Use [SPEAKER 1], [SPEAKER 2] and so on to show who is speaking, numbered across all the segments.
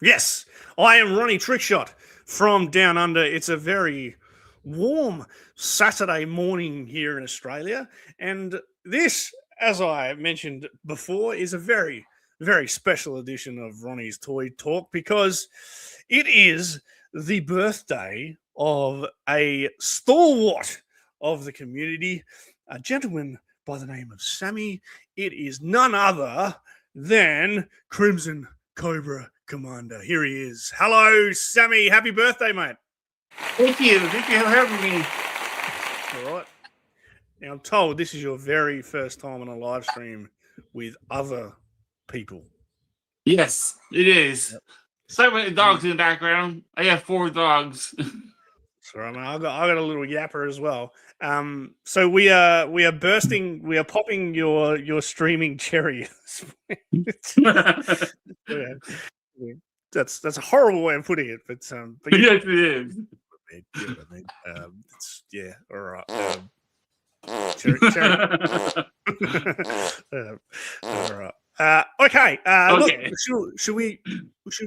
[SPEAKER 1] Yes, I am Ronnie Trickshot from Down Under. It's a very warm Saturday morning here in Australia. And this, as I mentioned before, is a very, very special edition of Ronnie's Toy Talk because it is the birthday of a stalwart of the community, a gentleman by the name of Sammy. It is none other than Crimson Cobra Commander. Here he is. Hello, Sammy. Happy birthday, mate.
[SPEAKER 2] Thank you. Thank you for having me.
[SPEAKER 1] All right. Now, I'm told this is your very first time on a live stream with other people.
[SPEAKER 2] Yes, it is. Yep. Sorry about the dogs in the background. I have 4 dogs.
[SPEAKER 1] Sorry, man. I got a little yapper as well. So we are popping your streaming cherry. That's a horrible way of putting it, but
[SPEAKER 2] yes, it is.
[SPEAKER 1] Yeah, all right. Cherry. All right. Okay.
[SPEAKER 2] Okay.
[SPEAKER 1] Look, should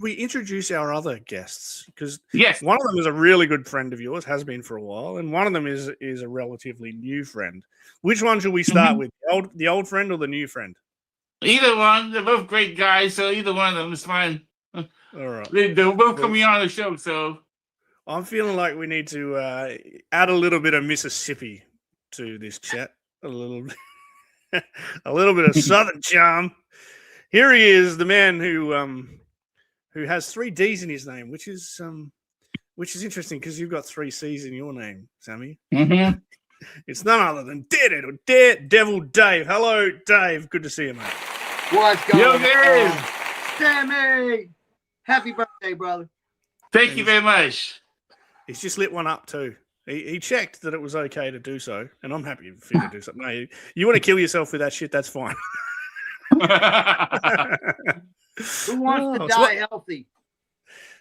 [SPEAKER 1] we introduce our other guests? Because
[SPEAKER 2] yes,
[SPEAKER 1] one of them is a really good friend of yours, has been for a while, and one of them is a relatively new friend. Which one should we start with? The old friend or the new friend?
[SPEAKER 2] Either one. They're both great guys, so either one of them is fine.
[SPEAKER 1] All right.
[SPEAKER 2] They're both coming on the show, so
[SPEAKER 1] I'm feeling like we need to add a little bit of Mississippi to this chat. A little bit of Southern charm. Here he is, the man who has 3 D's in his name, which is interesting because you've got 3 C's in your name, Sammy.
[SPEAKER 2] Mm-hmm.
[SPEAKER 1] It's none other than Daredevil Dave. Hello, Dave. Good to see you, mate.
[SPEAKER 3] What's going on?
[SPEAKER 2] There is
[SPEAKER 3] Sammy. Happy birthday, brother.
[SPEAKER 2] Thank you very much.
[SPEAKER 1] He's just lit one up too. He checked that it was okay to do so, and I'm happy for you to do something. No, you want to kill yourself with that shit, that's fine.
[SPEAKER 3] Who wants to die healthy?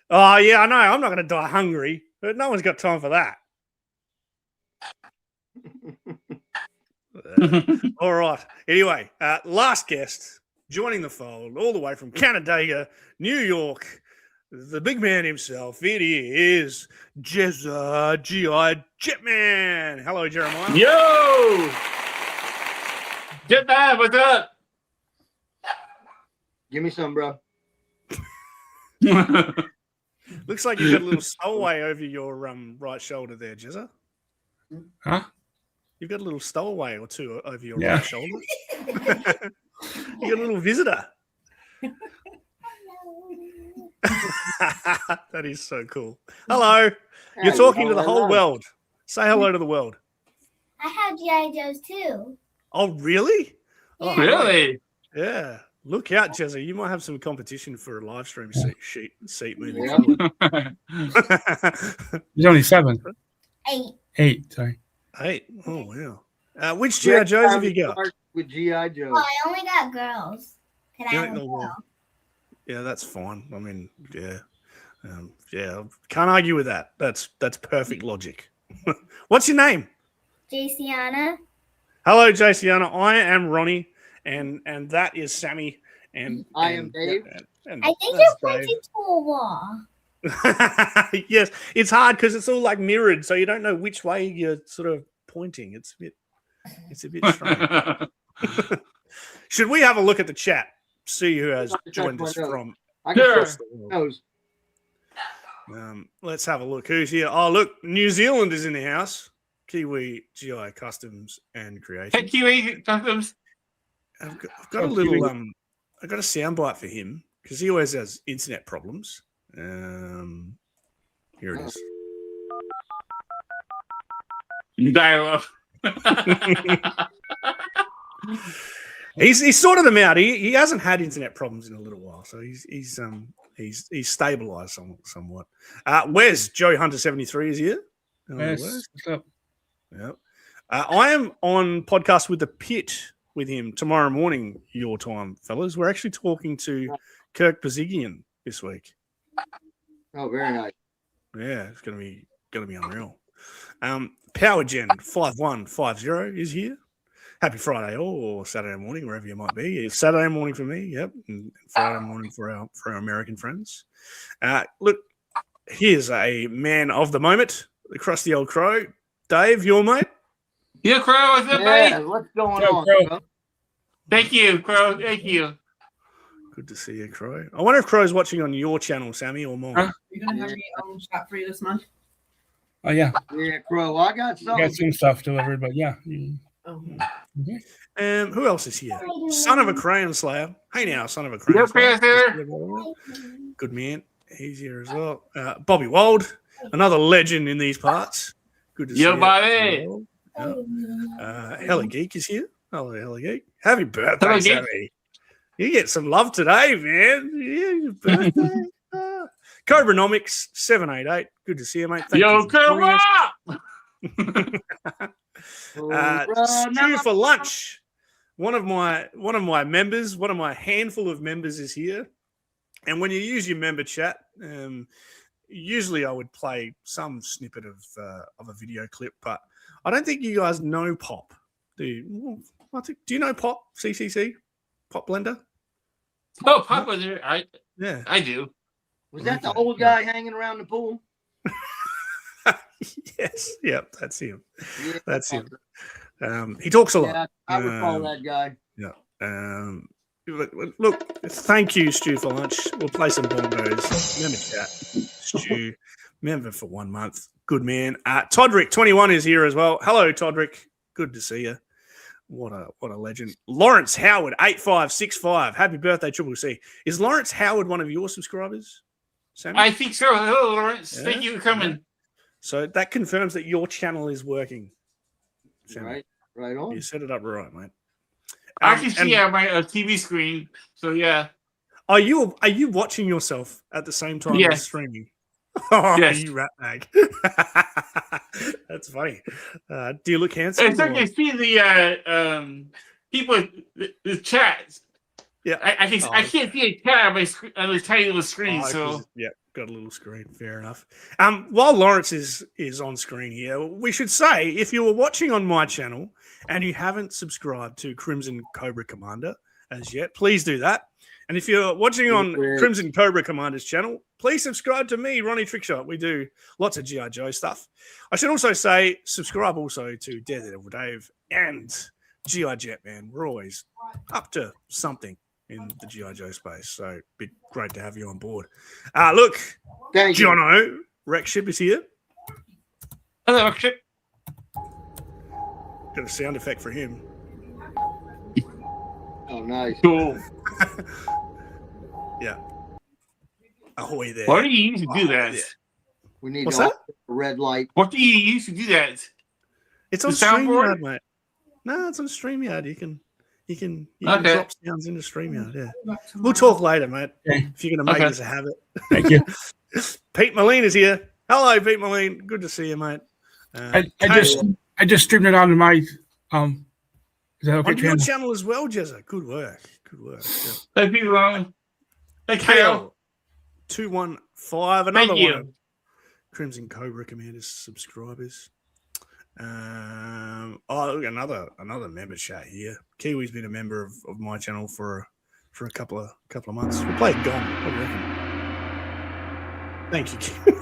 [SPEAKER 1] Oh, yeah, I know. I'm not going to die hungry, but no one's got time for that. All right. Anyway, last guest joining the fold all the way from Canandaigua, New York, the big man himself. It is Jezza G.I. Jetman. Hello, Jeremiah.
[SPEAKER 2] Yo! Jetman, what's up?
[SPEAKER 3] Give me some, bro.
[SPEAKER 1] Looks like you've got a little stowaway over your right shoulder there, Jezza.
[SPEAKER 4] Huh?
[SPEAKER 1] You've got a little stowaway or two over your right shoulder. You got a little visitor. That is so cool. Hello. You're talking to the whole world. Say hello to the world.
[SPEAKER 5] I have G.I. Joes too.
[SPEAKER 1] Oh, really?
[SPEAKER 5] Yeah.
[SPEAKER 1] Oh,
[SPEAKER 2] really?
[SPEAKER 1] Yeah. Look out, Jezza. You might have some competition for a live stream seat moving
[SPEAKER 3] Yeah.
[SPEAKER 1] forward.
[SPEAKER 4] There's only 7.
[SPEAKER 5] 8.
[SPEAKER 4] 8, sorry.
[SPEAKER 1] 8. Oh, wow. Which G.I. Joes have you got?
[SPEAKER 3] With G.I. Joe.
[SPEAKER 5] Well, I only got girls. Can I have a girl?
[SPEAKER 1] Yeah, that's fine. I mean, yeah. Can't argue with that. That's perfect logic. What's your name?
[SPEAKER 5] Jaciana.
[SPEAKER 1] Hello, Jaciana. I am Ronnie, and that is Sammy. And
[SPEAKER 3] I am Dave.
[SPEAKER 5] And I think you're pointing to a wall.
[SPEAKER 1] Yes, it's hard because it's all like mirrored, so you don't know which way you're sort of pointing. It's a bit strange. Should we have a look at the chat? See who has joined us from across the world. Let's have a look. Who's here? Oh, look, New Zealand is in the house. Kiwi GI Customs and Creation.
[SPEAKER 2] Hey, Kiwi Customs.
[SPEAKER 1] I've got a little. I got a soundbite for him because he always has internet problems. Here it is.
[SPEAKER 2] Dial-up.
[SPEAKER 1] He's sorted them out. He hasn't had internet problems in a little while, so he's stabilized somewhat. Where's Joe Hunter 73 is here?
[SPEAKER 4] Yes. What's up?
[SPEAKER 1] Yep. I am on podcast with the Pit with him tomorrow morning, your time, fellas. We're actually talking to Kirk Bazigian this week.
[SPEAKER 3] Oh, very nice.
[SPEAKER 1] Yeah, it's gonna be unreal. Power Gen 5150 is here. Happy Friday or Saturday morning, wherever you might be. It's Saturday morning for me, yep, and Friday morning for our American friends. Look, here's a man of the moment, the crusty old crow. Dave, your mate?
[SPEAKER 2] Yeah, Crow, what's up,
[SPEAKER 3] Yeah,
[SPEAKER 2] mate?
[SPEAKER 3] what's going
[SPEAKER 4] Yo,
[SPEAKER 3] on,
[SPEAKER 4] Crow.
[SPEAKER 3] bro?
[SPEAKER 2] Thank you, Crow. Thank you.
[SPEAKER 1] Good to see you, Crow. I wonder if Crow's watching on your channel, Sammy, or mine.
[SPEAKER 4] Huh?
[SPEAKER 6] You're gonna have me chat for you this month.
[SPEAKER 4] Oh yeah,
[SPEAKER 3] Yeah, Crow. I got
[SPEAKER 4] I got
[SPEAKER 3] something.
[SPEAKER 4] some stuff delivered, but yeah.
[SPEAKER 6] Oh.
[SPEAKER 4] Okay.
[SPEAKER 1] Who else is here? Son of a Crayon Slayer. Hey now, Son of a Crayon
[SPEAKER 2] Yep,
[SPEAKER 1] Slayer.
[SPEAKER 2] Crayon
[SPEAKER 1] Good man. He's here as well. Bobby Wold, another legend in these parts. Good to see
[SPEAKER 2] Yo,
[SPEAKER 1] you.
[SPEAKER 2] Bobby.
[SPEAKER 1] Hella Geek is here. Hello, Hella Geek. Happy birthday,
[SPEAKER 2] Hello, Geek.
[SPEAKER 1] Sammy. You get some love today, man. Yeah, your birthday. Cobranomics 788. Good to see you, mate. Thank
[SPEAKER 2] Yo,
[SPEAKER 1] you for joining
[SPEAKER 2] Cobra!
[SPEAKER 1] us. Stew for lunch. One of my members, one of my handful of members is here. And when you use your member chat, usually I would play some snippet of a video clip, but I don't think you guys know Pop. Do you? Do you know Pop? CCC? Pop Blender?
[SPEAKER 2] Oh, Papa there.
[SPEAKER 1] Yeah.
[SPEAKER 2] I do.
[SPEAKER 3] Was that the old guy hanging around the pool?
[SPEAKER 1] Yes. Yep. That's him.
[SPEAKER 3] Yeah,
[SPEAKER 1] That's him. He talks a lot.
[SPEAKER 3] Yeah, I recall that guy.
[SPEAKER 1] Look, thank you, Stu, for lunch. We'll play some bongos. Member chat. Stu, member for 1 month. Good man. Todrick21 is here as well. Hello, Todrick. Good to see you. What a legend. Lawrence Howard, 8565. Happy birthday, Triple C. Is Lawrence Howard one of your subscribers, Sammy?
[SPEAKER 2] I think so. Hello, Lawrence.
[SPEAKER 1] Yeah.
[SPEAKER 2] Thank you for coming.
[SPEAKER 1] So that confirms that your channel is working. Sammy.
[SPEAKER 3] Right on.
[SPEAKER 1] You set it up right, mate.
[SPEAKER 2] I can see on my TV screen. So, yeah.
[SPEAKER 1] Are you watching yourself at the same time
[SPEAKER 2] Yes.
[SPEAKER 1] as streaming? Oh,
[SPEAKER 2] Yes.
[SPEAKER 1] you rat bag. That's funny. Do you look handsome?
[SPEAKER 2] It's like I see the people, the chat.
[SPEAKER 1] Yeah.
[SPEAKER 2] I can't see a chat on my screen, on the tiny little screen.
[SPEAKER 1] Yeah, got a little screen. Fair enough. While Lawrence is on screen here, we should say if you were watching on my channel and you haven't subscribed to Crimson Cobra Commander as yet, please do that. And if you're watching on Crimson Cobra Commander's channel, please subscribe to me, Ronnie Trickshot. We do lots of G.I. Joe stuff. I should also say subscribe also to Daredevil Dave and G.I. Jetman. We're always up to something in the G.I. Joe space. So it'd be great to have you on board. Look,
[SPEAKER 3] Thank you.
[SPEAKER 1] Jono, Rex Ship is here.
[SPEAKER 2] Hello, Chip.
[SPEAKER 1] Got a sound effect for him.
[SPEAKER 3] Oh, nice.
[SPEAKER 2] Cool.
[SPEAKER 1] Yeah. Ahoy there.
[SPEAKER 2] Why do you use to do that?
[SPEAKER 1] Yeah.
[SPEAKER 3] We need
[SPEAKER 1] What's
[SPEAKER 3] to
[SPEAKER 1] that?
[SPEAKER 3] a red light.
[SPEAKER 2] What do you use to do that?
[SPEAKER 1] It's on
[SPEAKER 2] The soundboard?
[SPEAKER 1] StreamYard, mate. No, it's on StreamYard. You can
[SPEAKER 2] Okay.
[SPEAKER 1] drop sounds into StreamYard. Yeah. We'll talk later, mate.
[SPEAKER 4] Okay.
[SPEAKER 1] If you're going to make
[SPEAKER 2] Okay.
[SPEAKER 1] this a habit.
[SPEAKER 4] Thank you.
[SPEAKER 1] Pete Moline is here. Hello, Pete Moline. Good to see you, mate.
[SPEAKER 4] I just streamed it onto my is that okay?
[SPEAKER 1] on your
[SPEAKER 4] Channel?
[SPEAKER 1] channel as well, Jezza. Good work. Good work. Yeah.
[SPEAKER 2] Thank you, Ron. Thank you.
[SPEAKER 1] Kale 215. Another
[SPEAKER 2] Thank you.
[SPEAKER 1] one of Crimson Cobra Commander's subscribers. Look, another member chat here. Kiwi's been a member of my channel for a couple of months. We'll play Gone. What do you reckon? Thank you, Kiwi.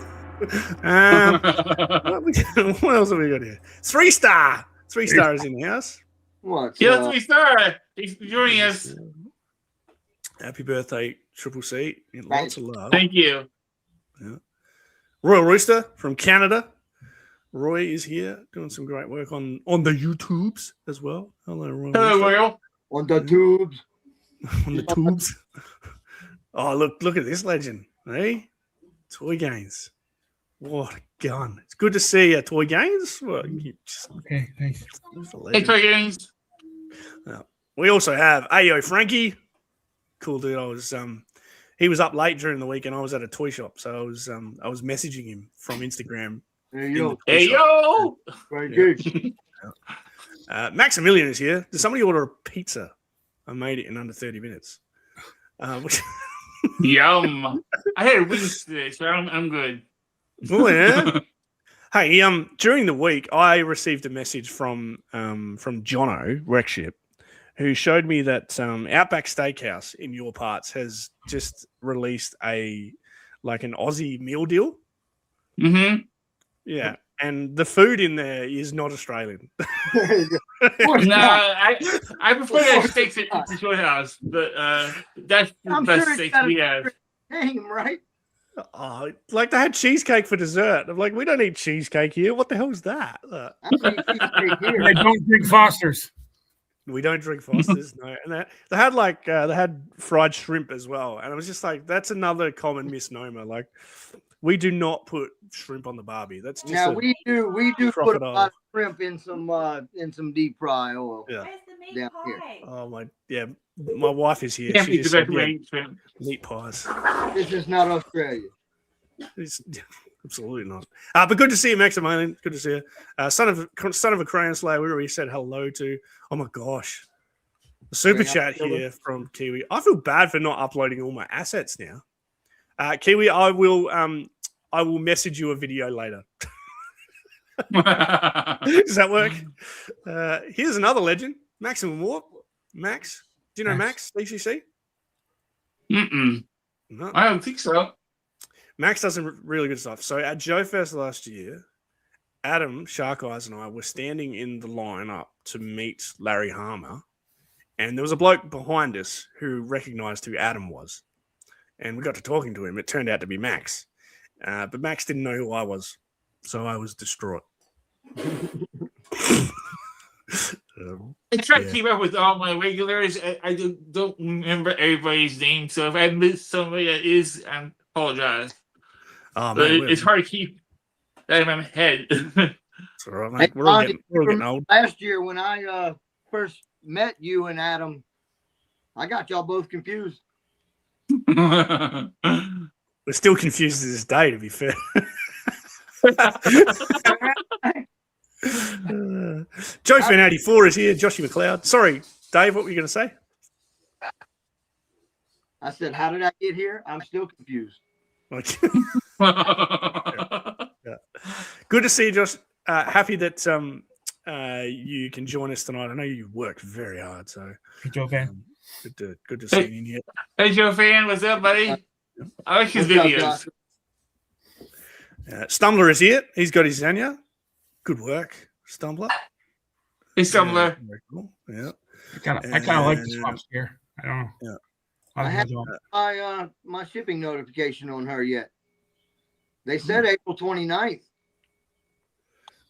[SPEAKER 1] What else have we got here? 3-star. 3-star is in the house.
[SPEAKER 3] What?
[SPEAKER 2] Yeah, 3-star. He's joining us.
[SPEAKER 1] Happy birthday, Triple C. Lots of love.
[SPEAKER 2] Thank you.
[SPEAKER 1] Royal Rooster from Canada. Roy is here doing some great work on the YouTubes as well. Hello, Royal
[SPEAKER 2] Hello,
[SPEAKER 1] Rooster.
[SPEAKER 2] Royal.
[SPEAKER 3] On the tubes.
[SPEAKER 1] On the tubes. Oh, look at this legend. Hey? Toy Gains. What a gun. It's good to see you, Toy Gains. Well,
[SPEAKER 4] Okay, thanks.
[SPEAKER 2] Hey, Toy Games.
[SPEAKER 1] we also have Ayo Frankie. Cool dude. He was up late during the week and I was at a toy shop. So I was messaging him from Instagram.
[SPEAKER 3] There you go.
[SPEAKER 2] Hey, yo.
[SPEAKER 3] Very good.
[SPEAKER 1] Maximilian is here. Did somebody order a pizza? I made it in under 30 minutes.
[SPEAKER 2] Yum. I had wings today, so I'm good.
[SPEAKER 1] Oh, yeah. Hey, during the week, I received a message from Jono Rexship, who showed me that Outback Steakhouse in your parts has just released an Aussie meal deal.
[SPEAKER 2] Mm-hmm.
[SPEAKER 1] Yeah, and the food in there is not Australian.
[SPEAKER 3] There you go. Of
[SPEAKER 2] No,
[SPEAKER 3] course not.
[SPEAKER 2] I prefer that steaks at the Short House, but that's the
[SPEAKER 3] I'm
[SPEAKER 2] best
[SPEAKER 3] sure it's
[SPEAKER 2] steaks
[SPEAKER 3] got
[SPEAKER 2] we
[SPEAKER 3] a
[SPEAKER 2] have.
[SPEAKER 3] name, right?
[SPEAKER 1] Oh, like they had cheesecake for dessert. I'm like, we don't eat cheesecake here. What the hell is that?
[SPEAKER 3] I see cheesecake here.
[SPEAKER 4] I don't drink Foster's.
[SPEAKER 1] We don't drink Foster's, no. And they had they had fried shrimp as well. And I was just like, that's another common misnomer. Like, we do not put shrimp on the barbie. That's just
[SPEAKER 3] Now we do put a
[SPEAKER 1] crocodile.
[SPEAKER 3] lot of shrimp in some deep fry oil.
[SPEAKER 1] Yeah.
[SPEAKER 5] Where's the meat
[SPEAKER 3] Down here.
[SPEAKER 5] pie?
[SPEAKER 1] Oh my wife is here.
[SPEAKER 2] Can't
[SPEAKER 1] She
[SPEAKER 2] beat the
[SPEAKER 1] just
[SPEAKER 2] best
[SPEAKER 1] said,
[SPEAKER 2] way
[SPEAKER 1] yeah,
[SPEAKER 2] to eat shrimp.
[SPEAKER 1] meat pies.
[SPEAKER 3] This is not Australia.
[SPEAKER 1] It's, absolutely not. But good to see you, Maximilian. Good to see you. Son of a Crayon Slayer. We already said hello to. Oh my gosh, the super
[SPEAKER 3] Yeah,
[SPEAKER 1] chat here from Kiwi. I feel bad for not uploading all my assets now. Kiwi, I will message you a video later. Does that work? Here's another legend, Maximum Warp. Max, do you know Max CCC?
[SPEAKER 2] Mm-mm.
[SPEAKER 1] No.
[SPEAKER 2] I don't think so.
[SPEAKER 1] Max does some really good stuff. So at Joe Fest last year, Adam, Shark Eyes, and I were standing in the line up to meet Larry Harmer, and there was a bloke behind us who recognized who Adam was. And we got to talking to him. It turned out to be Max. But Max didn't know who I was, so I was distraught.
[SPEAKER 2] I try to
[SPEAKER 1] Yeah.
[SPEAKER 2] keep up with all my regulars. I don't remember everybody's name, so if I miss somebody that is, I apologize.
[SPEAKER 1] Oh,
[SPEAKER 2] But
[SPEAKER 1] man,
[SPEAKER 2] it's hard to keep that in my head.
[SPEAKER 1] it's all right, mate.
[SPEAKER 3] Hey,
[SPEAKER 1] We're all
[SPEAKER 3] Ronnie,
[SPEAKER 1] getting old.
[SPEAKER 3] Last year when I first met you and Adam, I got y'all both confused.
[SPEAKER 1] We're still confused to this day, to be fair. Joe Fan 84 is here. Joshy McLeod. Sorry, Dave, what were you going to say?
[SPEAKER 3] I said, how did I get here? I'm still confused.
[SPEAKER 1] Like, yeah. Good to see you, Josh. Happy that you can join us tonight. I know you worked very hard, so
[SPEAKER 4] Good job, man.
[SPEAKER 1] good to see you in here.
[SPEAKER 2] Hey, Joe Fan, what's up, buddy? I like his
[SPEAKER 3] What's up,
[SPEAKER 2] videos.
[SPEAKER 3] Josh?
[SPEAKER 1] Stumbler is here. He's got his Zanya. Good work, Stumbler.
[SPEAKER 2] Hey, Stumbler.
[SPEAKER 1] Yeah, very cool. Yeah.
[SPEAKER 4] I kind of like the swaps here. I don't know.
[SPEAKER 1] Yeah.
[SPEAKER 3] I haven't got my shipping notification on her yet. They said April 29th.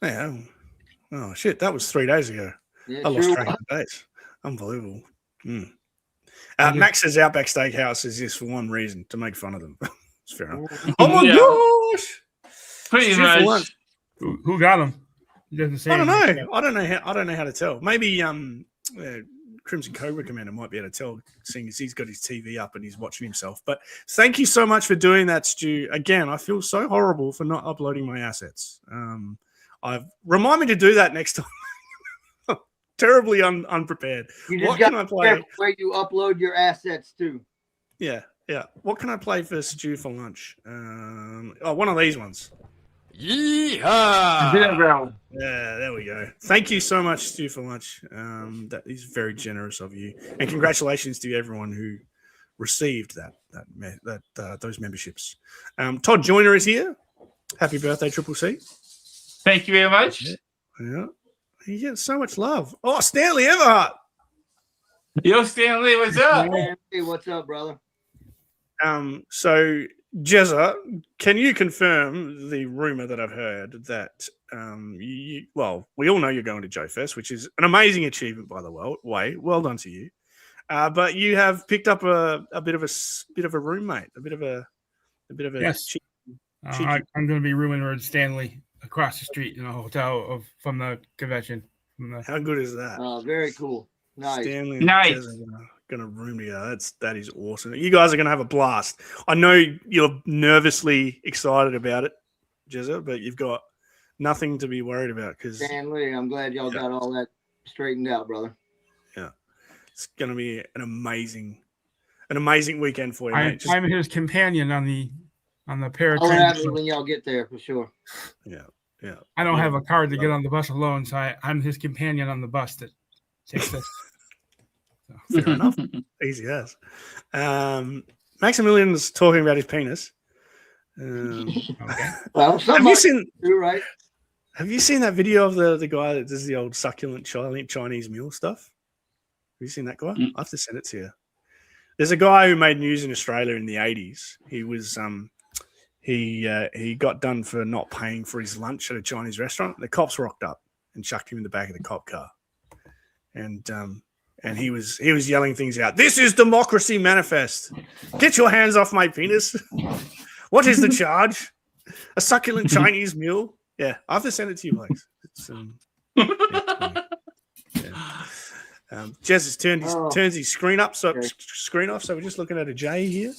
[SPEAKER 1] Yeah. Oh shit, that was 3 days ago.
[SPEAKER 3] Yeah,
[SPEAKER 1] I lost
[SPEAKER 3] sure
[SPEAKER 1] track
[SPEAKER 3] was.
[SPEAKER 1] of the days. Unbelievable. Max says Outback Steakhouse is just for one reason, to make fun of them. It's fair enough. Oh my
[SPEAKER 2] Yeah.
[SPEAKER 1] gosh!
[SPEAKER 2] Pretty
[SPEAKER 1] Stew for
[SPEAKER 2] much.
[SPEAKER 1] lunch.
[SPEAKER 4] Who got him? He doesn't say.
[SPEAKER 1] I don't
[SPEAKER 4] anything.
[SPEAKER 1] know. I don't know how to tell. Maybe Crimson Cobra Commander might be able to tell, seeing as he's got his TV up and he's watching himself. But thank you so much for doing that, Stu. Again, I feel so horrible for not uploading my assets. Remind me to do that next time. Terribly unprepared.
[SPEAKER 3] You just
[SPEAKER 1] What
[SPEAKER 3] got
[SPEAKER 1] can I
[SPEAKER 3] to
[SPEAKER 1] play?
[SPEAKER 3] check where you upload your assets to.
[SPEAKER 1] Yeah. What can I play for Stu for lunch? One of these ones.
[SPEAKER 2] Yeah, bro.
[SPEAKER 1] Yeah, there we go. Thank you so much, Stu, for lunch. That is very generous of you, and congratulations to everyone who received those memberships. Todd Joyner is here. Happy birthday, Triple C.
[SPEAKER 2] Thank you very much.
[SPEAKER 1] Yeah, he gets so much love. Oh, Stanley Everhart.
[SPEAKER 2] Yo, Stanley, what's up?
[SPEAKER 3] Hey, what's up, brother?
[SPEAKER 1] So Jezza, can you confirm the rumor that I've heard that we all know you're going to Joe Fest, which is an amazing achievement, by the way. Well done to you. But you have picked up a bit of a roommate, a bit of a
[SPEAKER 4] Yes. I'm going to be rooming with Stanley across the street in a hotel from the convention.
[SPEAKER 1] How good is that?
[SPEAKER 3] Very cool. Nice.
[SPEAKER 1] Stanley and
[SPEAKER 2] Nice.
[SPEAKER 1] Jezza are gonna room together. That is awesome. You guys are gonna have a blast. I know you're nervously excited about it, Jezza, but you've got nothing to be worried about because
[SPEAKER 3] Stanley, I'm glad y'all got all that straightened out, brother.
[SPEAKER 1] yeah, it's gonna be an amazing weekend for you, mate.
[SPEAKER 4] I'm his companion on the
[SPEAKER 3] I'll
[SPEAKER 4] paratransit.
[SPEAKER 3] have it when y'all get there for sure.
[SPEAKER 1] Yeah. Yeah.
[SPEAKER 4] I don't have a card to get on the bus alone, so I'm his companion on the bus that takes us.
[SPEAKER 1] So. Fair enough. Easy as. Maximilian's talking about his penis.
[SPEAKER 4] Okay.
[SPEAKER 3] Well,
[SPEAKER 1] Have you seen?
[SPEAKER 3] right?
[SPEAKER 1] Have you seen that video of the guy that does the old succulent Chinese mule stuff? Have you seen that guy? I have to send it to you. There's a guy who made news in Australia in the 80s. He was he got done for not paying for his lunch at a Chinese restaurant. The cops rocked up and chucked him in the back of the cop car. And he was yelling things out. This is democracy manifest. Get your hands off my penis. What is the charge? A succulent Chinese mule? Yeah, I have to send it to you, Lex. It's Jez has turns his screen up, screen off. So we're just looking at a J here.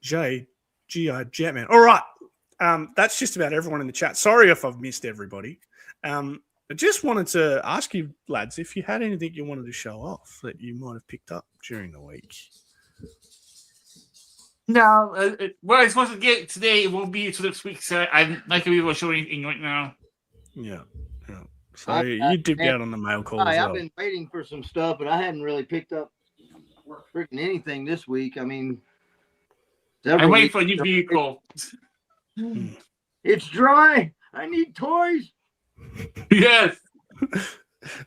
[SPEAKER 1] J, Jetman. All right, that's just about everyone in the chat. Sorry if I've missed everybody. I just wanted to ask you, lads, if you had anything you wanted to show off that you might have picked up during the week.
[SPEAKER 2] No, what I'm supposed to get today, it won't be until next week, so I'm not going to be able to show anything right now.
[SPEAKER 1] Yeah. So you dipped out on the mail call as well.
[SPEAKER 3] I've been waiting for some stuff, but I hadn't really picked up freaking anything this week. I mean,
[SPEAKER 2] I'm waiting for a new vehicle.
[SPEAKER 3] It's dry. I need toys.
[SPEAKER 2] Yes.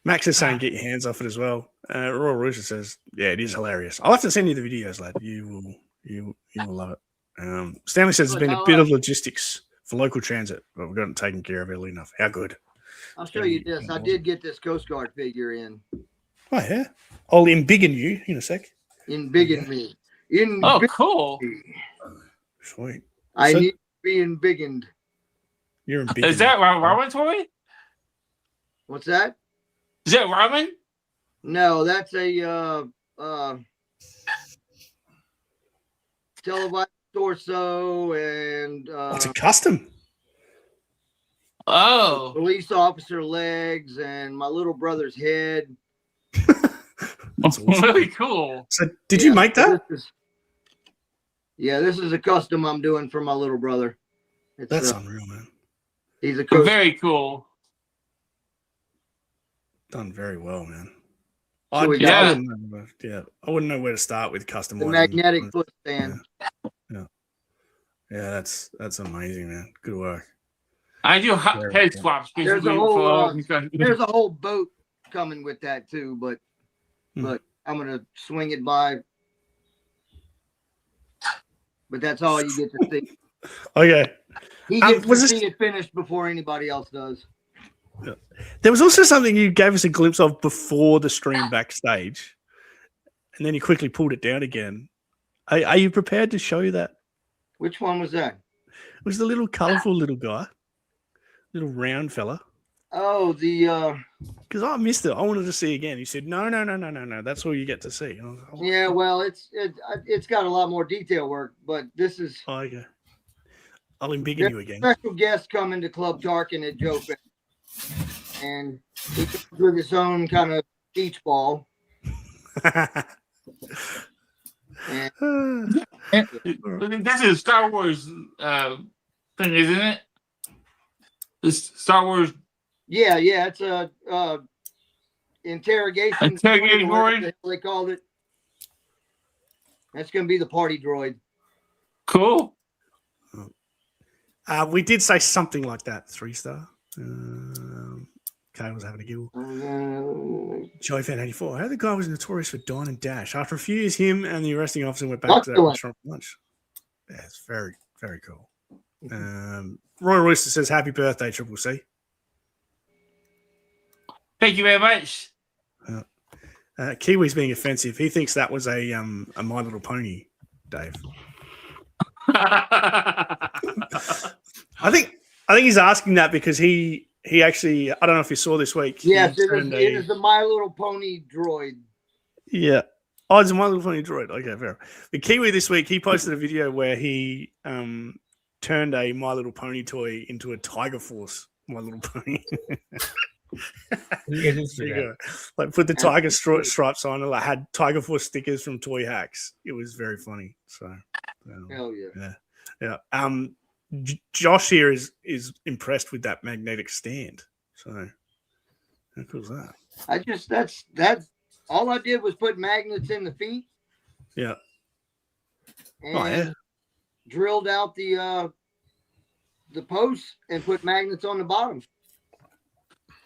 [SPEAKER 1] Max is saying get your hands off it as well. Royal Rooster says, yeah, it is hilarious. I'll have to send you the videos, lad. You will love it. Stanley says there's been a bit of logistics for local transit, but we've got it taken care of early enough. How good.
[SPEAKER 3] I'll show you this. I did get this Coast Guard figure in.
[SPEAKER 1] Oh, yeah. I'll embiggen you in a sec.
[SPEAKER 3] Embiggen me.
[SPEAKER 2] Cool.
[SPEAKER 1] Sweet.
[SPEAKER 3] I need to be embiggened.
[SPEAKER 1] You're embiggened.
[SPEAKER 2] Is that ramen toy?
[SPEAKER 3] What's that?
[SPEAKER 2] Is that ramen?
[SPEAKER 3] No, that's a televised torso and
[SPEAKER 1] it's a custom.
[SPEAKER 2] Oh,
[SPEAKER 3] police officer legs and my little brother's head.
[SPEAKER 1] That's awesome.
[SPEAKER 2] Really cool.
[SPEAKER 1] So did you make that?
[SPEAKER 3] This is a custom I'm doing for my little brother.
[SPEAKER 1] That's unreal, man.
[SPEAKER 3] He's a
[SPEAKER 2] very cool.
[SPEAKER 1] Done very well, man.
[SPEAKER 3] So
[SPEAKER 1] I wouldn't know where to start with custom.
[SPEAKER 3] The magnetic foot stand.
[SPEAKER 1] Yeah, that's amazing, man. Good work.
[SPEAKER 2] I do head swaps.
[SPEAKER 3] There's a whole boat coming with that too, but I'm gonna swing it by. But that's all you get to see.
[SPEAKER 1] Okay.
[SPEAKER 3] He gets to see it finished before anybody else does.
[SPEAKER 1] Yeah. There was also something you gave us a glimpse of before the stream backstage, and then you quickly pulled it down again. Are you prepared to show you that?
[SPEAKER 3] Which one was that?
[SPEAKER 1] It was the little colourful little guy, little round fella.
[SPEAKER 3] Oh,
[SPEAKER 1] because I missed it. I wanted to see again. He said, "No. That's all you get to see." And I was like,
[SPEAKER 3] yeah, well, it's got a lot more detail work, but this is.
[SPEAKER 1] Oh, okay. I'll embiggen you again.
[SPEAKER 3] Special guest coming to Club Tarkin at Joe Fair. And he comes with his own kind of beach ball.
[SPEAKER 2] This is a Star Wars thing, isn't it? This Star Wars.
[SPEAKER 3] Yeah, it's a interrogation droid. They called it. That's going to be the party droid.
[SPEAKER 2] Cool.
[SPEAKER 1] We did say something like that. 3-star. Kay was having a giggle. Joey Fan 84. How the guy was notorious for dine and dash. After a few years, him and the arresting officer went back to that restaurant for lunch. Yeah, it's very, very cool. Roy Rooster says, "Happy birthday, Triple C."
[SPEAKER 2] Thank you very much.
[SPEAKER 1] Kiwi's being offensive. He thinks that was a My Little Pony, Dave. I think he's asking that because he actually, I don't know if you saw this week.
[SPEAKER 3] Yes, it is the My Little Pony droid.
[SPEAKER 1] Yeah. Oh, it's a My Little Pony droid. Okay, fair. The Kiwi this week, he posted a video where he turned a My Little Pony toy into a Tiger Force My Little Pony. Like put the tiger stripes on and like had Tiger Force stickers from Toy Hacks. It was very funny. So
[SPEAKER 3] hell yeah.
[SPEAKER 1] Josh here is impressed with that magnetic stand. So how cool is that?
[SPEAKER 3] That's all I did was put magnets in the feet.
[SPEAKER 1] Yeah.
[SPEAKER 3] And drilled out the posts and put magnets on the bottom.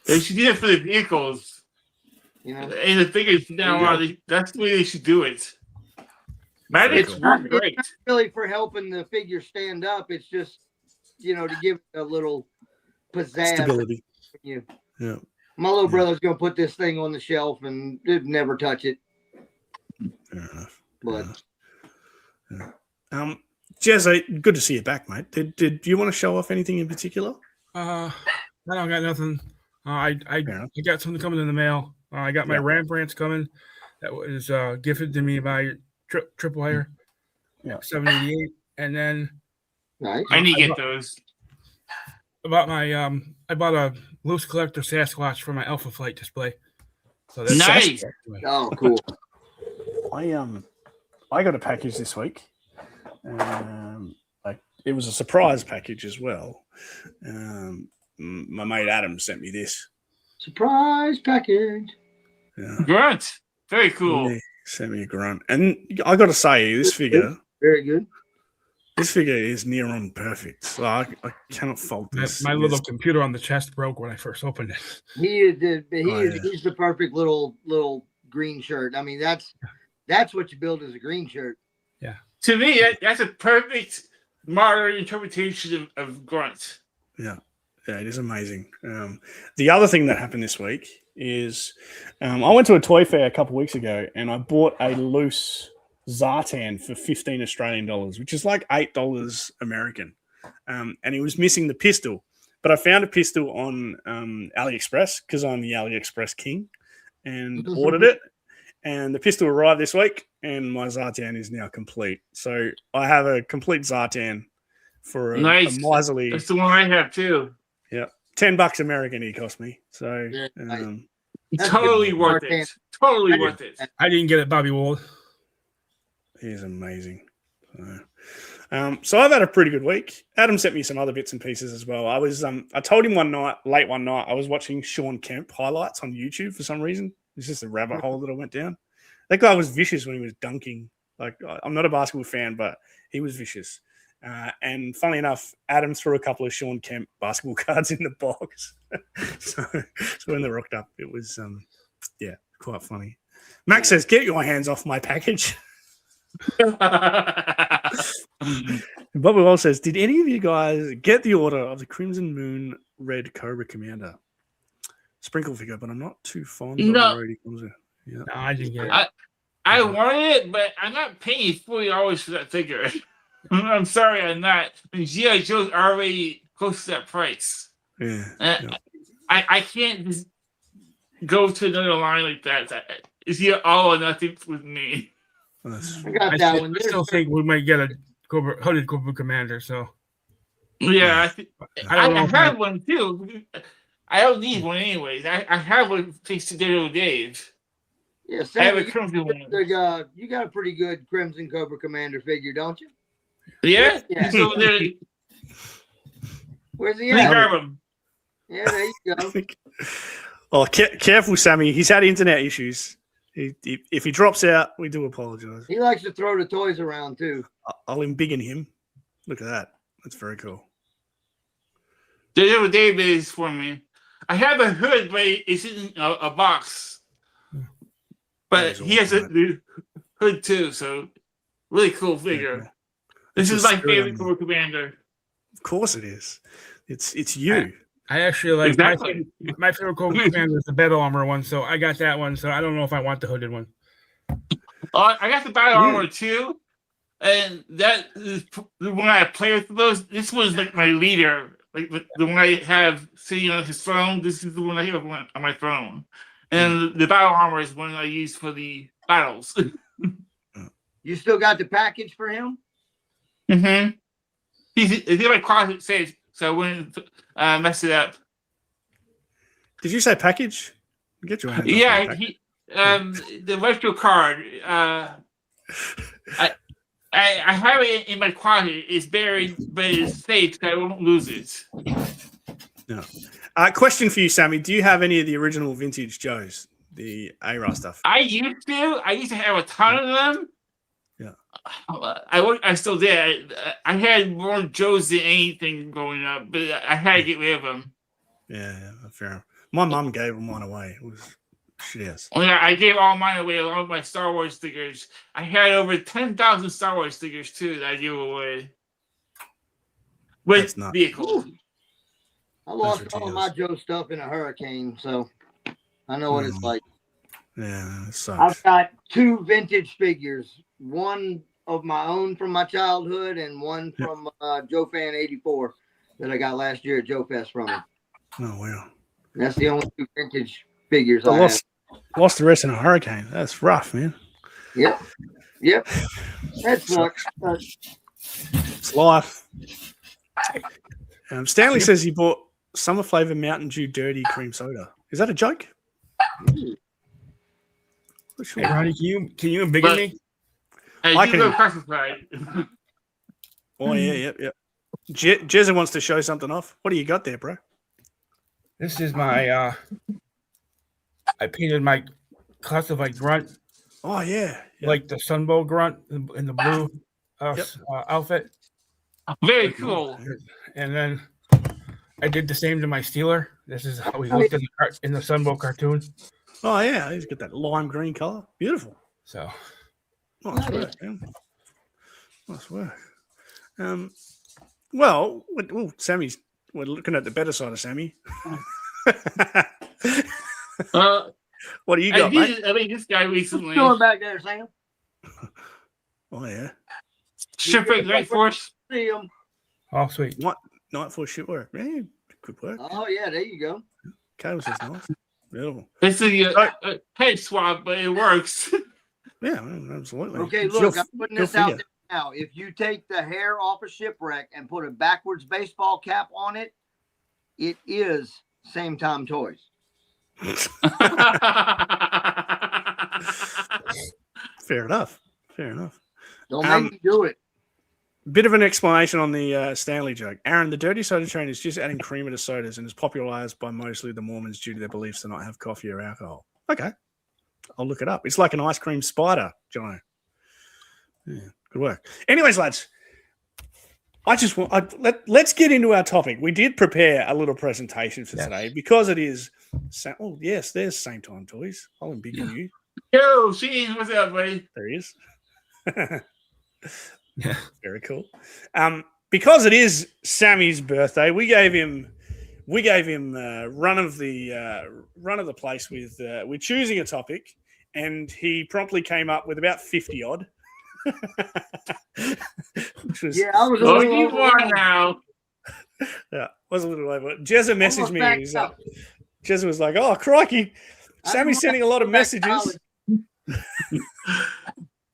[SPEAKER 2] They should do it for the vehicles.
[SPEAKER 3] You know,
[SPEAKER 2] and the figures down. That's the way they should do it. Magnets work great.
[SPEAKER 3] It's not really for helping the figure stand up. It's just, to give it a little pizzazz.
[SPEAKER 1] Stability.
[SPEAKER 3] Yeah.
[SPEAKER 1] My
[SPEAKER 3] My little brother's gonna put this thing on the shelf and never touch it.
[SPEAKER 1] Fair enough.
[SPEAKER 3] But
[SPEAKER 1] Jezza, good to see you back, mate. Did you want to show off anything in particular?
[SPEAKER 4] I don't got nothing. I got something coming in the mail. I got my Rembrandts coming. That was gifted to me by Triple Hair.
[SPEAKER 1] Yeah,
[SPEAKER 4] 788, and then
[SPEAKER 3] nice.
[SPEAKER 2] I need to get those.
[SPEAKER 4] About my I bought a loose collector Sasquatch for my Alpha Flight display. So that's
[SPEAKER 2] nice.
[SPEAKER 3] Oh, cool.
[SPEAKER 1] I got a package this week. It was a surprise package as well. My mate Adam sent me this
[SPEAKER 3] surprise package.
[SPEAKER 1] Yeah.
[SPEAKER 2] Grunt, very cool.
[SPEAKER 1] Yeah, sent me a grunt, and I got to say, this figure,
[SPEAKER 3] very good.
[SPEAKER 1] This figure is near on perfect. So I cannot fault this.
[SPEAKER 4] My little computer on the chest broke when I first opened it.
[SPEAKER 3] He's the perfect little green shirt. I mean, that's what you build as a green shirt.
[SPEAKER 4] Yeah.
[SPEAKER 2] To me, that's a perfect modern interpretation of Grunt.
[SPEAKER 1] Yeah, it is amazing. The other thing that happened this week is I went to a toy fair a couple of weeks ago and I bought a loose Zartan for 15 Australian dollars, which is like $8 American. And he was missing the pistol. But I found a pistol on AliExpress because I'm the AliExpress king and ordered it. And the pistol arrived this week and my Zartan is now complete. So I have a complete Zartan for a miserly.
[SPEAKER 2] That's the one I have too.
[SPEAKER 1] Yeah. $10 American he cost me. So
[SPEAKER 2] totally worth it. Totally worth it.
[SPEAKER 4] I didn't get it, Bobby Wold.
[SPEAKER 1] He's amazing. So I've had a pretty good week. Adam sent me some other bits and pieces as well. I was I told him late one night, I was watching Sean Kemp highlights on YouTube for some reason. It's just a rabbit hole that I went down. That guy was vicious when he was dunking. Like, I'm not a basketball fan, but he was vicious. And funnily enough, Adam threw a couple of Sean Kemp basketball cards in the box. so when they rocked up, it was quite funny. Max says, "Get your hands off my package." Bobby Wall says, "Did any of you guys get the order of the Crimson Moon Red Cobra Commander sprinkle figure?" But I'm not too fond of the yeah.
[SPEAKER 4] No, I didn't get it.
[SPEAKER 2] I wanted it, but I'm not paying $40 for that figure. I'm sorry, I'm not. G.I. Joe's already close to that price.
[SPEAKER 1] Yeah.
[SPEAKER 2] I can't just go to another line like that. It's either all or nothing with me.
[SPEAKER 3] I got that one.
[SPEAKER 4] I still think we might get a hooded Cobra Commander. So
[SPEAKER 2] yeah, I have one too. I don't need one anyways. I have one thanks to Daredevil Dave.
[SPEAKER 3] Yeah,
[SPEAKER 2] I have a Crimson one.
[SPEAKER 3] You got a pretty good Crimson Cobra Commander figure, don't you?
[SPEAKER 2] Yeah. He's over there.
[SPEAKER 3] Where's he at?
[SPEAKER 2] Grab him.
[SPEAKER 3] Yeah, there you go.
[SPEAKER 1] Oh, careful, Sammy. He's had internet issues. If he drops out, we do apologize.
[SPEAKER 3] He likes to throw the toys around too.
[SPEAKER 1] I'll embiggen him. Look at that. That's very cool.
[SPEAKER 2] Daredevil Dave is for me. I have a hood, but it's in a box. But he has a hood too, so really cool figure.
[SPEAKER 1] Cool.
[SPEAKER 2] This is my favorite Cobra Commander.
[SPEAKER 1] Of course it is. It's you.
[SPEAKER 4] I actually like
[SPEAKER 2] exactly.
[SPEAKER 4] my favorite Cobra Commander is the Battle Armor one, so I got that one. So I don't know if I want the hooded one.
[SPEAKER 2] I got the Battle Armor too, and that is the one I play with those. This one's like my leader, like the one I have sitting on his throne. This is the one I have on my throne, and the Battle Armor is one I use for the battles.
[SPEAKER 3] You still got the package for him?
[SPEAKER 2] Mm-hmm. He's in my closet safe, so I wouldn't mess it up.
[SPEAKER 1] Did you say package? Get your hands off
[SPEAKER 2] Yeah, the retro card. I have it in my closet. It's buried, but it's safe, so I won't lose it.
[SPEAKER 1] No. Question for you, Sammy. Do you have any of the original vintage Joes, the A-Ra stuff?
[SPEAKER 2] I used to have a ton of them.
[SPEAKER 1] Yeah.
[SPEAKER 2] I still did. I had more Joes than anything growing up, but I had to get rid of them.
[SPEAKER 1] Yeah, fair enough. My mum gave mine away. It was shit.
[SPEAKER 2] I gave all mine away along with my Star Wars stickers. I had over 10,000 Star Wars stickers too that I gave away with vehicles.
[SPEAKER 3] I lost all of my Joe stuff in a hurricane, so I know what it's like.
[SPEAKER 1] Yeah, it sucks.
[SPEAKER 3] I've got 2 vintage figures, one of my own from my childhood and one from Joe Fan 84 that I got last year at Joe Fest from him.
[SPEAKER 1] Oh, wow.
[SPEAKER 3] That's the only 2 vintage figures I have.
[SPEAKER 1] Lost the rest in a hurricane. That's rough, man.
[SPEAKER 3] Yep. That sucks.
[SPEAKER 1] It's life. Stanley says he bought summer flavor Mountain Dew dirty cream soda. Is that a joke?
[SPEAKER 4] Hey, Ronnie, can you embiggen me?
[SPEAKER 2] I can go classified.
[SPEAKER 1] Oh yeah. Jezza wants to show something off. What do you got there, bro?
[SPEAKER 4] This is my I painted my classified grunt.
[SPEAKER 1] Oh yeah.
[SPEAKER 4] Like the Sunbow grunt in the blue outfit.
[SPEAKER 2] Very cool.
[SPEAKER 4] And then I did the same to my Steeler. This is how he looked in the Sunbow cartoon.
[SPEAKER 1] Oh yeah, he's got that lime green color. Beautiful.
[SPEAKER 4] So
[SPEAKER 1] nice work, man. Nice work. Well, Sammy's. We're looking at the better side of Sammy. What do you got, mate?
[SPEAKER 2] I mean, this guy recently.
[SPEAKER 3] What's going back there, Sam?
[SPEAKER 1] Oh yeah.
[SPEAKER 2] Shipwreck Night Force.
[SPEAKER 3] See him.
[SPEAKER 4] Oh sweet.
[SPEAKER 1] What Night Force shit work? Yeah, good work.
[SPEAKER 3] Oh yeah, there you go.
[SPEAKER 1] Cables is nice. Beautiful.
[SPEAKER 2] This is a head swap, but it works.
[SPEAKER 1] Yeah, absolutely.
[SPEAKER 3] Okay, look, I'm putting this out there now. If you take the hair off a Shipwreck and put a backwards baseball cap on it, it is Same Time Toys.
[SPEAKER 1] Fair enough.
[SPEAKER 3] Don't make me do it.
[SPEAKER 1] Bit of an explanation on the Stanley joke. Aaron, the dirty soda train is just adding creamer to sodas and is popularized by mostly the Mormons due to their beliefs to not have coffee or alcohol. Okay. I'll look it up. It's like an ice cream spider, Jono. Yeah, good work. Anyways, lads, let's get into our topic. We did prepare a little presentation for today because it is. Oh yes, there's Same Time Toys. I'll embiggen you.
[SPEAKER 2] Yo, Sheen, what's up, buddy?
[SPEAKER 1] There he is.
[SPEAKER 4] Yeah,
[SPEAKER 1] very cool. Because it is Sammy's birthday, we gave him run of the place with we're choosing a topic, and he promptly came up with about 50 odd. Which was,
[SPEAKER 3] I was a little over
[SPEAKER 2] now.
[SPEAKER 1] Yeah, was a little over. Jezza messaged me. Jezza was like, "Oh crikey, Sammy's sending a lot of messages."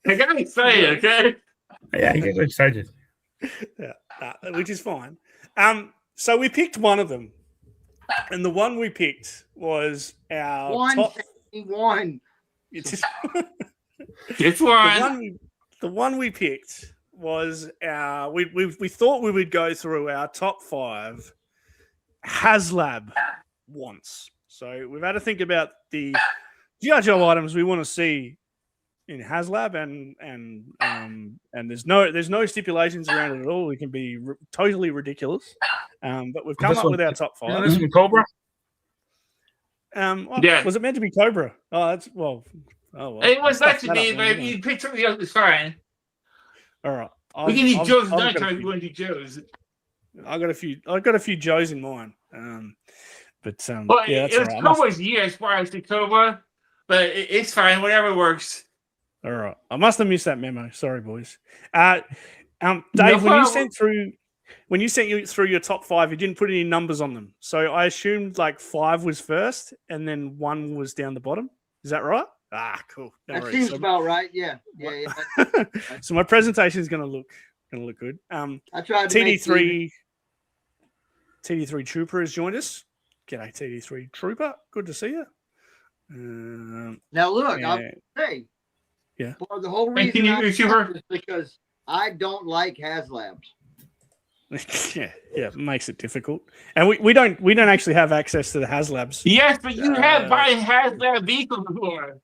[SPEAKER 2] I got excited, okay?
[SPEAKER 4] Yeah, he gets excited.
[SPEAKER 1] Yeah, which is fine. So we picked one of them, and the one we picked was our top.
[SPEAKER 3] One.
[SPEAKER 2] It's one.
[SPEAKER 1] The one we picked was our. We thought we would go through our top 5 HasLab wants. So we've had to think about the G.I. Joe items we want to see in HasLab, and there's no stipulations around it at all. It can be totally ridiculous. But we've come up with our top 5.
[SPEAKER 4] This one Cobra.
[SPEAKER 1] Was it meant to be Cobra? Oh, that's well. Oh, well.
[SPEAKER 2] It was meant to be, but if you pick something else, it's fine.
[SPEAKER 1] All right.
[SPEAKER 2] We can do Joe's night time if you want to do Joe's.
[SPEAKER 1] I got a few Joes in mind. But
[SPEAKER 2] well,
[SPEAKER 1] yeah, that's
[SPEAKER 2] it was
[SPEAKER 1] right.
[SPEAKER 2] Cobra's year as far as the Cobra, but it's fine. Whatever works.
[SPEAKER 1] All right. I must have missed that memo. Sorry, boys. Dave, when you sent through your top 5, you didn't put any numbers on them. So I assumed like 5 was first and then 1 was down the bottom. Is that right? Ah, cool.
[SPEAKER 3] That seems about right. Yeah.
[SPEAKER 1] So my presentation is going to look good.
[SPEAKER 3] I tried.
[SPEAKER 1] TD3 Trooper has joined us. G'day, TD3 Trooper. Good to see you.
[SPEAKER 3] Now look, I'll say.
[SPEAKER 1] Yeah.
[SPEAKER 3] Well, the whole reason I is because I don't like HasLabs.
[SPEAKER 1] yeah, it makes it difficult. And we don't actually have access to the HasLabs.
[SPEAKER 2] Yes, but you have bought HasLab vehicles before.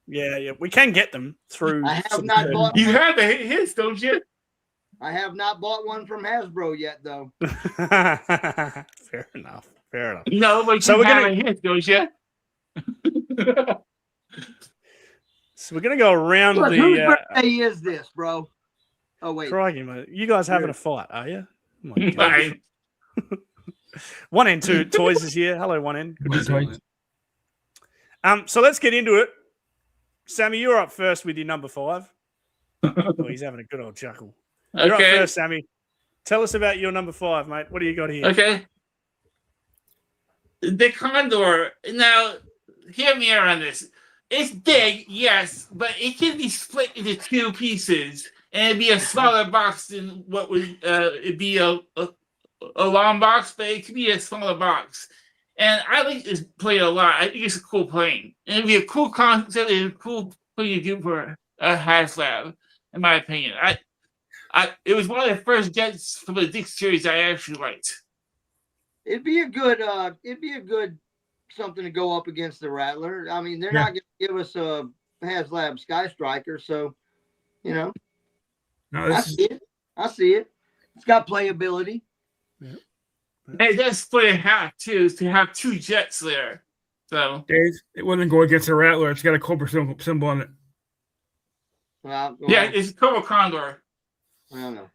[SPEAKER 1] Yeah, we can get them through.
[SPEAKER 3] I have not bought.
[SPEAKER 2] You have the hits, don't you?
[SPEAKER 3] I have not bought one from Hasbro yet, though.
[SPEAKER 1] Fair enough.
[SPEAKER 2] No, but
[SPEAKER 1] So
[SPEAKER 2] you
[SPEAKER 1] we're
[SPEAKER 2] have
[SPEAKER 1] gonna-
[SPEAKER 2] a hit, don't you?
[SPEAKER 1] So we're gonna go around
[SPEAKER 3] Look, whose
[SPEAKER 1] the.
[SPEAKER 3] birthday is this, bro? Oh wait,
[SPEAKER 1] Crikey, mate! You guys having a fight, are you? Oh my God.
[SPEAKER 2] Fine.
[SPEAKER 1] 1 and 2 Toys is here. Hello, 1 and.
[SPEAKER 4] Good to see you.
[SPEAKER 1] So let's get into it. Sammy, you're up first with your number 5. Oh, he's having a good old chuckle. You're up
[SPEAKER 2] Okay.
[SPEAKER 1] first, Sammy. Tell us about your number 5, mate. What do you got here?
[SPEAKER 2] Okay. The Condor. Now, hear me out on this. It's big, yes, but it can be split into 2 pieces, and it'd be a smaller box than what would it'd be a long box, but it could be a smaller box. And I like this plane a lot. I think it's a cool plane. And it'd be a cool concept and a cool thing to do for a HasLab, in my opinion. It was one of the first jets from the Dick series I actually liked.
[SPEAKER 3] it'd be a good something to go up against the Rattler. I mean, they're
[SPEAKER 4] Yeah.
[SPEAKER 3] not going to give us a HasLab Sky Striker, so you know,
[SPEAKER 4] No,
[SPEAKER 3] I
[SPEAKER 4] this is,
[SPEAKER 3] see it. I see it. It's got playability.
[SPEAKER 2] And it does split in half too, to have 2 jets there. So
[SPEAKER 4] Dave, it wouldn't go against a Rattler. It's got a Cobra symbol on it.
[SPEAKER 3] Well,
[SPEAKER 2] yeah, it's Cobra Condor.
[SPEAKER 3] I don't know.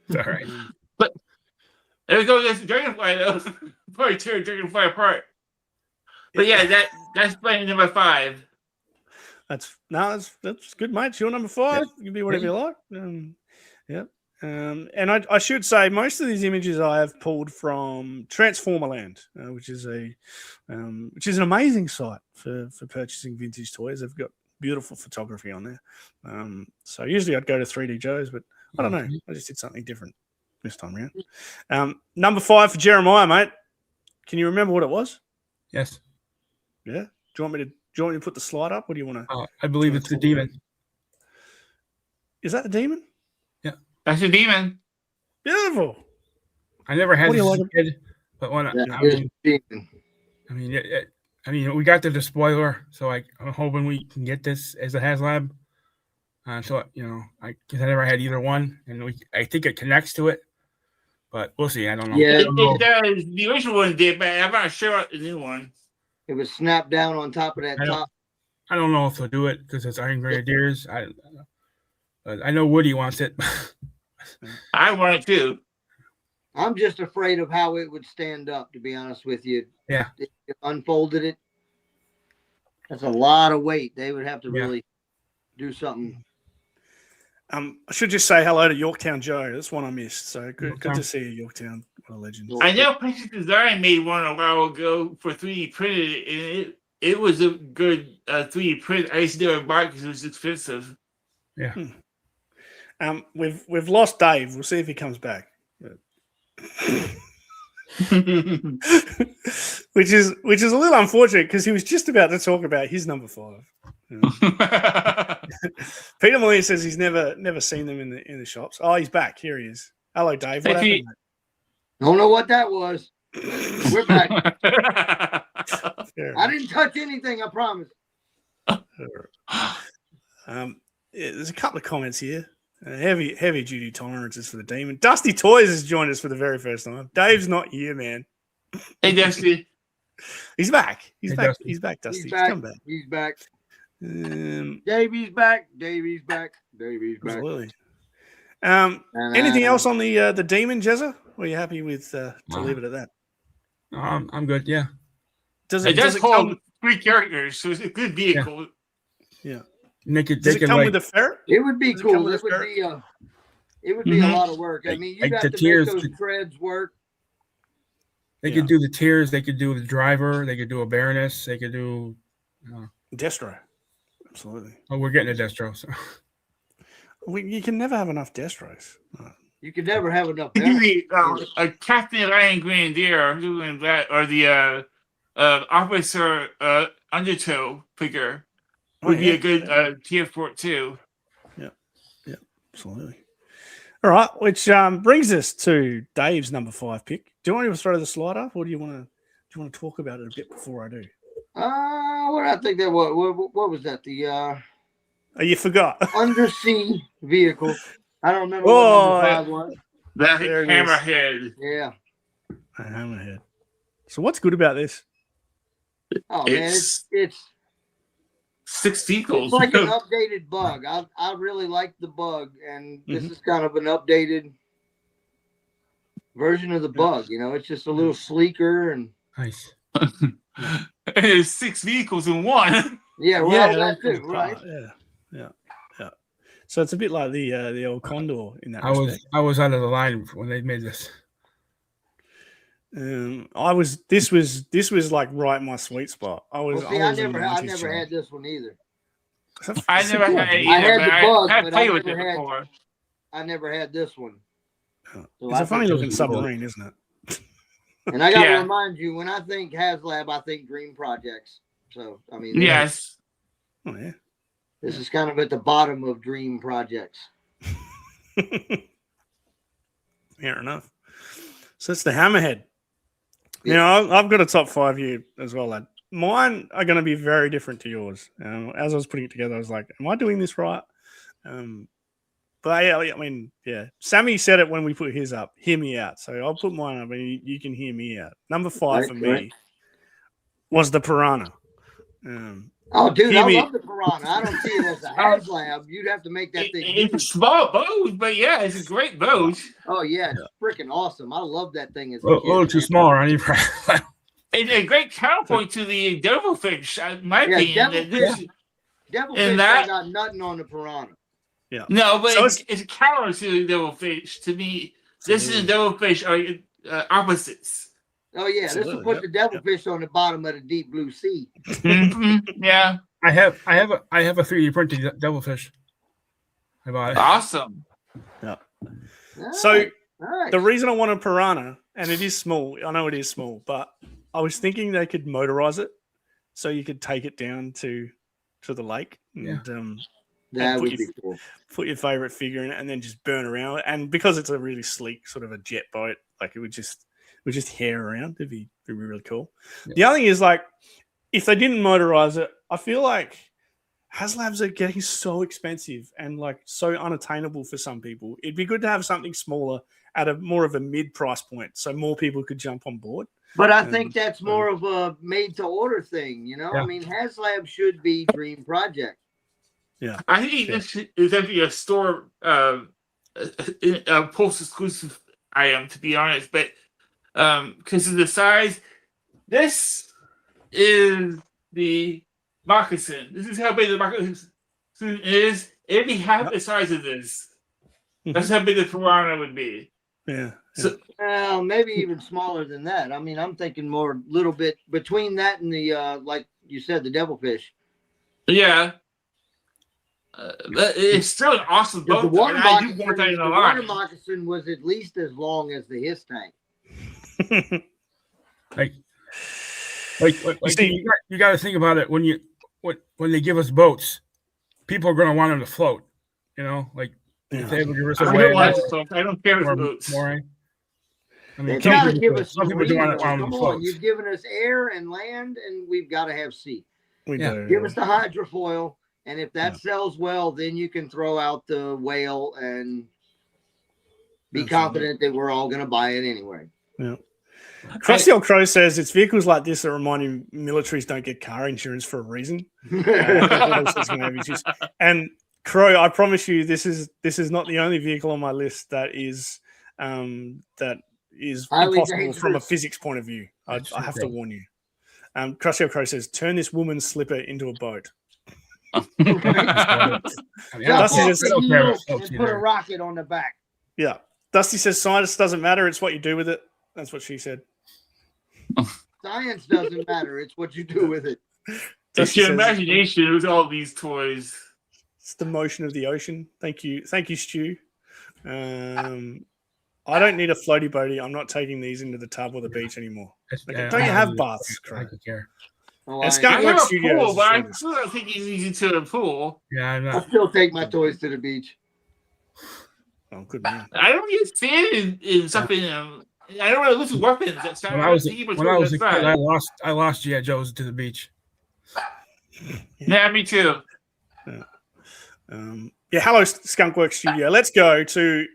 [SPEAKER 4] It's all right.
[SPEAKER 2] There we go. That's Dragonfly though. Probably tear Dragonfly apart. But yeah, that's playing number 5.
[SPEAKER 1] That's good, mate. It's your number 5. You can be whatever you like. Yeah. And I should say most of these images I have pulled from Transformerland, which is an amazing site for purchasing vintage toys. They've got beautiful photography on there. So usually I'd go to 3D Joe's, but I don't know. I just did something different this time around. Number 5 for Jeremiah, mate. Can you remember what it was?
[SPEAKER 4] Yes.
[SPEAKER 1] Yeah. Do you want me to put the slide up? Or do you want to?
[SPEAKER 4] I believe it's the demon.
[SPEAKER 1] Is that the demon?
[SPEAKER 2] That's a demon.
[SPEAKER 1] Beautiful.
[SPEAKER 4] I never had
[SPEAKER 1] What do
[SPEAKER 4] this
[SPEAKER 1] you
[SPEAKER 4] as a
[SPEAKER 1] like?
[SPEAKER 4] kid, but when
[SPEAKER 3] Yeah,
[SPEAKER 4] I
[SPEAKER 3] here's
[SPEAKER 4] mean,
[SPEAKER 3] the demon.
[SPEAKER 4] I mean, we got the spoiler, so I'm hoping we can get this as a HasLab. So because I never had either one, and I think it connects to it, but we'll see. I don't know.
[SPEAKER 3] Yeah.
[SPEAKER 2] It does. The original one did, but I'm not sure about the new one.
[SPEAKER 3] It was snapped down on top of that
[SPEAKER 4] I don't-
[SPEAKER 3] top.
[SPEAKER 4] I don't know if they'll do it because it's Iron Grenadiers. I know Woody wants it.
[SPEAKER 2] I want it too.
[SPEAKER 3] I'm just afraid of how it would stand up, to be honest with you.
[SPEAKER 4] Yeah.
[SPEAKER 3] If you unfolded it, that's a lot of weight. They would have to really do something.
[SPEAKER 1] I should just say hello to Yorktown Joe. That's one I missed. So good
[SPEAKER 4] Yorktown.
[SPEAKER 1] to see you, Yorktown. What a legend.
[SPEAKER 2] I know Princess Design made one a while ago for 3D printed, and it was a good 3D print. I used to never buy it because it was expensive.
[SPEAKER 4] Yeah.
[SPEAKER 1] We've lost Dave. We'll see if he comes back. which is a little unfortunate because he was just about to talk about his number 5. Peter Molina says he's never seen them in the shops. Oh, he's back. Here he is. Hello, Dave. What happened?
[SPEAKER 3] Don't know what that was. We're back.
[SPEAKER 1] Fair
[SPEAKER 3] I didn't touch anything, I promise.
[SPEAKER 1] There's a couple of comments here. Heavy duty tolerances for the demon. Dusty Toys has joined us for the very first time. Dave's not here, man.
[SPEAKER 2] Hey, Dusty.
[SPEAKER 1] He's back. He's
[SPEAKER 4] Hey,
[SPEAKER 1] back.
[SPEAKER 4] Dusty.
[SPEAKER 1] He's back, Dusty.
[SPEAKER 3] He's
[SPEAKER 1] He's
[SPEAKER 3] back.
[SPEAKER 1] come back.
[SPEAKER 3] He's back.
[SPEAKER 1] Um,
[SPEAKER 3] Davey's back. Davey's back. Davey's back.
[SPEAKER 1] absolutely. Anything else on the demon, Jezza? Or are you happy with to leave it at that?
[SPEAKER 4] I'm good. Yeah.
[SPEAKER 1] Does
[SPEAKER 2] It does
[SPEAKER 1] it
[SPEAKER 2] hold
[SPEAKER 1] come?
[SPEAKER 2] 3 characters, so it's a good vehicle.
[SPEAKER 1] Yeah.
[SPEAKER 4] And they
[SPEAKER 1] Does it
[SPEAKER 4] can
[SPEAKER 1] come
[SPEAKER 4] like,
[SPEAKER 1] with a ferret?
[SPEAKER 3] It would be
[SPEAKER 1] Does it come
[SPEAKER 3] cool.
[SPEAKER 1] with
[SPEAKER 3] It
[SPEAKER 1] a
[SPEAKER 3] would
[SPEAKER 1] ferret?
[SPEAKER 3] be it would be a
[SPEAKER 2] Mhm.
[SPEAKER 3] lot of work. I
[SPEAKER 4] Like-
[SPEAKER 3] mean, you
[SPEAKER 4] like
[SPEAKER 3] got
[SPEAKER 4] the
[SPEAKER 3] to
[SPEAKER 4] tiers
[SPEAKER 3] make those
[SPEAKER 4] could-
[SPEAKER 3] treads work.
[SPEAKER 4] they could do the tiers. They could do the driver. They could do a Baroness. They could do.
[SPEAKER 1] Destro. Absolutely.
[SPEAKER 4] Oh, we're getting a Destro. So.
[SPEAKER 1] You can never have enough Destros.
[SPEAKER 3] You could never have enough.
[SPEAKER 2] It could be
[SPEAKER 3] balance.
[SPEAKER 2] a Captain Iron Grenadier doing that, or the Officer Undertow figure would be a good tier for it too.
[SPEAKER 1] Absolutely. All right, which brings us to Dave's number 5 pick. Do you want to throw the slide up, or do you want to talk about it a bit before I do?
[SPEAKER 3] What I think that what was that? The
[SPEAKER 1] Oh, you forgot.
[SPEAKER 3] undersea vehicle. I don't remember
[SPEAKER 1] Oh,
[SPEAKER 3] what number 5 was.
[SPEAKER 2] That
[SPEAKER 1] There it
[SPEAKER 2] hammerhead.
[SPEAKER 3] Yeah.
[SPEAKER 1] A hammerhead. So what's good about this?
[SPEAKER 3] Oh man, it's
[SPEAKER 2] 6 vehicles.
[SPEAKER 3] It's like an updated bug. I really like the bug, and this is kind of an updated version of the bug. You know, it's just a little sleeker and
[SPEAKER 4] Nice.
[SPEAKER 2] It's 6 vehicles in one.
[SPEAKER 3] yeah, well, that too, right?
[SPEAKER 1] Yeah. So it's a bit like the old Condor in that.
[SPEAKER 4] I was out of the line when they made this.
[SPEAKER 1] This was like right in my sweet spot. I never
[SPEAKER 3] had this one either.
[SPEAKER 2] I never had it either.
[SPEAKER 3] I had the bug,
[SPEAKER 2] I
[SPEAKER 3] but
[SPEAKER 2] played with it before.
[SPEAKER 3] I never had this one.
[SPEAKER 1] So
[SPEAKER 3] it's
[SPEAKER 1] a funny looking submarine, isn't it?
[SPEAKER 3] And I got to remind you, when I think HasLab, I think Dream Projects. So I mean,
[SPEAKER 2] yes.
[SPEAKER 1] Oh yeah.
[SPEAKER 3] This is kind of at the bottom of Dream Projects.
[SPEAKER 1] Fair enough. So it's the Hammerhead. You know, I've got a top 5 here as well, lad. Mine are going to be very different to yours. As I was putting it together, I was like, am I doing this right? But yeah, I mean, yeah. Sammy said it when we put his up. Hear me out. So I'll put mine up and you can hear me out. Number 5 for me was the Piranha.
[SPEAKER 3] Oh, dude, I love the Piranha. I don't see it as a HasLab. You'd have to make that thing.
[SPEAKER 2] It's a small boat, but yeah, it's a great boat.
[SPEAKER 3] Oh, yeah, it's freaking awesome. I love that thing. As a
[SPEAKER 4] little too small, Ronnie.
[SPEAKER 2] It's a great counterpoint to the Devilfish, in my opinion.
[SPEAKER 3] Devilfish got nothing on the Piranha.
[SPEAKER 1] Yeah.
[SPEAKER 2] No, but so it's a counter to the Devilfish. To me, this is the Devilfish are opposites.
[SPEAKER 3] Oh yeah, this will put the Devilfish on the bottom of the deep blue sea.
[SPEAKER 2] Yeah,
[SPEAKER 4] I have a 3D printed Devilfish. I bought it.
[SPEAKER 2] Awesome.
[SPEAKER 1] Yeah. So the reason I want a Piranha, and it is small, I know it is small, but I was thinking they could motorize it, so you could take it down to the lake and
[SPEAKER 3] that would be cool.
[SPEAKER 1] Put your favorite figure in it, and then just burn around it. And because it's a really sleek sort of a jet boat, like it would just hair around. It'd be really cool. Yeah. The other thing is, like, if they didn't motorize it, I feel like HasLabs are getting so expensive and like so unattainable for some people. It'd be good to have something smaller at a more of a mid price point, so more people could jump on board.
[SPEAKER 3] But I think that's more of a made to order thing, you know. Yeah. I mean, HasLab should be Dream Project.
[SPEAKER 1] Yeah,
[SPEAKER 2] I think this is actually a store a post exclusive item, to be honest, but because of the size, this is the moccasin. This is how big the moccasin is. It'd be half the size of this. That's how big the Piranha would be.
[SPEAKER 1] Yeah.
[SPEAKER 2] So,
[SPEAKER 3] well, maybe even smaller than that. I mean, I'm thinking more little bit between that and the like you said, the Devilfish.
[SPEAKER 2] Yeah. But it's still an awesome boat.
[SPEAKER 3] The water moccasin was at least as long as the his tank.
[SPEAKER 4] like you got to think about it when they give us boats, people are going to want them to float. You know, like if they ever give us away,
[SPEAKER 2] I don't care with boats.
[SPEAKER 3] I mean, got to give us some come on, you've given us air and land, and we've got to have sea. Give us the hydrofoil. And if that sells well, then you can throw out the whale and be confident that we're all going to buy it anyway.
[SPEAKER 1] Yeah. Crusty Old Crow says it's vehicles like this that remind him militaries don't get car insurance for a reason. And Crow, I promise you, this is not the only vehicle on my list that is impossible from a physics point of view. I have to warn you. Crusty Old Crow says, turn this woman's slipper into a boat.
[SPEAKER 3] Dusty says, put a rocket on the back.
[SPEAKER 1] Yeah. Dusty says science doesn't matter, it's what you do with it. That's what she said.
[SPEAKER 3] Science doesn't matter, it's what you do with it.
[SPEAKER 2] It's your imagination with all these toys.
[SPEAKER 1] It's the motion of the ocean. Thank you, Stu. I don't need a floaty boaty. I'm not taking these into the tub or the beach anymore. Don't you have baths?
[SPEAKER 4] I don't care.
[SPEAKER 3] Oh,
[SPEAKER 2] I have a pool, but I still don't think he's easy to a pool.
[SPEAKER 4] Yeah, I'm not.
[SPEAKER 3] I still take my toys to the beach.
[SPEAKER 1] Oh, good man.
[SPEAKER 2] I don't get see it in something. I don't really listen to weapons. That's
[SPEAKER 4] When I was a kid, I lost G.I. Joes to the beach.
[SPEAKER 2] Yeah, me too.
[SPEAKER 1] Hello, Skunkworks Studio. Let's go to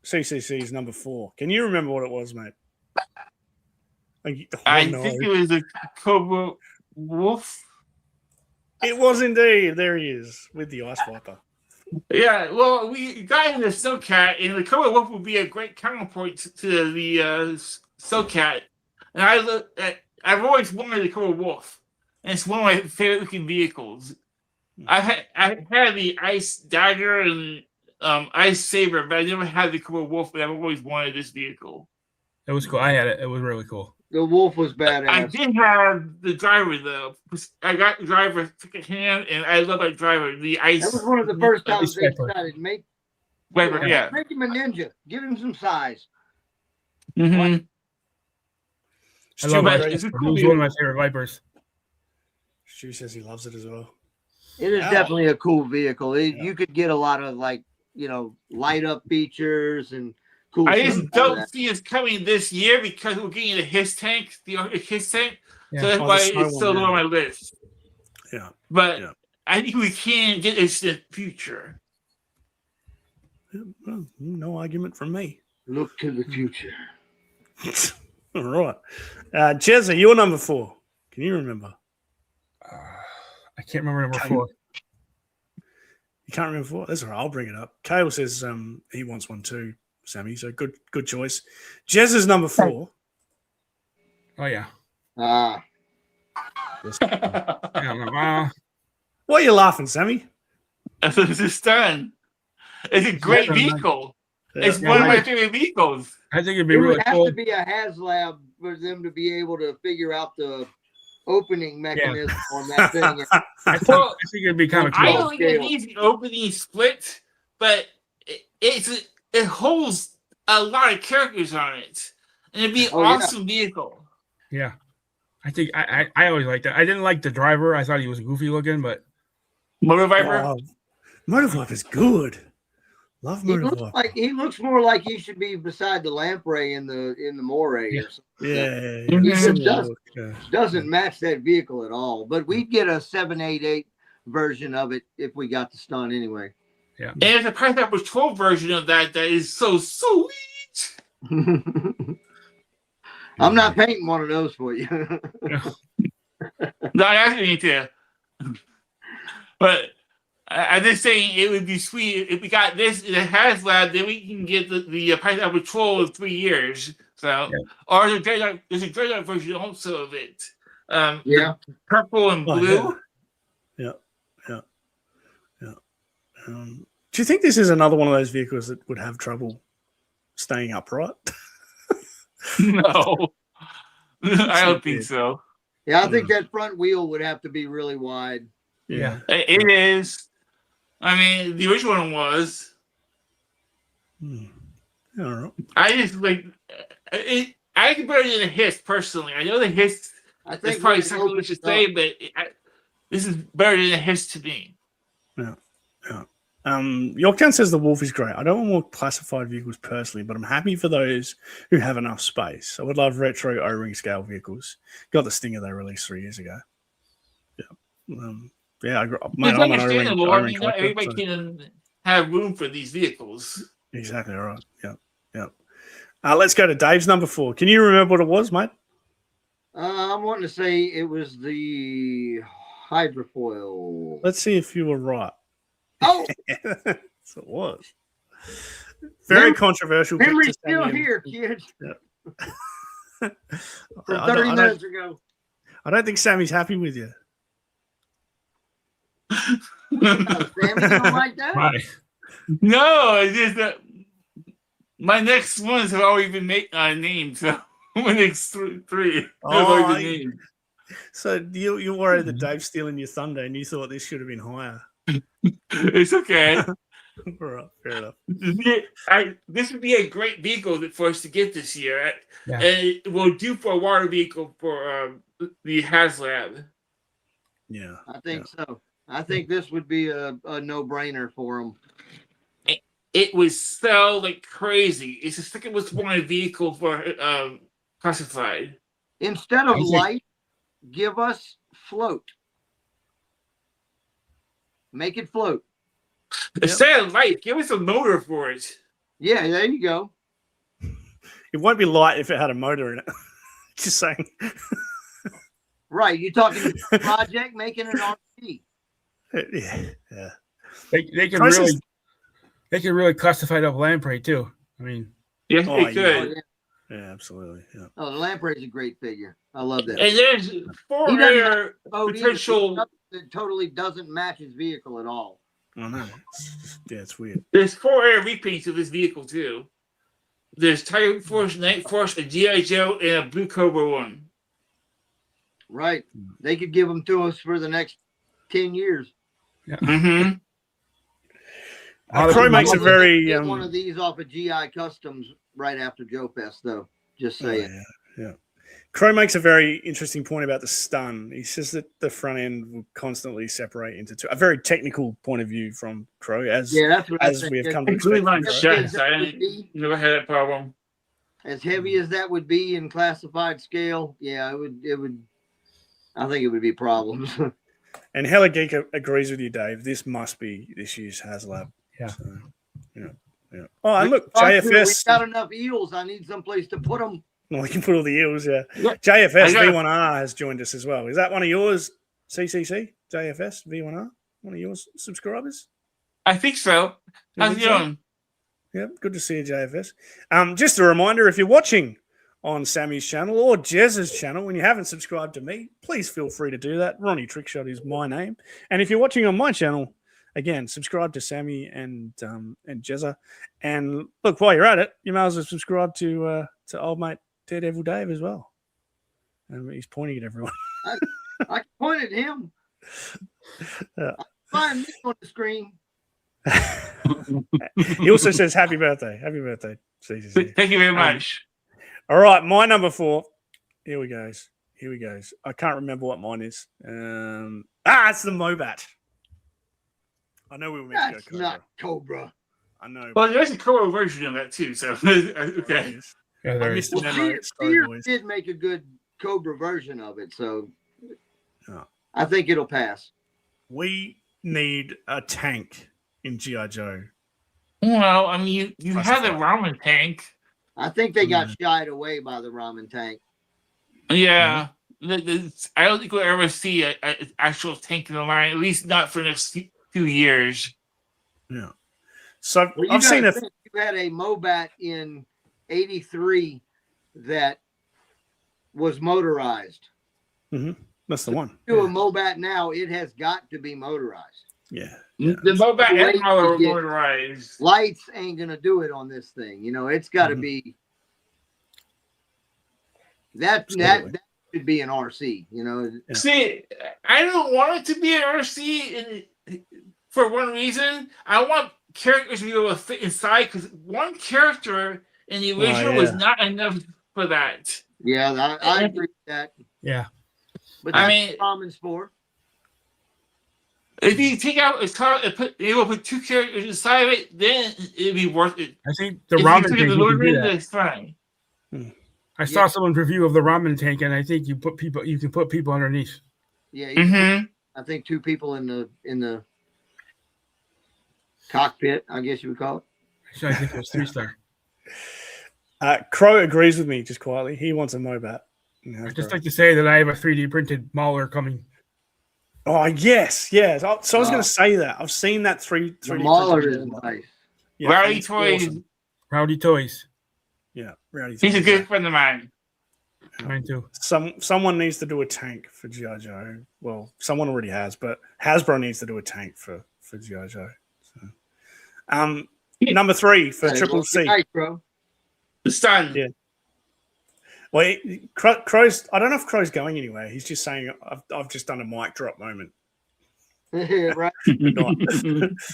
[SPEAKER 1] CCC's number 4. Can you remember what it was, mate?
[SPEAKER 2] I think it was a Cobra Wolf.
[SPEAKER 1] It was indeed. There he is with the ice viper.
[SPEAKER 2] Yeah, well, we got in the Snowcat, and the Cobra Wolf would be a great counterpoint to the Snowcat. And I've always wanted the Cobra Wolf, and it's one of my favorite looking vehicles. I had the Ice Dagger and Ice Saber, but I never had the Cobra Wolf. But I've always wanted this vehicle.
[SPEAKER 4] It was cool. I had it. It was really cool.
[SPEAKER 3] The Wolf was badass.
[SPEAKER 2] I did have the driver though. I got the driver second hand, and I love that driver. The Ice.
[SPEAKER 3] That was one of the first times they decided make.
[SPEAKER 2] Viper, yeah.
[SPEAKER 3] Make him a ninja. Give him some size.
[SPEAKER 2] Mm-hmm.
[SPEAKER 4] I love it. It was one of my favorite Vipers.
[SPEAKER 1] Stu says he loves it as well.
[SPEAKER 3] It is definitely a cool vehicle. You could get a lot of light up features and cool.
[SPEAKER 2] I just don't see us coming this year because we're getting the HISS tank, the HISS tank. Yeah. So that's why it's still on my list.
[SPEAKER 1] Yeah.
[SPEAKER 2] But I think we can get this in the future.
[SPEAKER 1] Well, no argument from me.
[SPEAKER 3] Look to the future.
[SPEAKER 1] All right. Jezza, you're number 4. Can you remember?
[SPEAKER 4] I can't remember number 4.
[SPEAKER 1] You can't remember 4? That's all right. I'll bring it up. Kale says he wants one too, Sammy. So good choice. Jezza's number 4.
[SPEAKER 4] Oh, yeah.
[SPEAKER 1] Why are you laughing, Sammy?
[SPEAKER 2] This is done. It's a great vehicle. It's one of my favorite vehicles.
[SPEAKER 4] I think it'd be really cool.
[SPEAKER 3] It would have to be a HasLab for them to be able to figure out the opening mechanism on that thing.
[SPEAKER 4] I think it'd be kind of cool.
[SPEAKER 2] I don't think it needs the opening split, but it holds a lot of characters on it, and it'd be an awesome vehicle.
[SPEAKER 4] Yeah, I think I always liked that. I didn't like the driver. I thought he was goofy looking, but
[SPEAKER 2] Motor Viper.
[SPEAKER 1] Motor Viper's good. Love Motor Viper.
[SPEAKER 3] He looks more like he should be beside the Lamprey in the Moray or something. He just doesn't match that vehicle at all. But we'd get a 788 version of it if we got the stun anyway.
[SPEAKER 4] Yeah.
[SPEAKER 2] And there's a Python Patrol version of that is so sweet.
[SPEAKER 3] I'm not painting one of those for you.
[SPEAKER 2] No, I actually need to. But I'm just saying it would be sweet if we got this in a HasLab, then we can get the Python Patrol in 3 years. So, or there's a Dreadnought version also of it. Purple and blue.
[SPEAKER 1] Yeah. Do you think this is another one of those vehicles that would have trouble staying upright?
[SPEAKER 2] No, I don't think so.
[SPEAKER 3] Yeah, I think that front wheel would have to be really wide.
[SPEAKER 1] Yeah,
[SPEAKER 2] it is. I mean, the original one was.
[SPEAKER 1] All right.
[SPEAKER 2] I just like it. I can better than the HISS personally. I know the HISS is probably something we should say, but this is better than the HISS to me.
[SPEAKER 1] Yeah. Yorktown says the Wolf is great. I don't want more classified vehicles personally, but I'm happy for those who have enough space. I would love retro O-ring scale vehicles. Got the Stinger they released 3 years ago.
[SPEAKER 2] It's understandable. I mean, not everybody can have room for these vehicles.
[SPEAKER 1] Exactly right. Yeah. Let's go to Dave's number 4. Can you remember what it was, mate?
[SPEAKER 3] I'm wanting to say it was the hydrofoil.
[SPEAKER 1] Let's see if you were right.
[SPEAKER 3] Oh,
[SPEAKER 1] so it was. Very controversial.
[SPEAKER 3] Memory's still here, kids.
[SPEAKER 1] Yeah.
[SPEAKER 3] From 30 minutes ago.
[SPEAKER 1] I don't think Sammy's happy with you.
[SPEAKER 3] Sammy's not like that.
[SPEAKER 4] Right.
[SPEAKER 2] No, it's just that my next ones have already been named. So my next 3 have already been named.
[SPEAKER 1] So you're worried that Dave's stealing your thunder, and you thought this should have been higher.
[SPEAKER 2] It's okay.
[SPEAKER 1] Right, fair enough.
[SPEAKER 2] This would be a great vehicle for us to get this year, and it will do for a water vehicle for the HasLab.
[SPEAKER 1] Yeah,
[SPEAKER 3] I think so. I think this would be a no-brainer for them.
[SPEAKER 2] it would sell like crazy. It's the second most wanted vehicle for classified.
[SPEAKER 3] Instead of light, give us float. Make it float.
[SPEAKER 2] Instead of light, give us a motor for it.
[SPEAKER 3] Yeah, there you go.
[SPEAKER 1] It won't be light if it had a motor in it. Just saying.
[SPEAKER 3] Right, you're talking project making an RC.
[SPEAKER 1] Yeah.
[SPEAKER 4] They can really classify it up lamprey too. I mean,
[SPEAKER 2] yeah, they could.
[SPEAKER 1] Yeah, absolutely. Yeah.
[SPEAKER 3] Oh, the lamprey is a great figure. I love that.
[SPEAKER 2] And there's 4 rare potential.
[SPEAKER 3] It totally doesn't match his vehicle at all.
[SPEAKER 1] I know. It's weird.
[SPEAKER 2] There's 4 rare repaints of this vehicle too. There's Tiger Force, Night Force, a G.I. Joe, and a Blue Cobra one.
[SPEAKER 3] Right. They could give them to us for the next 10 years.
[SPEAKER 4] Yeah.
[SPEAKER 2] Mm-hmm.
[SPEAKER 1] Crow makes a very
[SPEAKER 3] get one of these off of GI Customs right after Joe Fest, though. Just saying.
[SPEAKER 1] Yeah. Crow makes a very interesting point about the stun. He says that the front end will constantly separate into two. A very technical point of view from Crow, as we have come to expect.
[SPEAKER 2] I never had that problem.
[SPEAKER 3] As heavy as that would be in classified scale, yeah, it would. I think it would be problems.
[SPEAKER 1] And Hella Geek agrees with you, Dave. This must be this year's HasLab.
[SPEAKER 4] Yeah.
[SPEAKER 1] So, yeah. Oh, and look, JFS.
[SPEAKER 3] We've got enough eels. I need someplace to put them.
[SPEAKER 1] Well, we can put all the eels, yeah. JFS V1R has joined us as well. Is that one of yours, CCC? JFS V1R? One of yours subscribers?
[SPEAKER 2] I think so. How's it going?
[SPEAKER 1] Yeah, good to see you, JFS. Just a reminder, if you're watching on Sammy's channel or Jezza's channel and you haven't subscribed to me, please feel free to do that. Ronnie Trickshot is my name. And if you're watching on my channel, again, subscribe to Sammy and Jezza. And look, while you're at it, you may as well subscribe to old mate Daredevil Dave as well. And he's pointing at everyone.
[SPEAKER 3] I pointed him. Find me on the screen.
[SPEAKER 1] He also says happy birthday. Happy birthday, CCC.
[SPEAKER 2] Thank you very much.
[SPEAKER 1] All right, my number 4. Here we go. I can't remember what mine is. It's the Mobat. I know we were meant to go Cobra.
[SPEAKER 3] Not Cobra.
[SPEAKER 1] I know.
[SPEAKER 2] Well, there's a Cobra version of that too, so okay.
[SPEAKER 4] Yeah, there is.
[SPEAKER 3] Sears did make a good Cobra version of it, so I think it'll pass.
[SPEAKER 1] We need a tank in G.I. Joe.
[SPEAKER 2] Well, I mean, you have the ramen tank.
[SPEAKER 3] I think they got shied away by the ramen tank.
[SPEAKER 2] Yeah. I don't think we'll ever see an actual tank in the line, at least not for the next few years.
[SPEAKER 1] Yeah. So I've seen
[SPEAKER 3] you had a Mobat in 83 that was motorized.
[SPEAKER 1] Mm-hmm. That's the one.
[SPEAKER 3] Do a Mobat now, it has got to be motorized.
[SPEAKER 1] Yeah.
[SPEAKER 2] The Mobat and are motorized.
[SPEAKER 3] Lights ain't gonna do it on this thing. It's got to be that should be an RC.
[SPEAKER 2] See, I don't want it to be an RC for one reason. I want characters to be able to fit inside because one character in the original was not enough for that.
[SPEAKER 3] Yeah, I agree with that.
[SPEAKER 4] Yeah.
[SPEAKER 3] But that's common sport.
[SPEAKER 2] If you take out his car and put 2 characters inside of it, then it'd be worth it.
[SPEAKER 4] I think the ramen tank.
[SPEAKER 2] That's fine.
[SPEAKER 4] I saw someone's review of the ramen tank, and I think you can put people underneath.
[SPEAKER 3] Yeah. I think 2 people in the cockpit, I guess you would call it.
[SPEAKER 4] Actually, I think it was 3-star.
[SPEAKER 1] Crow agrees with me just quietly. He wants a Mobat.
[SPEAKER 4] I'd just like to say that I have a 3D printed Mauler coming.
[SPEAKER 1] Oh, yes. So I was going to say that. I've seen that 3D
[SPEAKER 3] Mauler is nice.
[SPEAKER 2] Yeah, Rowdy Toys.
[SPEAKER 1] Awesome.
[SPEAKER 4] Rowdy Toys.
[SPEAKER 1] Yeah, Rowdy Toys.
[SPEAKER 2] He's a good friend of mine.
[SPEAKER 4] Mine too.
[SPEAKER 1] Someone needs to do a tank for G.I. Joe. Well, someone already has, but Hasbro needs to do a tank for G.I. Joe. So. Number 3 for Triple C.
[SPEAKER 3] Nice, bro.
[SPEAKER 2] The Stun.
[SPEAKER 1] Yeah. Well, Crow's. I don't know if Crow's going anywhere. He's just saying, "I've just done a mic drop moment."
[SPEAKER 3] Right.
[SPEAKER 1] And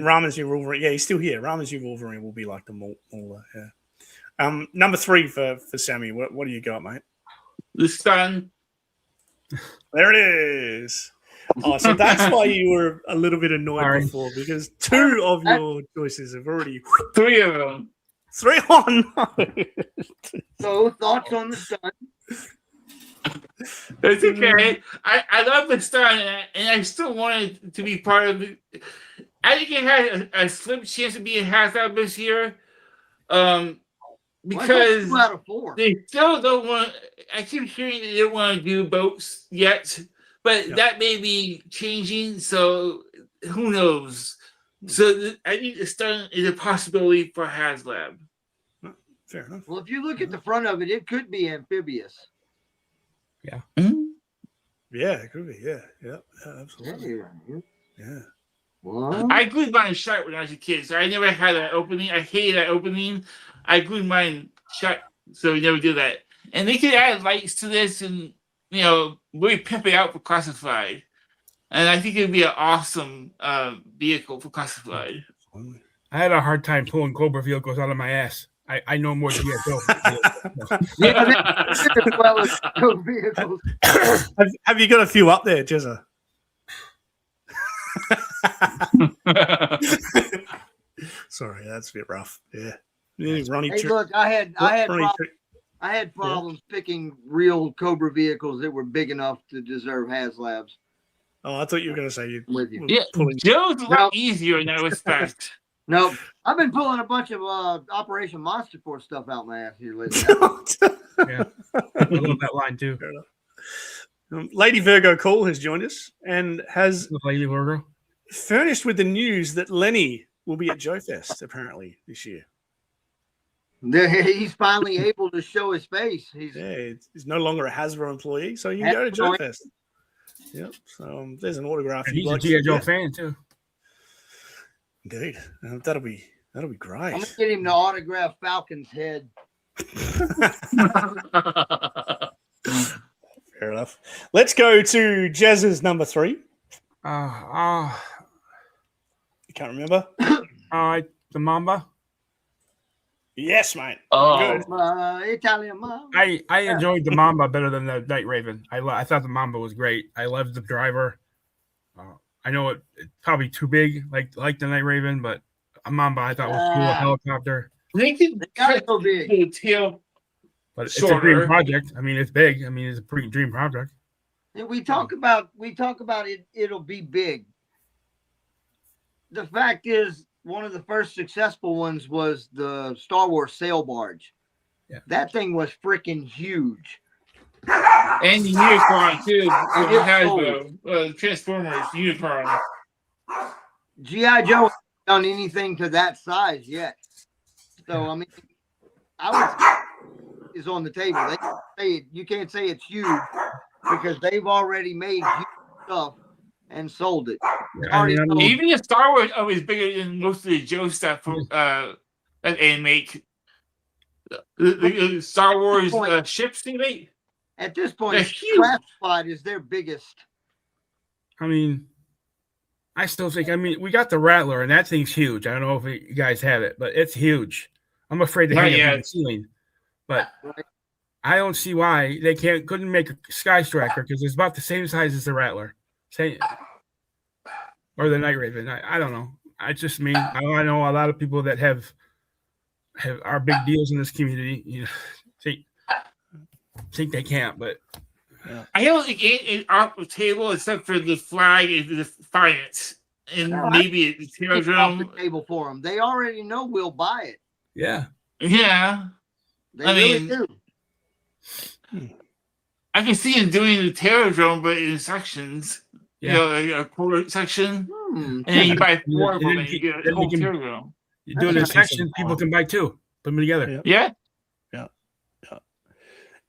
[SPEAKER 1] Ramen's new Wolverine. Yeah, he's still here. Ramen's new Wolverine will be like the Mauler. Yeah. Number 3 for Sammy. What do you got, mate?
[SPEAKER 2] The Stun.
[SPEAKER 1] There it is. Oh, so that's why you were a little bit annoyed
[SPEAKER 4] Sorry.
[SPEAKER 1] before, because 2 of your choices have already
[SPEAKER 2] 3 of them.
[SPEAKER 1] 3 on. No.
[SPEAKER 3] So thoughts on the sun?
[SPEAKER 2] It's okay. I love the Sun, and I still want it to be part of it. I think it had a slim chance to be a HasLab this year, because
[SPEAKER 3] 2 out of 4.
[SPEAKER 2] they still don't want. I keep hearing they don't want to do boats yet, but that may be changing. So who knows? So I think the Sun is a possibility for HasLab.
[SPEAKER 1] Fair enough.
[SPEAKER 3] Well, if you look at the front of it, it could be amphibious.
[SPEAKER 4] Yeah.
[SPEAKER 1] Yeah, it could be. Yeah, absolutely. Yeah.
[SPEAKER 3] Well,
[SPEAKER 2] I glued mine shut when I was a kid, so I never had that opening. I hated that opening. I glued mine shut, so we never did that. And they could add lights to this and, really pimp it out for classified. And I think it'd be an awesome vehicle for classified.
[SPEAKER 4] I had a hard time pulling Cobra vehicles out of my ass. I know more GSO.
[SPEAKER 3] as well as those vehicles.
[SPEAKER 1] Have you got a few up there, Jezza? Sorry, that's a bit rough. Yeah. Ronnie.
[SPEAKER 3] Hey, look, I had problems picking real Cobra vehicles that were big enough to deserve HasLabs.
[SPEAKER 1] Oh, I thought you were going to say you.
[SPEAKER 3] With you.
[SPEAKER 2] Yeah, Joe's a lot easier in that respect.
[SPEAKER 3] Nope. I've been pulling a bunch of Operation Monster Force stuff out my ass here lately.
[SPEAKER 4] Yeah. I love that line too.
[SPEAKER 1] Fair enough. Lady Virgo Call has joined us and has
[SPEAKER 4] Lady Virgo
[SPEAKER 1] furnished with the news that Lenny will be at Joe Fest apparently this year.
[SPEAKER 3] He's finally able to show his face.
[SPEAKER 1] He's no longer a Hasbro employee, so you can go to Joe Fest. Yep. So there's an autograph.
[SPEAKER 4] And he's a G.I. Joe fan too.
[SPEAKER 1] Indeed. That'll be great.
[SPEAKER 3] I'm gonna get him to autograph Falcon's head.
[SPEAKER 1] Fair enough. Let's go to Jezza's number 3. You can't remember?
[SPEAKER 4] The Mamba.
[SPEAKER 1] Yes, mate.
[SPEAKER 2] Oh,
[SPEAKER 1] Good.
[SPEAKER 3] Italian mom.
[SPEAKER 4] I enjoyed the Mamba better than the Night Raven. I thought the Mamba was great. I loved the driver. I know it's probably too big, like the Night Raven, but a Mamba I thought was cool. A helicopter.
[SPEAKER 2] they can
[SPEAKER 3] gotta go big.
[SPEAKER 2] the tail.
[SPEAKER 4] But it's
[SPEAKER 2] Shorter.
[SPEAKER 4] a dream project. I mean, it's big. I mean, it's a pretty dream project.
[SPEAKER 3] And we talk about it. It'll be big. The fact is, one of the first successful ones was the Star Wars sail barge.
[SPEAKER 4] Yeah.
[SPEAKER 3] That thing was freaking huge.
[SPEAKER 2] And the Unicron too.
[SPEAKER 3] And
[SPEAKER 2] It
[SPEAKER 3] it's
[SPEAKER 2] has
[SPEAKER 3] sold.
[SPEAKER 2] the Transformers Unicron.
[SPEAKER 3] G.I. Joe hasn't done anything to that size yet. So I mean, I would is on the table. You can't say it's huge because they've already made huge stuff and sold it.
[SPEAKER 2] Even the Star Wars is bigger than most of the Joe stuff that they make. The Star Wars ships they make.
[SPEAKER 3] At this point,
[SPEAKER 2] They're huge.
[SPEAKER 3] Classified is their biggest.
[SPEAKER 4] I mean, I still think. I mean, we got the Rattler, and that thing's huge. I don't know if you guys have it, but it's huge. I'm afraid to hang it on the ceiling, but I don't see why they couldn't make a Sky Striker because it's about the same size as the Rattler, or the Night Raven. I don't know. I just mean I know a lot of people that have are big deals in this community. You know, think they can't, but
[SPEAKER 2] I don't think it off the table except for the flag and the Defiance, and maybe the
[SPEAKER 3] It's off the
[SPEAKER 2] Terradrome.
[SPEAKER 3] table for them. They already know we'll buy it.
[SPEAKER 4] yeah.
[SPEAKER 2] Yeah,
[SPEAKER 3] They
[SPEAKER 2] I
[SPEAKER 3] really
[SPEAKER 2] mean-
[SPEAKER 3] do.
[SPEAKER 2] I can see him doing the Terradrome, but in sections.
[SPEAKER 4] Yeah.
[SPEAKER 2] You know, like a quarter section, and then you buy 4 of them, and you get a whole Terradrome.
[SPEAKER 4] You do it in a section, people can buy 2. Put them together.
[SPEAKER 2] Yeah.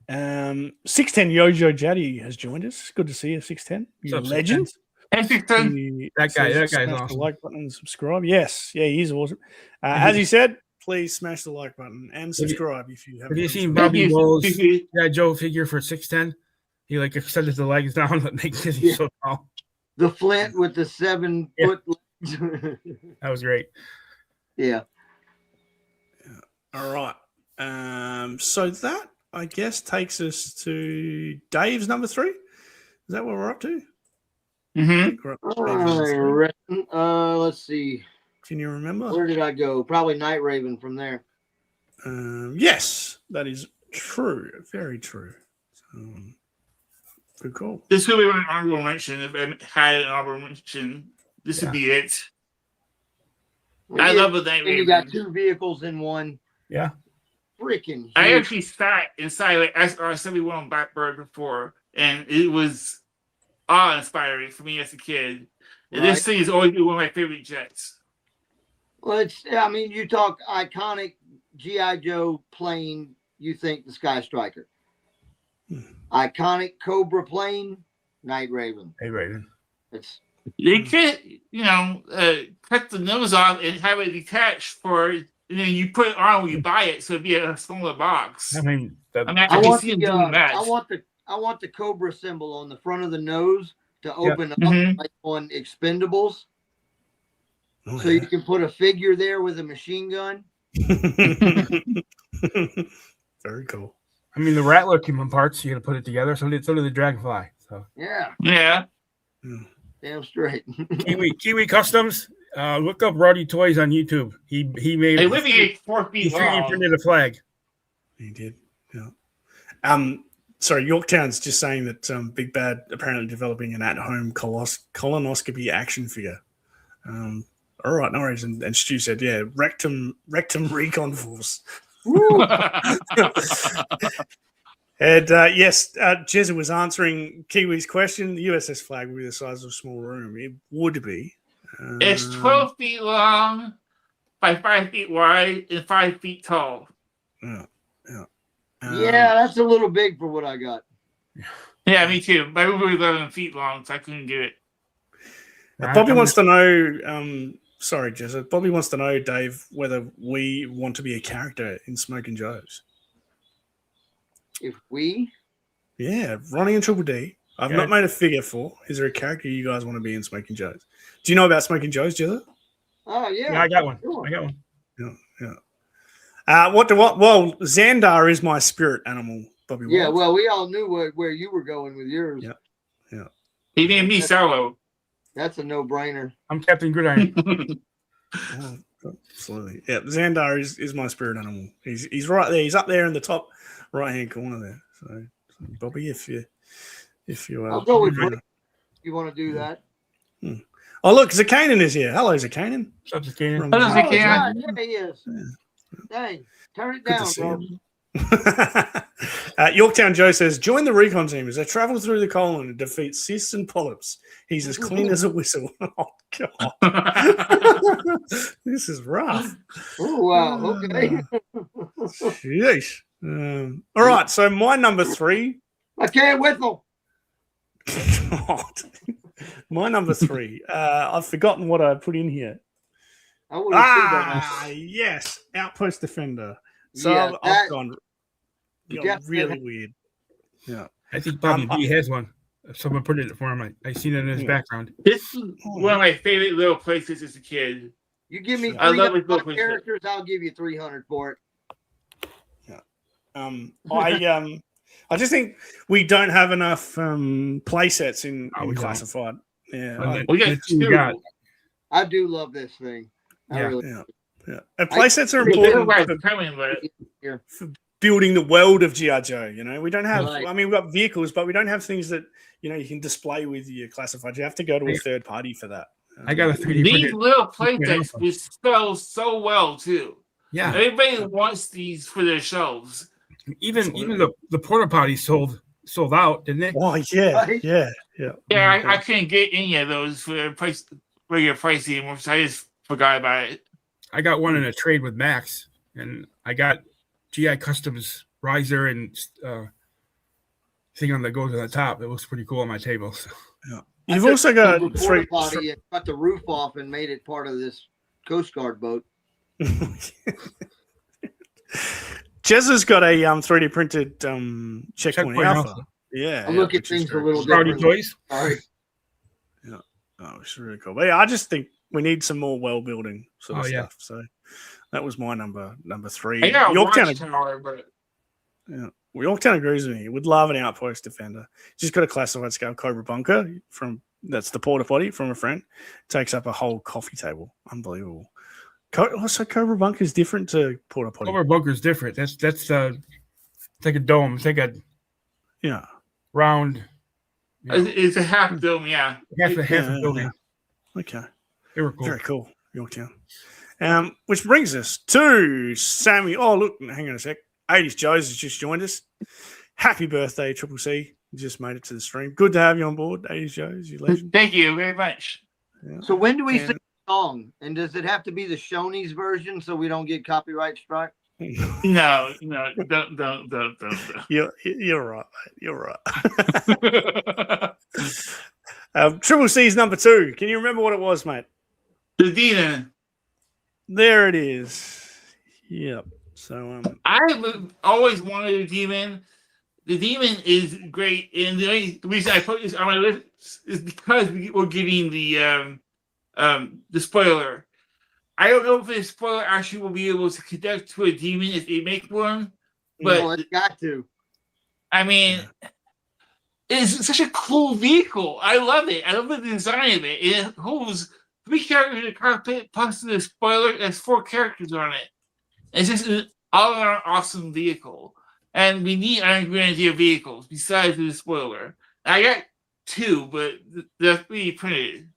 [SPEAKER 1] 610 Yojo Jaddy has joined us. Good to see you, 610. You're a
[SPEAKER 4] What's up,
[SPEAKER 1] legend.
[SPEAKER 2] Interesting.
[SPEAKER 4] That guy's
[SPEAKER 1] smash
[SPEAKER 4] awesome.
[SPEAKER 1] the like button and subscribe. Yes, yeah, he's awesome. As he said, please smash the like button and subscribe if you haven't.
[SPEAKER 4] Have you seen
[SPEAKER 1] subscribed.
[SPEAKER 4] Bobby Bull's Joe figure for 610? He like extended the legs down that makes him so tall.
[SPEAKER 3] The Flint with the 7 foot legs.
[SPEAKER 4] That was great.
[SPEAKER 3] Yeah.
[SPEAKER 1] All right. So that I guess takes us to Dave's number 3. Is that what we're up to?
[SPEAKER 3] Let's see.
[SPEAKER 1] Can you remember?
[SPEAKER 3] Where did I go? Probably Night Raven from there.
[SPEAKER 1] Yes, that is true. Very true. Good call.
[SPEAKER 2] This would be an honorable mention. If I had an honorable mention, this would be it. I love the Night Raven.
[SPEAKER 3] You got 2 vehicles in one.
[SPEAKER 4] Yeah.
[SPEAKER 3] Freaking huge.
[SPEAKER 2] I actually sat inside like SR-71 Blackbird before, and it was awe-inspiring for me as a kid. And this thing has always been one of my favorite jets.
[SPEAKER 3] Well, you talk iconic G.I. Joe plane, you think the Sky Striker. Iconic Cobra plane, Night Raven.
[SPEAKER 4] Hey, Raven.
[SPEAKER 2] They could, cut the nose off and have it detached and then you put it on when you buy it, so it'd be a smaller box.
[SPEAKER 4] I mean,
[SPEAKER 3] I want the Cobra symbol on the front of the nose to open up like on Expendables. So you can put a figure there with a machine gun.
[SPEAKER 1] Very cool.
[SPEAKER 4] I mean, the Rattler came in parts. You got to put it together. So did the Dragonfly. So
[SPEAKER 2] yeah.
[SPEAKER 3] Damn straight.
[SPEAKER 4] Kiwi Customs. Look up Roddy Toys on YouTube. He made.
[SPEAKER 2] It would be 4 feet long.
[SPEAKER 4] He printed a flag.
[SPEAKER 1] He did. Yeah. Sorry, Yorktown's just saying that Big Bad apparently developing an at-home colonoscopy action figure. All right, no worries. And Stu said, yeah, rectum recon force. And yes, Jezza was answering Kiwi's question. The USS flag would be the size of a small room. It would be.
[SPEAKER 2] It's 12 feet long by 5 feet wide and 5 feet tall.
[SPEAKER 1] Yeah.
[SPEAKER 3] That's a little big for what I got.
[SPEAKER 2] Yeah, me too. My room was 11 feet long, so I couldn't get it.
[SPEAKER 1] Bobby wants to know. Sorry, Jezza. Bobby wants to know, Dave, whether we want to be a character in Smoking Joe's.
[SPEAKER 3] If we?
[SPEAKER 1] Yeah, Ronnie and Triple D. I've not made a figure for. Is there a character you guys want to be in Smoking Joe's? Do you know about Smoking Joe's, Jezza?
[SPEAKER 3] Oh, yeah.
[SPEAKER 4] Yeah, I got one.
[SPEAKER 3] Sure.
[SPEAKER 4] I got one.
[SPEAKER 1] Yeah. Well, Xandar is my spirit animal, Bobby.
[SPEAKER 3] Yeah, well, we all knew where you were going with yours.
[SPEAKER 1] Yeah.
[SPEAKER 2] He named me Solo.
[SPEAKER 3] That's a no-brainer.
[SPEAKER 4] I'm Captain Gridiron.
[SPEAKER 1] Absolutely. Yeah, Xandar is my spirit animal. He's right there. He's up there in the top right-hand corner there. So Bobby, if you
[SPEAKER 3] I'll go with Rick. You want to do that?
[SPEAKER 1] Oh, look, Zakanan is here. Hello, Zakanan.
[SPEAKER 4] What's up, Zakanan?
[SPEAKER 2] Hello, Zakanan.
[SPEAKER 3] Yeah, he is. Dang, turn it down, bro.
[SPEAKER 1] Yorktown Joe says, join the recon team as they travel through the colon and defeat cysts and polyps. He's as clean as a whistle. Oh, God. This is rough.
[SPEAKER 3] Oh, wow. Okay.
[SPEAKER 1] Sheesh. All right, so my number 3.
[SPEAKER 3] I can't whistle.
[SPEAKER 1] My number 3. I've forgotten what I put in here.
[SPEAKER 3] I would have seen that.
[SPEAKER 1] Yes, Outpost Defender. So
[SPEAKER 3] Yeah,
[SPEAKER 1] I've gone
[SPEAKER 3] Yeah.
[SPEAKER 1] really weird. Yeah.
[SPEAKER 4] I think Bobby B has one. Someone put it for him. I seen it in his background.
[SPEAKER 2] This is one of my favorite little places as a kid.
[SPEAKER 3] You give me
[SPEAKER 2] I love
[SPEAKER 3] 300 characters, I'll give you 300 for it.
[SPEAKER 1] Yeah. I just think we don't have enough play sets in classified. Yeah.
[SPEAKER 2] We got 2.
[SPEAKER 3] I do love this thing.
[SPEAKER 1] Yeah. And play sets are important for building the world of G.I. Joe. We don't have, I mean, we've got vehicles, but we don't have things that, you can display with your classified. You have to go to a third party for that.
[SPEAKER 4] I got a 3D
[SPEAKER 2] These little play sets we sell so well, too.
[SPEAKER 4] Yeah.
[SPEAKER 2] Everybody wants these for their shelves.
[SPEAKER 4] Even the porta potties sold out, didn't they?
[SPEAKER 1] Oh, yeah. Yeah.
[SPEAKER 2] Yeah, I couldn't get any of those for regular price anymore, so I just forgot about it.
[SPEAKER 4] I got one in a trade with Max, and I got GI Customs riser and thing on that goes on the top. It looks pretty cool on my table. So.
[SPEAKER 1] Yeah. You've also got
[SPEAKER 3] potty and cut the roof off and made it part of this Coast Guard boat.
[SPEAKER 1] Jezza's got a 3D printed Checkpoint Alpha.
[SPEAKER 4] Alpha.
[SPEAKER 1] Yeah.
[SPEAKER 3] I look at things a little
[SPEAKER 4] Rowdy
[SPEAKER 3] different.
[SPEAKER 4] Toys.
[SPEAKER 3] All right.
[SPEAKER 1] Yeah. Oh, it's really cool. But yeah, I just think we need some more well building sort of stuff. So that was my number 3.
[SPEAKER 2] I got
[SPEAKER 1] Yorktown,
[SPEAKER 2] Tower, but
[SPEAKER 1] Yorktown agrees with me. Would love an Outpost Defender. Just got a classified scale Cobra bunker from That's the porta potty from a friend. Takes up a whole coffee table. Unbelievable. So Cobra Bunker is different to porta potty.
[SPEAKER 4] Cobra Bunker is different. That's it's like a dome. It's like a round.
[SPEAKER 2] It's a half dome, yeah.
[SPEAKER 4] Half a building.
[SPEAKER 1] Okay.
[SPEAKER 4] They were cool.
[SPEAKER 1] Very cool. Yorktown. Which brings us to Sammy. Oh, look, hang on a sec. 80s Joe's has just joined us. Happy birthday, Triple C. You just made it to the stream. Good to have you on board, 80s Joe's. You legend.
[SPEAKER 2] Thank you very much.
[SPEAKER 1] Yeah.
[SPEAKER 3] So when do we sing the song? And does it have to be the Shoney's version so we don't get copyright strike?
[SPEAKER 2] No, don't.
[SPEAKER 1] You're right, mate. You're right. Triple C's number 2. Can you remember what it was, mate?
[SPEAKER 2] The demon.
[SPEAKER 1] There it is. Yep. So
[SPEAKER 2] I've always wanted a demon. The demon is great, and the only reason I put this on my list is because we're getting the spoiler. I don't know if the spoiler actually will be able to connect to a demon if they make one, but
[SPEAKER 3] it's got to.
[SPEAKER 2] I mean, it's such a cool vehicle. I love it. I love the design of it. It holds 3 characters in the cockpit plus the spoiler. There's 4 characters on it. It's just an all-around awesome vehicle. And we need Iron Grenadier vehicles besides the spoiler. I got 2, but they're 3D printed.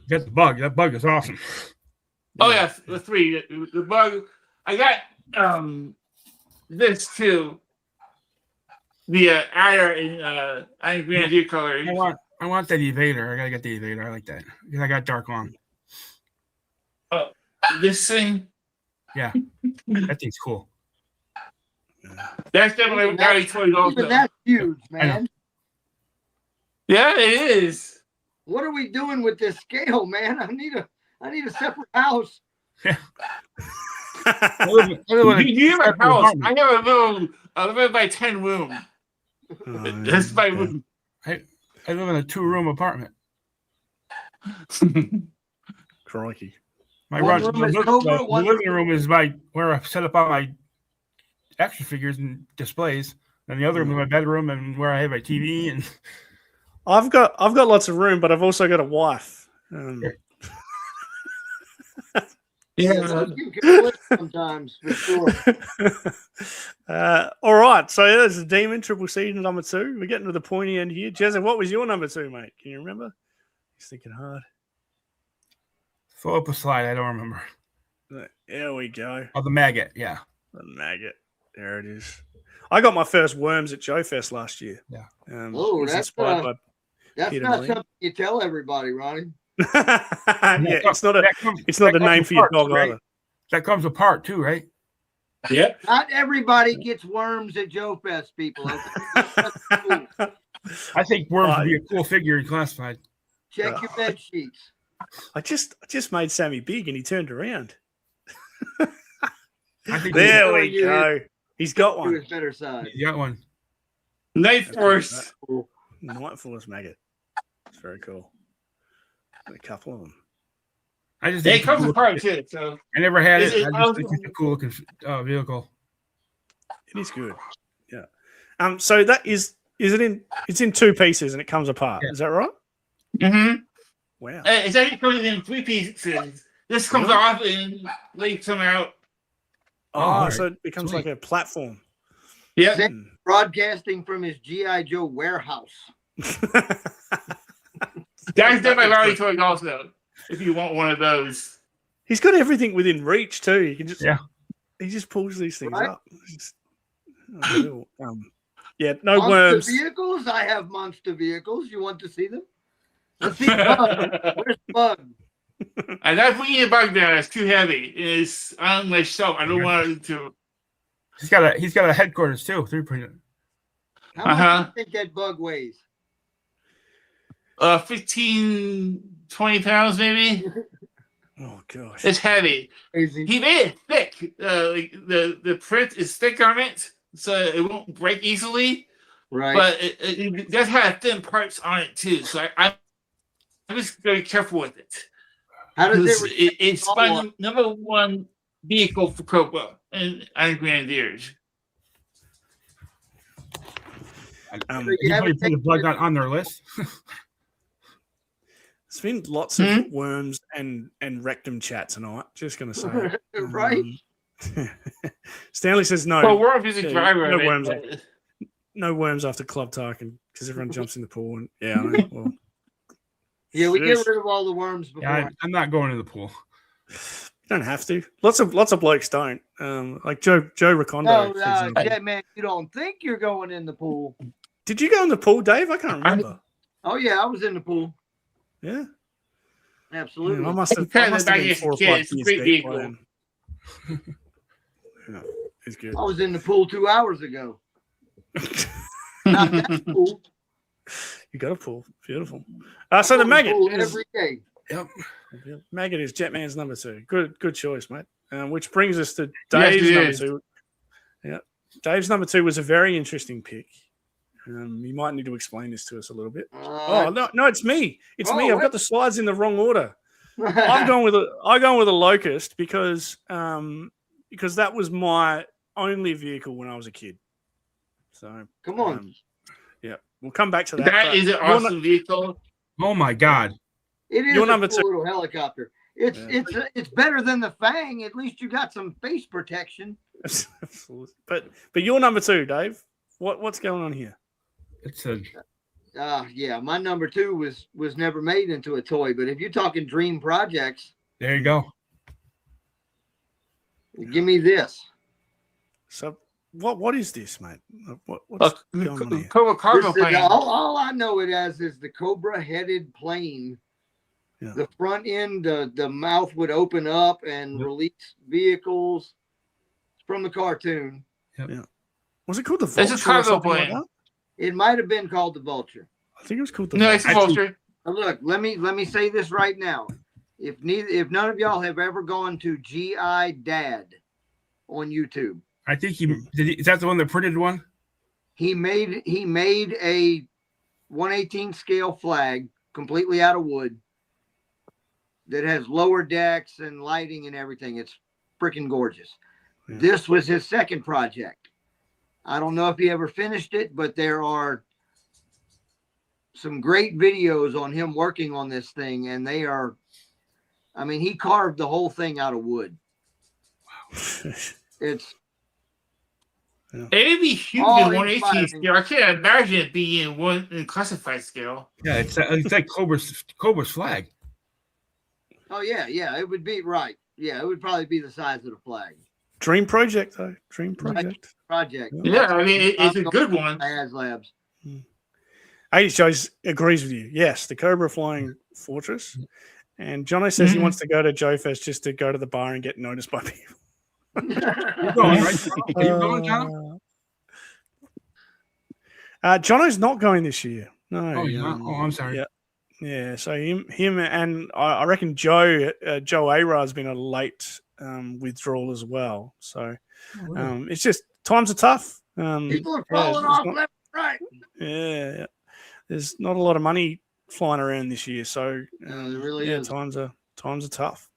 [SPEAKER 4] Get the bug. That bug is awesome.
[SPEAKER 2] Oh yeah, the 3. The bug. I got this too. The Adder in Iron Grenadier color.
[SPEAKER 4] I want that evader. I gotta get the evader. I like that because I got dark on.
[SPEAKER 2] Oh, this thing.
[SPEAKER 4] Yeah, that thing's cool.
[SPEAKER 2] That's definitely what got me $20.
[SPEAKER 3] That's huge, man.
[SPEAKER 2] Yeah, it is.
[SPEAKER 3] What are we doing with this scale, man? I need a separate house.
[SPEAKER 2] You have a house. I have a little 11 by 10 room. That's my room.
[SPEAKER 4] I live in a 2-room apartment.
[SPEAKER 1] Crikey.
[SPEAKER 4] My living room is where I set up all my action figures and displays, and the other room is my bedroom and where I have my TV. And
[SPEAKER 1] I've got lots of room, but I've also got a wife.
[SPEAKER 3] Yeah, you can sometimes for sure.
[SPEAKER 1] All right, so there's the demon Triple C number 2. We're getting to the pointy end here. Jezza, what was your number 2, mate? Can you remember? He's thinking hard.
[SPEAKER 4] Throw up a slide. I don't remember.
[SPEAKER 1] There we go.
[SPEAKER 4] Oh, the maggot. Yeah,
[SPEAKER 1] the maggot. There it is. I got my first worms at Joe Fest last year.
[SPEAKER 4] Yeah.
[SPEAKER 3] That's not something you tell everybody, Ronnie.
[SPEAKER 1] Yeah, it's not the name for your dog either.
[SPEAKER 4] That comes apart too, right?
[SPEAKER 2] Yeah.
[SPEAKER 3] Not everybody gets worms at Joe Fest, people.
[SPEAKER 4] I think worms would be a cool figure in classified.
[SPEAKER 3] Check your bed sheets.
[SPEAKER 1] I just made Sammy big and he turned around.
[SPEAKER 3] There
[SPEAKER 1] we go. He's got one.
[SPEAKER 3] His better side.
[SPEAKER 4] He got one.
[SPEAKER 2] Night Force.
[SPEAKER 1] Night Force maggot. It's very cool. A couple of them.
[SPEAKER 2] It comes apart too. So
[SPEAKER 4] I never had it. I just think it's a cool vehicle.
[SPEAKER 1] It is good. Yeah. So that is it it's in 2 pieces and it comes apart. Yeah. Is that right?
[SPEAKER 2] Mm-hmm.
[SPEAKER 1] Wow.
[SPEAKER 2] It's actually comes in 3 pieces. This comes off and leaves them out.
[SPEAKER 1] Oh, so it becomes like a platform.
[SPEAKER 2] Yeah.
[SPEAKER 3] Broadcasting from his G.I. Joe warehouse.
[SPEAKER 2] That's definitely Larry Toy also. If you want one of those,
[SPEAKER 1] he's got everything within reach too. You can just he just pulls these things up. No
[SPEAKER 3] monster
[SPEAKER 1] worms.
[SPEAKER 3] Vehicles. I have monster vehicles. You want to see them? Let's see. Where's Bug?
[SPEAKER 2] I got putting a bug there. It's too heavy. It's on my shelf. I don't want it to.
[SPEAKER 4] He's got a headquarters too. 3-printed.
[SPEAKER 3] How much do you think that bug weighs?
[SPEAKER 2] 15, 20 pounds maybe.
[SPEAKER 1] Oh gosh,
[SPEAKER 2] it's heavy.
[SPEAKER 3] Crazy.
[SPEAKER 2] He made it thick. Like the print is thick on it, so it won't break easily.
[SPEAKER 3] Right.
[SPEAKER 2] But it does have thin parts on it too. So I'm just very careful with it.
[SPEAKER 3] How does
[SPEAKER 2] it's my number 1 vehicle for Cobra and Iron Grenadiers.
[SPEAKER 4] You put a bug on their list.
[SPEAKER 1] There's been lots of worms and rectum chat tonight. Just going to say it.
[SPEAKER 3] Right.
[SPEAKER 1] Stanley says no.
[SPEAKER 2] Well, we're a busy driver.
[SPEAKER 1] No worms. No worms after club talking because everyone jumps in the pool. And I know. Well,
[SPEAKER 3] yeah, we get rid of all the worms before.
[SPEAKER 4] Yeah, I'm not going to the pool.
[SPEAKER 1] You don't have to. Lots of blokes don't. Like Joe Recondo.
[SPEAKER 3] Jetman, you don't think you're going in the pool?
[SPEAKER 1] Did you go in the pool, Dave? I can't remember.
[SPEAKER 3] Oh yeah, I was in the pool.
[SPEAKER 1] Yeah,
[SPEAKER 3] absolutely.
[SPEAKER 1] I must have been 4 or 5 years deep by then. Yeah, it's good.
[SPEAKER 3] I was in the pool 2 hours ago. Not that pool.
[SPEAKER 1] You got a pool. Beautiful. So the maggot is
[SPEAKER 3] every day.
[SPEAKER 1] Yep. Maggot is Jetman's number 2. Good choice, mate. Which brings us to Dave's number 2. Yeah, Dave's number 2 was a very interesting pick. You might need to explain this to us a little bit. No, it's me. It's me. I've got the slides in the wrong order. I've gone with a Locust because that was my only vehicle when I was a kid. So
[SPEAKER 3] come on.
[SPEAKER 1] Yeah, we'll come back to that.
[SPEAKER 2] That is an awesome vehicle.
[SPEAKER 4] Oh my God!
[SPEAKER 3] It is
[SPEAKER 1] your number
[SPEAKER 3] cool
[SPEAKER 1] 2
[SPEAKER 3] little helicopter. It's better than the Fang. At least you got some face protection.
[SPEAKER 1] But your number 2, Dave. What's going on here?
[SPEAKER 4] It's a
[SPEAKER 3] my number 2 was never made into a toy. But if you're talking dream projects,
[SPEAKER 4] there you go.
[SPEAKER 3] Give me this.
[SPEAKER 1] So what is this, mate? What's going on here?
[SPEAKER 2] Cobra cargo plane.
[SPEAKER 3] All I know it as is the Cobra headed plane. Yeah. The front end, the mouth would open up and release vehicles. It's from the cartoon.
[SPEAKER 1] Yep. Yeah. Was it called the Vulture?
[SPEAKER 2] It's a cargo plane.
[SPEAKER 3] Like it might have been called the Vulture.
[SPEAKER 1] I think it was called the Vulture.
[SPEAKER 2] No, it's the Vulture.
[SPEAKER 3] Look, let me say this right now. If none of y'all have ever gone to GI Dad on YouTube,
[SPEAKER 4] I think is that the one, the printed one?
[SPEAKER 3] He made a 1/18 scale flag completely out of wood that has lower decks and lighting and everything. It's freaking gorgeous. Yeah. This was his second project. I don't know if he ever finished it, but there are some great videos on him working on this thing, and they are, I mean, he carved the whole thing out of wood. Wow. It's
[SPEAKER 2] it'd be huge in 1/18 scale. I can't imagine it being in classified scale.
[SPEAKER 4] Yeah, it's like Cobra's flag.
[SPEAKER 3] Oh yeah, it would be right. Yeah, it would probably be the size of the flag.
[SPEAKER 1] Dream project, though. Dream project.
[SPEAKER 2] Yeah, I mean it's a good one.
[SPEAKER 3] Labs.
[SPEAKER 1] 80 Shows agrees with you. Yes, the Cobra flying fortress. And Jono says he wants to go to Joe Fest just to go to the bar and get noticed by people.
[SPEAKER 4] You're going, right? Are you going, John?
[SPEAKER 1] Jono's not going this year. No.
[SPEAKER 4] I'm sorry.
[SPEAKER 1] Yeah. So him, and I reckon Joe Arar has been a late withdrawal as well. So it's just times are tough.
[SPEAKER 3] People are falling off left, right.
[SPEAKER 1] Yeah. There's not a lot of money flying around this year, so
[SPEAKER 3] there really is.
[SPEAKER 1] Times are tough.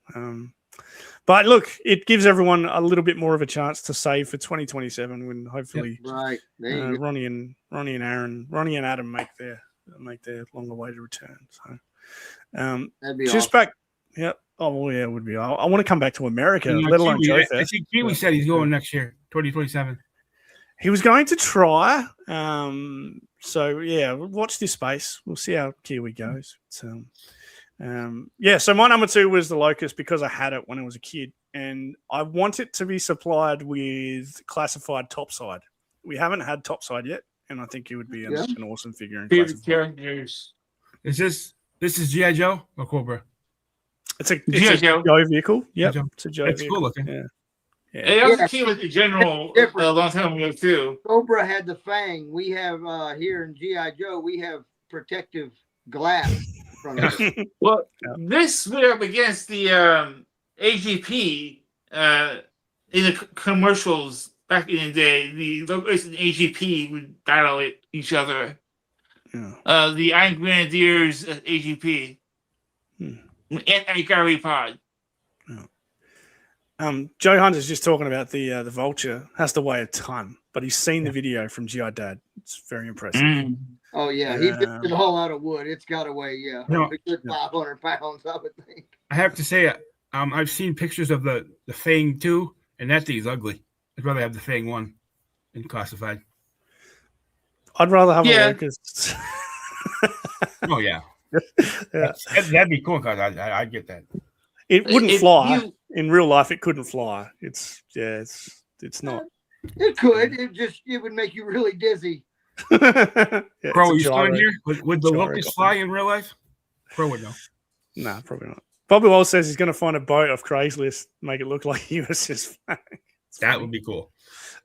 [SPEAKER 1] But look, it gives everyone a little bit more of a chance to save for 2027 when hopefully Ronnie and Adam make their long awaited return. So
[SPEAKER 3] that'd be
[SPEAKER 1] just
[SPEAKER 3] awesome.
[SPEAKER 1] back. Yeah. Oh well, yeah, it would be. I want to come back to America, let alone Joe Fest.
[SPEAKER 4] I think Kiwi said he's going next year, 2027.
[SPEAKER 1] He was going to try. So yeah, watch this space. We'll see how Kiwi goes. So so my number 2 was the Locust because I had it when I was a kid, and I want it to be supplied with classified topside. We haven't had topside yet, and I think it would be an awesome figure. In
[SPEAKER 2] characters.
[SPEAKER 4] This is GI Joe or Cobra?
[SPEAKER 1] It's a Joe vehicle. Yep, it's a Joe
[SPEAKER 4] it's
[SPEAKER 1] vehicle.
[SPEAKER 4] Cool looking.
[SPEAKER 1] Yeah.
[SPEAKER 2] It also came with the general a long time ago too.
[SPEAKER 3] Cobra had the Fang. We have here in GI Joe, we have protective glass.
[SPEAKER 2] Well, this went up against the AGP in the commercials back in the day. The Locust and AGP would battle each other. Yeah. The Iron Grenadiers AGP. Anti-gravity pod.
[SPEAKER 1] Joe Hunter's just talking about the Vulture has to weigh a ton, but he's seen the video from GI Dad. It's very impressive.
[SPEAKER 3] Oh yeah, he built it all out of wood. It's got to weigh a good 500 pounds, I would think.
[SPEAKER 4] I have to say, I've seen pictures of the Fang 2, and that thing's ugly. I'd rather have the Fang 1 in classified.
[SPEAKER 1] I'd rather have a Locust.
[SPEAKER 4] Oh yeah. That'd be cool because I get that.
[SPEAKER 1] It wouldn't fly in real life. It couldn't fly. It's not.
[SPEAKER 3] It could. It would make you really dizzy.
[SPEAKER 4] Crow, you still in here? Would the Locust fly in real life? Crow would know.
[SPEAKER 1] No, probably not. Bobby Wall says he's going to find a boat off Craigslist, make it look like USS flag.
[SPEAKER 4] That would be cool.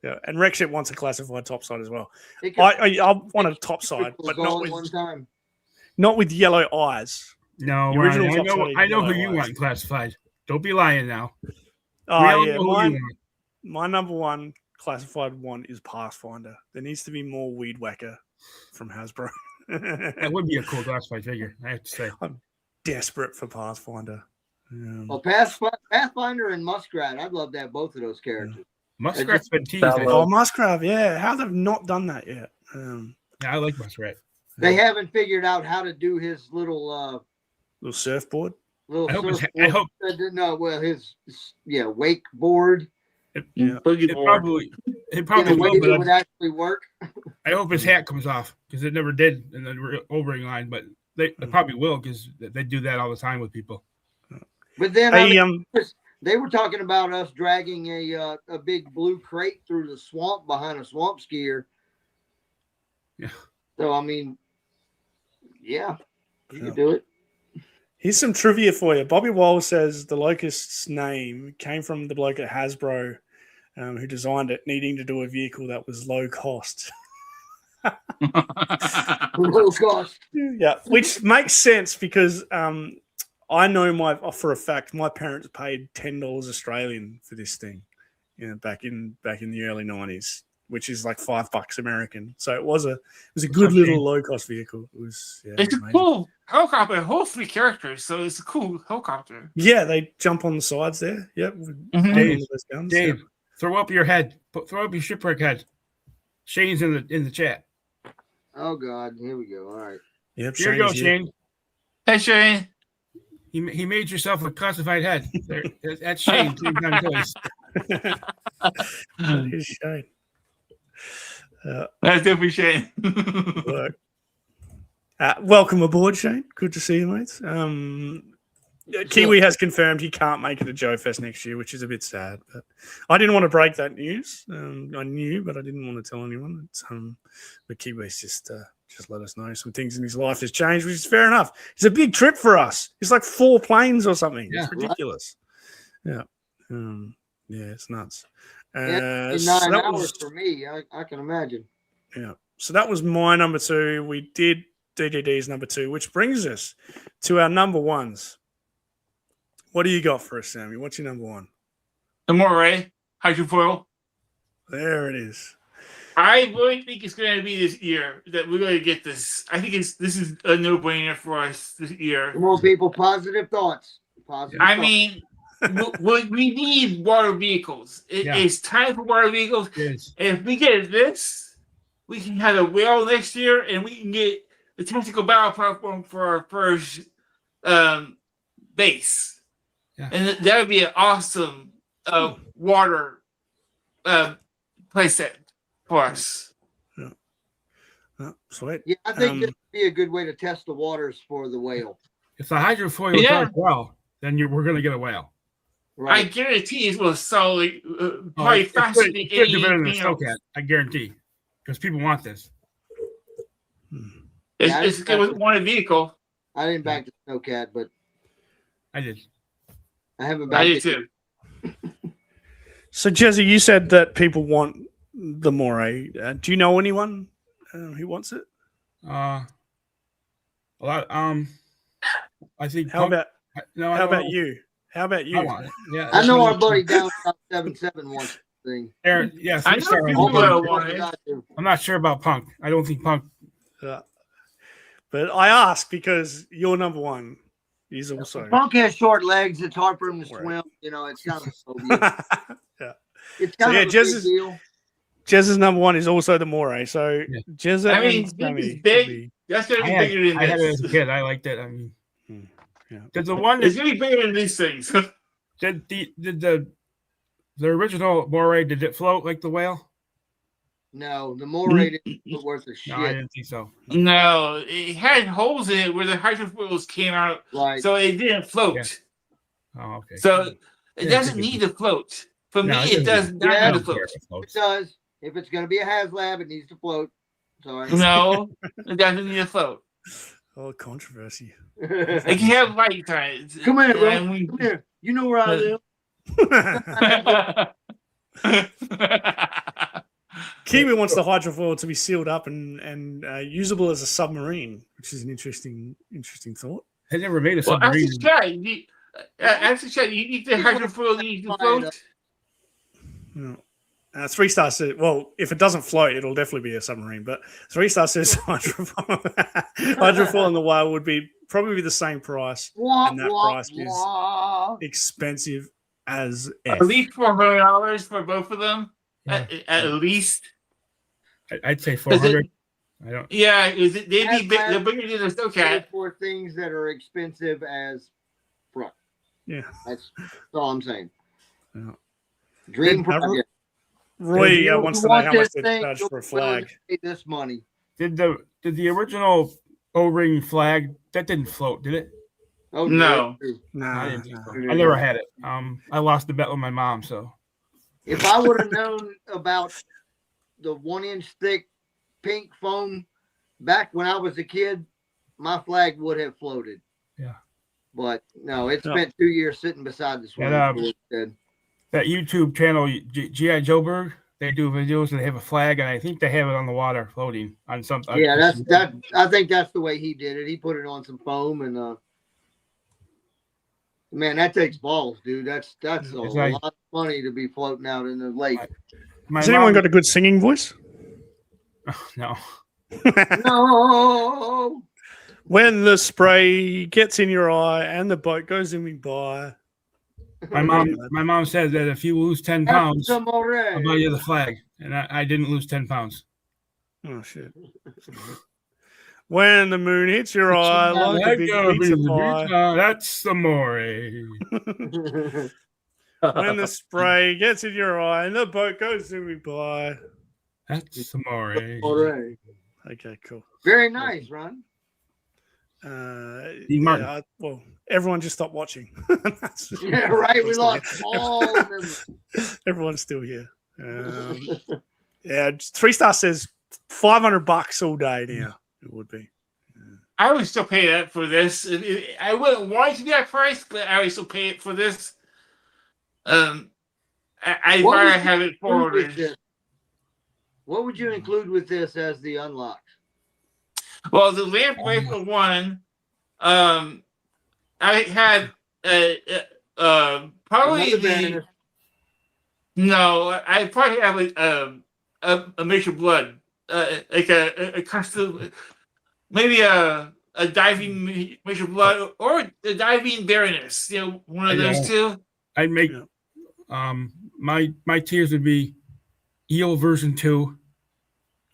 [SPEAKER 1] Yeah, and Rexship wants a classified topside as well. I want a topside, but not with yellow eyes.
[SPEAKER 4] No, I know who you want classified. Don't be lying now.
[SPEAKER 1] Oh yeah, my number one classified one is Pathfinder. There needs to be more Weed Whacker from Hasbro.
[SPEAKER 4] That would be a cool classified figure, I have to say.
[SPEAKER 1] I'm desperate for Pathfinder.
[SPEAKER 3] Pathfinder and Muskrat. I'd love to have both of those characters.
[SPEAKER 4] Muskrat's been teased.
[SPEAKER 1] Oh, Muskrat, yeah. How they've not done that yet.
[SPEAKER 4] I like Muskrat.
[SPEAKER 3] They haven't figured out how to do his little
[SPEAKER 1] surfboard.
[SPEAKER 4] I hope.
[SPEAKER 3] No, well, his wakeboard.
[SPEAKER 4] It probably
[SPEAKER 3] would actually work.
[SPEAKER 4] I hope his hat comes off because it never did in the overing line, but they probably will because they do that all the time with people.
[SPEAKER 3] But then they were talking about us dragging a big blue crate through the swamp behind a swamp skier.
[SPEAKER 4] Yeah.
[SPEAKER 3] So I mean, you could do it.
[SPEAKER 1] Here's some trivia for you. Bobby Wall says the Locust's name came from the bloke at Hasbro who designed it, needing to do a vehicle that was low cost.
[SPEAKER 3] Low cost.
[SPEAKER 1] Yeah, which makes sense because I know for a fact my parents paid $10 Australian for this thing, back in the early 90s, which is like $5 American. So it was a good little low cost vehicle. It's
[SPEAKER 2] amazing. A cool helicopter, a whole 3 characters, so it's a cool helicopter.
[SPEAKER 1] Yeah, they jump on the sides there. Yep.
[SPEAKER 4] Dave, throw up your head. Throw up your shipwreck head. Shane's in the chat.
[SPEAKER 3] Oh God, here we go. All right.
[SPEAKER 1] Yep.
[SPEAKER 4] Here you go, Shane.
[SPEAKER 2] Hey, Shane.
[SPEAKER 4] He made yourself a classified head. That's Shane.
[SPEAKER 1] Here's Shane.
[SPEAKER 2] That's definitely Shane.
[SPEAKER 1] Welcome aboard, Shane. Good to see you, mates. Kiwi has confirmed he can't make it to Joe Fest next year, which is a bit sad. But I didn't want to break that news. I knew, but I didn't want to tell anyone. But Kiwi's just let us know some things in his life has changed, which is fair enough. It's a big trip for us. It's like 4 planes or something. Yeah, it's ridiculous. Right. Yeah, it's nuts.
[SPEAKER 3] 9 hours for me. I can imagine.
[SPEAKER 1] Yeah. So that was my number 2. We did DDD's number 2, which brings us to our number 1s. What do you got for us, Sammy? What's your number 1?
[SPEAKER 2] The Moray hydrofoil.
[SPEAKER 1] There it is.
[SPEAKER 2] I really think it's going to be this year that we're going to get this. I think this is a no-brainer for us this year.
[SPEAKER 3] Come on, people. Positive thoughts.
[SPEAKER 2] Mean, we need water vehicles. It's time for water vehicles. Yes. If we get this, we can have a whale next year, and we can get the tactical battle platform for our first base. Yeah. And that would be an awesome water playset for us.
[SPEAKER 1] Sweet.
[SPEAKER 3] Yeah, I think this would be a good way to test the waters for the whale.
[SPEAKER 4] If the hydrofoil does well, then we're going to get a whale.
[SPEAKER 2] Right. I guarantee it will sell probably faster than anything else.
[SPEAKER 4] I guarantee, because people want this.
[SPEAKER 2] It's one a vehicle.
[SPEAKER 3] I didn't back the Snowcat, but
[SPEAKER 4] I did.
[SPEAKER 3] I haven't backed it too.
[SPEAKER 1] So, Jezza, you said that people want the Moray. Do you know anyone who wants it?
[SPEAKER 4] A lot. I think.
[SPEAKER 1] How about you? How about you?
[SPEAKER 4] I want it. Yeah,
[SPEAKER 3] I know our buddy down 77 wants the thing.
[SPEAKER 4] Aaron, yes,
[SPEAKER 2] I know people want it.
[SPEAKER 4] I'm not sure about Punk. I don't think Punk.
[SPEAKER 1] But I ask because you're number 1. He's also
[SPEAKER 3] Punk has short legs. It's hard for him to swim. It's kind of a phobia.
[SPEAKER 1] Yeah.
[SPEAKER 3] It's kind of a big deal.
[SPEAKER 1] Jezza's number one is also the Moray. So
[SPEAKER 4] Yeah.
[SPEAKER 1] Jezza
[SPEAKER 2] I mean,
[SPEAKER 1] and Sammy
[SPEAKER 2] it's
[SPEAKER 1] could
[SPEAKER 2] big.
[SPEAKER 1] be-
[SPEAKER 2] That's gonna be
[SPEAKER 4] I
[SPEAKER 2] bigger than
[SPEAKER 4] had it as
[SPEAKER 2] this.
[SPEAKER 4] a kid. I liked it. I mean,
[SPEAKER 1] yeah.
[SPEAKER 4] there's the one
[SPEAKER 2] It's
[SPEAKER 4] that
[SPEAKER 2] gonna be bigger than these things.
[SPEAKER 4] did the original moray. Did it float like the whale?
[SPEAKER 3] No, the Moray didn't look worth a shit.
[SPEAKER 4] No, I didn't think so.
[SPEAKER 2] No, it had holes in it where the hydrofoils came out,
[SPEAKER 3] Right.
[SPEAKER 2] so it didn't float.
[SPEAKER 4] Yeah. Oh, okay.
[SPEAKER 2] So it
[SPEAKER 4] Yeah,
[SPEAKER 2] doesn't
[SPEAKER 4] I think
[SPEAKER 2] need to float. For
[SPEAKER 4] No,
[SPEAKER 2] me,
[SPEAKER 4] it
[SPEAKER 2] it does
[SPEAKER 4] doesn't.
[SPEAKER 2] not
[SPEAKER 3] Yeah.
[SPEAKER 2] need to
[SPEAKER 4] don't care
[SPEAKER 2] float.
[SPEAKER 4] if it
[SPEAKER 3] It
[SPEAKER 4] floats.
[SPEAKER 3] does. If it's going to be a HasLab, it needs to float. Sorry.
[SPEAKER 2] No, it doesn't need to float.
[SPEAKER 1] Oh, controversy.
[SPEAKER 2] It can have light times.
[SPEAKER 3] Come here, bro.
[SPEAKER 2] And we-
[SPEAKER 3] Come here. You know where I live.
[SPEAKER 1] Kiwi wants the hydrofoil to be sealed up and usable as a submarine, which is an interesting thought.
[SPEAKER 4] They never made a
[SPEAKER 2] Well,
[SPEAKER 4] submarine.
[SPEAKER 2] ask the chat. You need the hydrofoil. You need to float.
[SPEAKER 1] Yeah. 3-star says, well, if it doesn't float, it'll definitely be a submarine. But 3-star says hydrofoil in the wild would be probably the same price, and that price is expensive as F.
[SPEAKER 2] At least $400 for both of them.
[SPEAKER 4] Yeah.
[SPEAKER 2] At least.
[SPEAKER 4] I'd say 400. I don't.
[SPEAKER 2] Yeah, they'd be
[SPEAKER 3] Has
[SPEAKER 2] big,
[SPEAKER 3] that-
[SPEAKER 2] they're bigger than a Snowcat.
[SPEAKER 3] For things that are expensive as front.
[SPEAKER 1] Yeah.
[SPEAKER 3] That's all I'm saying.
[SPEAKER 1] Yeah.
[SPEAKER 3] Dream
[SPEAKER 1] Did-
[SPEAKER 3] project.
[SPEAKER 1] Roy
[SPEAKER 3] You
[SPEAKER 1] wants to know
[SPEAKER 3] want
[SPEAKER 1] how much
[SPEAKER 3] this
[SPEAKER 1] they
[SPEAKER 3] thing,
[SPEAKER 1] charge
[SPEAKER 3] you'll
[SPEAKER 1] for a
[SPEAKER 3] be willing
[SPEAKER 1] flag.
[SPEAKER 3] to pay this money.
[SPEAKER 4] Did the original O-ring flag that didn't float? Did it?
[SPEAKER 3] Oh
[SPEAKER 2] No.
[SPEAKER 3] no.
[SPEAKER 1] Nah,
[SPEAKER 4] I didn't think
[SPEAKER 1] nah.
[SPEAKER 4] so. I never had it. I lost the bet with my mom. So
[SPEAKER 3] If I would have known about the 1-inch thick pink foam back when I was a kid, my flag would have floated.
[SPEAKER 4] Yeah.
[SPEAKER 3] But no, it
[SPEAKER 1] Yeah.
[SPEAKER 3] spent 2 years sitting beside the swimming
[SPEAKER 4] And,
[SPEAKER 3] pool instead.
[SPEAKER 4] that YouTube channel, G.I. Joeberg, they do videos and they have a flag, and I think they have it on the water floating on something.
[SPEAKER 3] Yeah, that. I think that's the way he did it. He put it on some foam and man, that takes balls, dude. That's a
[SPEAKER 4] It's
[SPEAKER 3] lot
[SPEAKER 4] like-
[SPEAKER 3] of money to be floating out in the lake.
[SPEAKER 4] My
[SPEAKER 1] Has anyone
[SPEAKER 4] mom-
[SPEAKER 1] got a good singing voice?
[SPEAKER 4] No.
[SPEAKER 3] No.
[SPEAKER 1] When the spray gets in your eye and the boat goes zooming by.
[SPEAKER 4] My mom said that if you lose 10 pounds,
[SPEAKER 3] Some
[SPEAKER 4] I'll buy you the flag, and I didn't lose 10 pounds.
[SPEAKER 1] Oh shit! When the moon hits your eye like a big pizza pie.
[SPEAKER 4] That's the moray.
[SPEAKER 1] When the spray gets in your eye and the boat goes zooming by.
[SPEAKER 4] That's the moray.
[SPEAKER 3] Alright.
[SPEAKER 1] Okay, cool.
[SPEAKER 3] Very nice, Ron.
[SPEAKER 4] Dean Martin.
[SPEAKER 1] Well, everyone just stopped watching. That's-
[SPEAKER 3] Yeah, right. We lost all of them.
[SPEAKER 1] Everyone's still here. Yeah, 3-star says $500 all day now. It would be.
[SPEAKER 2] I would still pay that for this. I wouldn't want it to be that price, but I would still pay it for this. I'd
[SPEAKER 3] What
[SPEAKER 2] rather
[SPEAKER 3] would
[SPEAKER 2] have
[SPEAKER 3] you
[SPEAKER 2] it
[SPEAKER 3] include
[SPEAKER 2] forwarded.
[SPEAKER 3] with this? What would you include with this as the unlock?
[SPEAKER 2] Well, the lamp rifle one, I had probably
[SPEAKER 3] Another
[SPEAKER 2] no. I probably have a Major Blood, like a custom, maybe a diving Major Blood or a diving Baroness. You know, one of those two.
[SPEAKER 4] I'd make my tiers would be Eel version 2.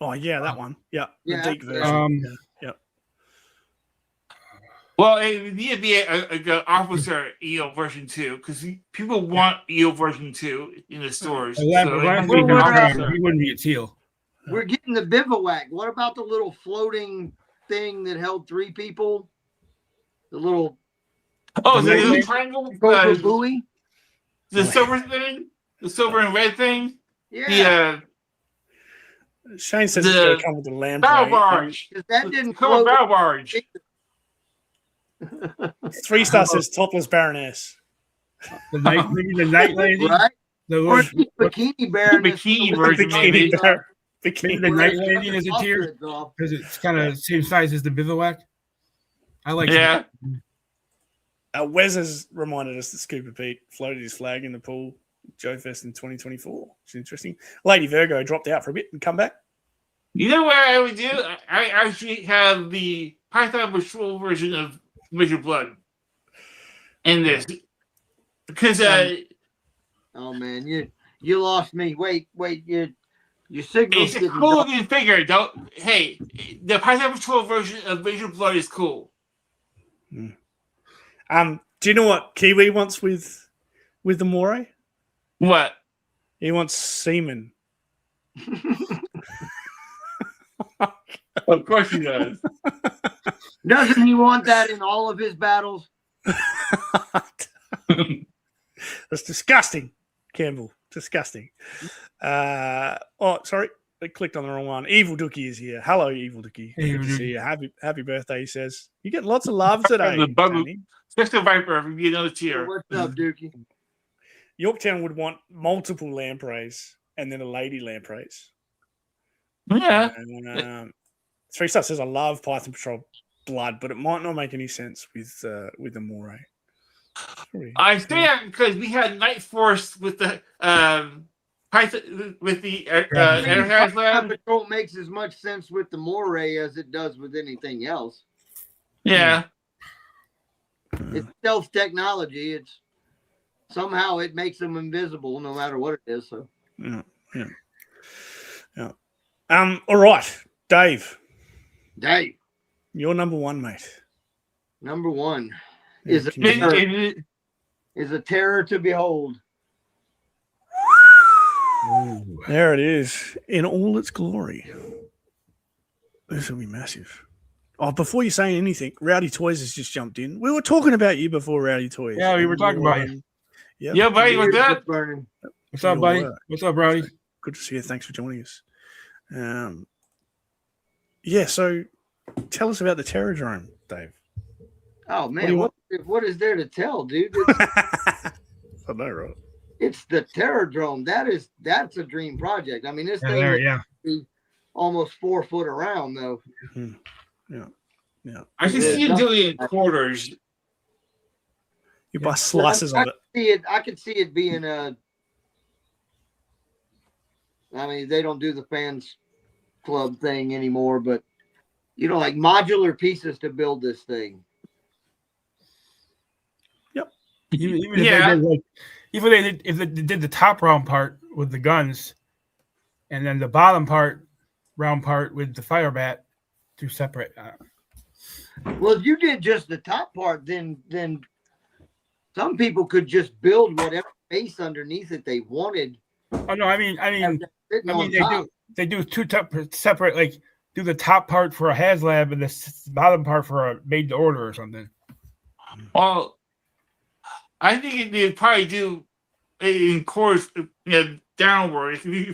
[SPEAKER 1] Oh, yeah, that one. Yeah.
[SPEAKER 3] Yeah.
[SPEAKER 1] The Deke version. Yeah.
[SPEAKER 2] Well, it would need to be a officer EO version 2 because people want EO version 2 in the stores.
[SPEAKER 4] He wouldn't be a teal.
[SPEAKER 3] We're getting the bivouac. What about the little floating thing that held 3 people? The little
[SPEAKER 2] Oh, the little triangle?
[SPEAKER 3] Cobra buoy?
[SPEAKER 2] The silver thing? The silver and red thing?
[SPEAKER 3] Yeah.
[SPEAKER 1] Shane says it's going to come with the lamp.
[SPEAKER 2] Bow barge.
[SPEAKER 3] Because that didn't
[SPEAKER 2] Cobra
[SPEAKER 3] float.
[SPEAKER 2] bow barge.
[SPEAKER 1] 3-star says topless Baroness.
[SPEAKER 4] Maybe the night lady.
[SPEAKER 3] Right?
[SPEAKER 4] The
[SPEAKER 3] Or
[SPEAKER 4] little,
[SPEAKER 3] bikini bear.
[SPEAKER 2] Bikini version, maybe.
[SPEAKER 4] maybe the night lady is a tier because it's kind of the same size as the bivouac. I like
[SPEAKER 2] Yeah.
[SPEAKER 1] Wes has reminded us that Scooper Pete floated his flag in the pool Joe Fest in 2024. Which is interesting. Lady Virgo dropped out for a bit and come back.
[SPEAKER 2] You know what I would do? I actually have the Python Patrol version of Major Blood in this. Because
[SPEAKER 3] oh man, you lost me. Wait, Your signal.
[SPEAKER 2] It's a cool looking figure. Hey, the Python Patrol version of Visual Blood is cool.
[SPEAKER 1] Do you know what Kiwi wants with the Moray?
[SPEAKER 2] What?
[SPEAKER 1] He wants semen.
[SPEAKER 2] Of course he does.
[SPEAKER 3] Doesn't he want that in all of his battles?
[SPEAKER 1] That's disgusting, Campbell. Disgusting. Sorry. I clicked on the wrong one. Evil Dookie is here. Hello, Evil Dookie.
[SPEAKER 4] Hey,
[SPEAKER 1] Good to see you. Happy birthday, he says. You get lots of love today.
[SPEAKER 2] The bug,
[SPEAKER 1] Tony.
[SPEAKER 2] Special Viper, if you get another cheer.
[SPEAKER 3] What's up, Dookie?
[SPEAKER 1] Yorktown would want multiple lampreys and then a lady lampreys.
[SPEAKER 2] Yeah.
[SPEAKER 1] Three Star says, I love Python Patrol blood, but it might not make any sense with the Moray.
[SPEAKER 2] I say that because we had Night Force with the Python with the Enterprise Lab.
[SPEAKER 3] Patrol makes as much sense with the Moray as it does with anything else.
[SPEAKER 2] Yeah.
[SPEAKER 3] It's stealth technology. It's somehow it makes them invisible no matter what it is. So
[SPEAKER 1] yeah. All right, Dave.
[SPEAKER 3] Dave.
[SPEAKER 1] You're number one, mate.
[SPEAKER 3] Number one
[SPEAKER 1] Yeah,
[SPEAKER 3] is a terror to behold.
[SPEAKER 1] Ooh. There it is in all its glory. This will be massive. Oh, before you say anything, Rowdy Toys has just jumped in. We were talking about you before, Rowdy Toys.
[SPEAKER 4] Yeah, we were talking about you.
[SPEAKER 1] Yep.
[SPEAKER 2] Yeah, buddy, what's up?
[SPEAKER 4] What's up, buddy? What's up, Rowdy?
[SPEAKER 1] Good to see you. Thanks for joining us. Yeah, so tell us about the Terror Drone, Dave.
[SPEAKER 3] Oh man, what is there to tell, dude?
[SPEAKER 1] I know, right?
[SPEAKER 3] It's the Terror Drone. That's a dream project. I mean, this thing is almost 4 foot around, though.
[SPEAKER 1] Yeah.
[SPEAKER 2] I can see you doing it in quarters.
[SPEAKER 1] You buy slices of it.
[SPEAKER 3] I could see it being I mean, they don't do the fans club thing anymore, but like modular pieces to build this thing.
[SPEAKER 1] Yep.
[SPEAKER 4] Even if they did the top round part with the guns, and then the bottom round part with the fire bat, two separate.
[SPEAKER 3] Well, if you did just the top part, then some people could just build whatever base underneath it they wanted.
[SPEAKER 4] Oh no, I mean they do two separate, like do the top part for a HasLab and the bottom part for a made to order or something.
[SPEAKER 2] Well, I think they'd probably do in course, downward. If you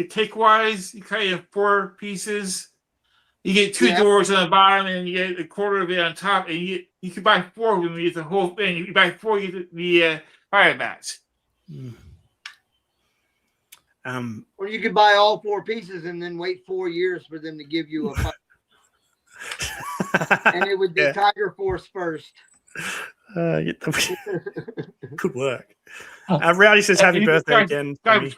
[SPEAKER 2] take wise, you cut it in 4 pieces. You get 2 doors on the bottom, and you get a quarter of it on top, and you can buy 4 of them. You get the whole thing. You buy 4, you get the fire bats.
[SPEAKER 3] Or you could buy all 4 pieces and then wait 4 years for them to give you a fire. And it would be Tiger Force first.
[SPEAKER 1] Good work. Rowdy says happy birthday again. Rowdy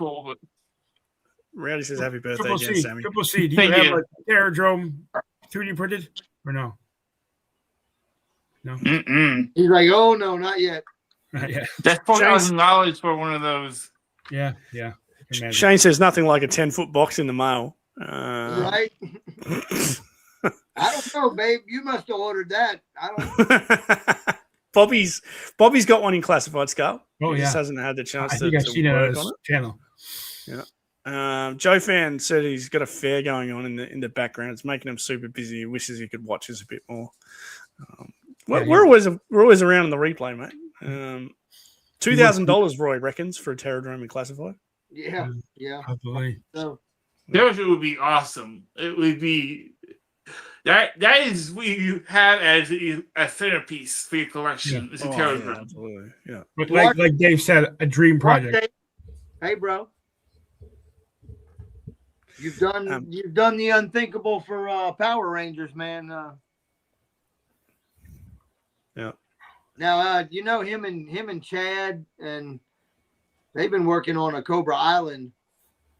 [SPEAKER 1] says happy birthday again, Sammy.
[SPEAKER 4] Triple C. Do you have like aerodrome 3D printed or no? No.
[SPEAKER 3] He's like, oh no, not yet.
[SPEAKER 4] Not yet.
[SPEAKER 2] That's $4,000 for one of those.
[SPEAKER 4] Yeah.
[SPEAKER 1] Shane says nothing like a 10-foot box in the mail.
[SPEAKER 3] Right. I don't know, babe. You must have ordered that. I don't.
[SPEAKER 1] Bobby's got one in classified scale.
[SPEAKER 3] Oh,
[SPEAKER 1] he just hasn't had the chance
[SPEAKER 4] I think I've seen it on his channel.
[SPEAKER 1] Yeah. Joe Fan said he's got a fair going on in the background. It's making him super busy. He wishes he could watch us a bit more. We're always around in the replay, mate. $2,000, Roy reckons, for a Terradrome in classified.
[SPEAKER 3] Yeah.
[SPEAKER 4] Probably.
[SPEAKER 3] So
[SPEAKER 2] that would be awesome. It would be that is what you have as a centerpiece for your collection. It's a Terradrome.
[SPEAKER 1] Yeah, absolutely. Yeah.
[SPEAKER 4] But like Dave said, a dream project.
[SPEAKER 3] Hey, bro. You've done the unthinkable for Power Rangers, man.
[SPEAKER 1] Yeah.
[SPEAKER 3] Now him and Chad, and they've been working on a Cobra Island.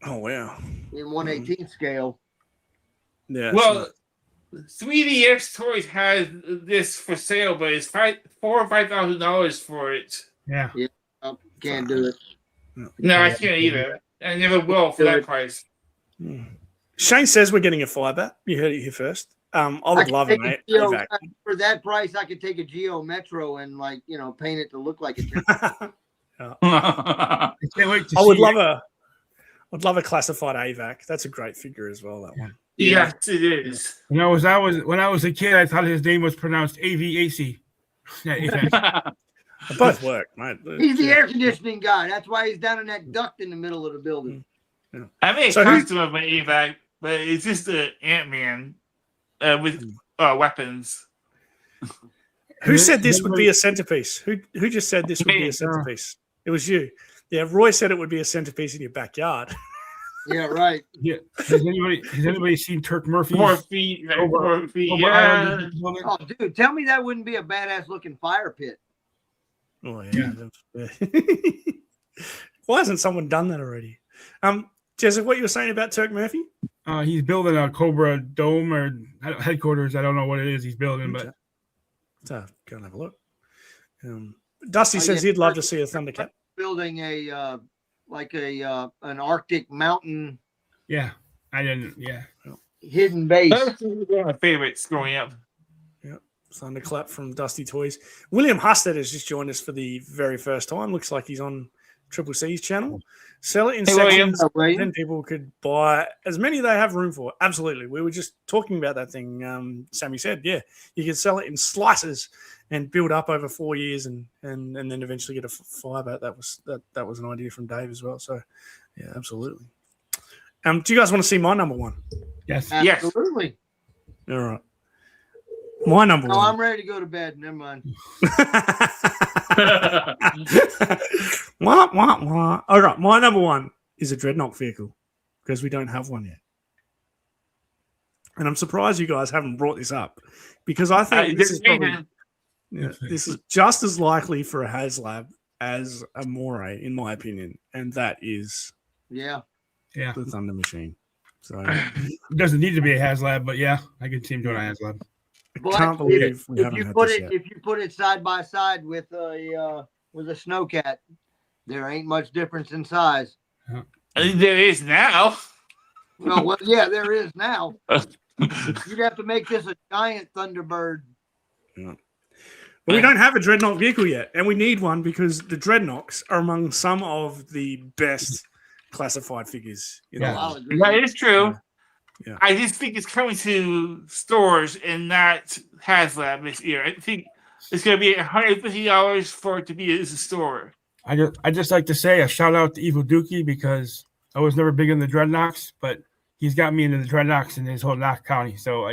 [SPEAKER 1] Oh wow!
[SPEAKER 3] In 1/18 scale.
[SPEAKER 1] Yeah.
[SPEAKER 2] Well, 3DX Toys has this for sale, but it's $4,000 or $5,000 for it.
[SPEAKER 4] Yeah.
[SPEAKER 3] Can't do it.
[SPEAKER 2] No, I can't either. I never will for that price.
[SPEAKER 1] Shane says we're getting a Firebat. You heard it here first. I would love an AVAC.
[SPEAKER 3] For that price, I could take a Geo Metro and paint it to look like a.
[SPEAKER 1] I would love a classified AVAC. That's a great figure as well. That one.
[SPEAKER 2] Yes, it is.
[SPEAKER 4] When I was a kid, I thought his name was pronounced AVAC.
[SPEAKER 1] They both work, mate.
[SPEAKER 3] He's the air conditioning guy. That's why he's down in that duct in the middle of the building.
[SPEAKER 1] Yeah.
[SPEAKER 2] I made a costume of my AVAC, but it's just an Ant-Man with weapons.
[SPEAKER 1] Who said this would be a centerpiece? Who just said this would be a centerpiece? It was you. Yeah, Roy said it would be a centerpiece in your backyard.
[SPEAKER 3] Yeah, right.
[SPEAKER 4] Yeah. Has anybody seen Turk Murphy?
[SPEAKER 2] 4 feet. Yeah.
[SPEAKER 3] Oh, dude, tell me that wouldn't be a badass looking fire pit.
[SPEAKER 1] Oh yeah. Why hasn't someone done that already? Jezza, what you were saying about Turk Murphy?
[SPEAKER 4] He's building a Cobra dome or headquarters. I don't know what it is he's building, but
[SPEAKER 1] go and have a look. Dusty says he'd love to see a Thundercat.
[SPEAKER 3] Building an an Arctic mountain.
[SPEAKER 4] Yeah, I didn't. Yeah,
[SPEAKER 3] hidden base.
[SPEAKER 2] That's one of my favorites growing up.
[SPEAKER 1] Yep, Thunderclap from Dusty Toys. William Husted has just joined us for the very first time. Looks like he's on Triple C's channel. Sell it in sections, then people could buy as many they have room for. Absolutely. We were just talking about that thing. Sammy said, yeah, you could sell it in slices and build up over 4 years and then eventually get a Firebat. That was an idea from Dave as well. So yeah, absolutely. Do you guys want to see my number one?
[SPEAKER 4] Yes.
[SPEAKER 3] Absolutely.
[SPEAKER 1] All right. My number one.
[SPEAKER 3] No, I'm ready to go to bed. Never mind.
[SPEAKER 1] All right, my number one is a Dreadnought vehicle because we don't have one yet. And I'm surprised you guys haven't brought this up because I think this is just as likely for a HasLab as a Moray, in my opinion. And that is
[SPEAKER 3] the
[SPEAKER 1] Thunder Machine. So
[SPEAKER 4] it doesn't need to be a HasLab, but yeah, I can see him doing a HasLab.
[SPEAKER 1] I can't believe we haven't had this yet.
[SPEAKER 3] If you put it side by side with a Snowcat, there ain't much difference in size.
[SPEAKER 2] There is now.
[SPEAKER 3] Well, yeah, there is now. You'd have to make this a giant Thunderbird.
[SPEAKER 1] Yeah. Well, we don't have a Dreadnought vehicle yet, and we need one because the Dreadnoughts are among some of the best classified figures in the world.
[SPEAKER 2] That is true.
[SPEAKER 1] Yeah.
[SPEAKER 2] I just think it's coming to stores and not HasLab this year. I think it's going to be $150 for it to be as a store.
[SPEAKER 4] I just like to say a shout out to Evil Dookie because I was never big in the Dreadnoughts, but he's got me into the Dreadnoughts in his whole Knox County. So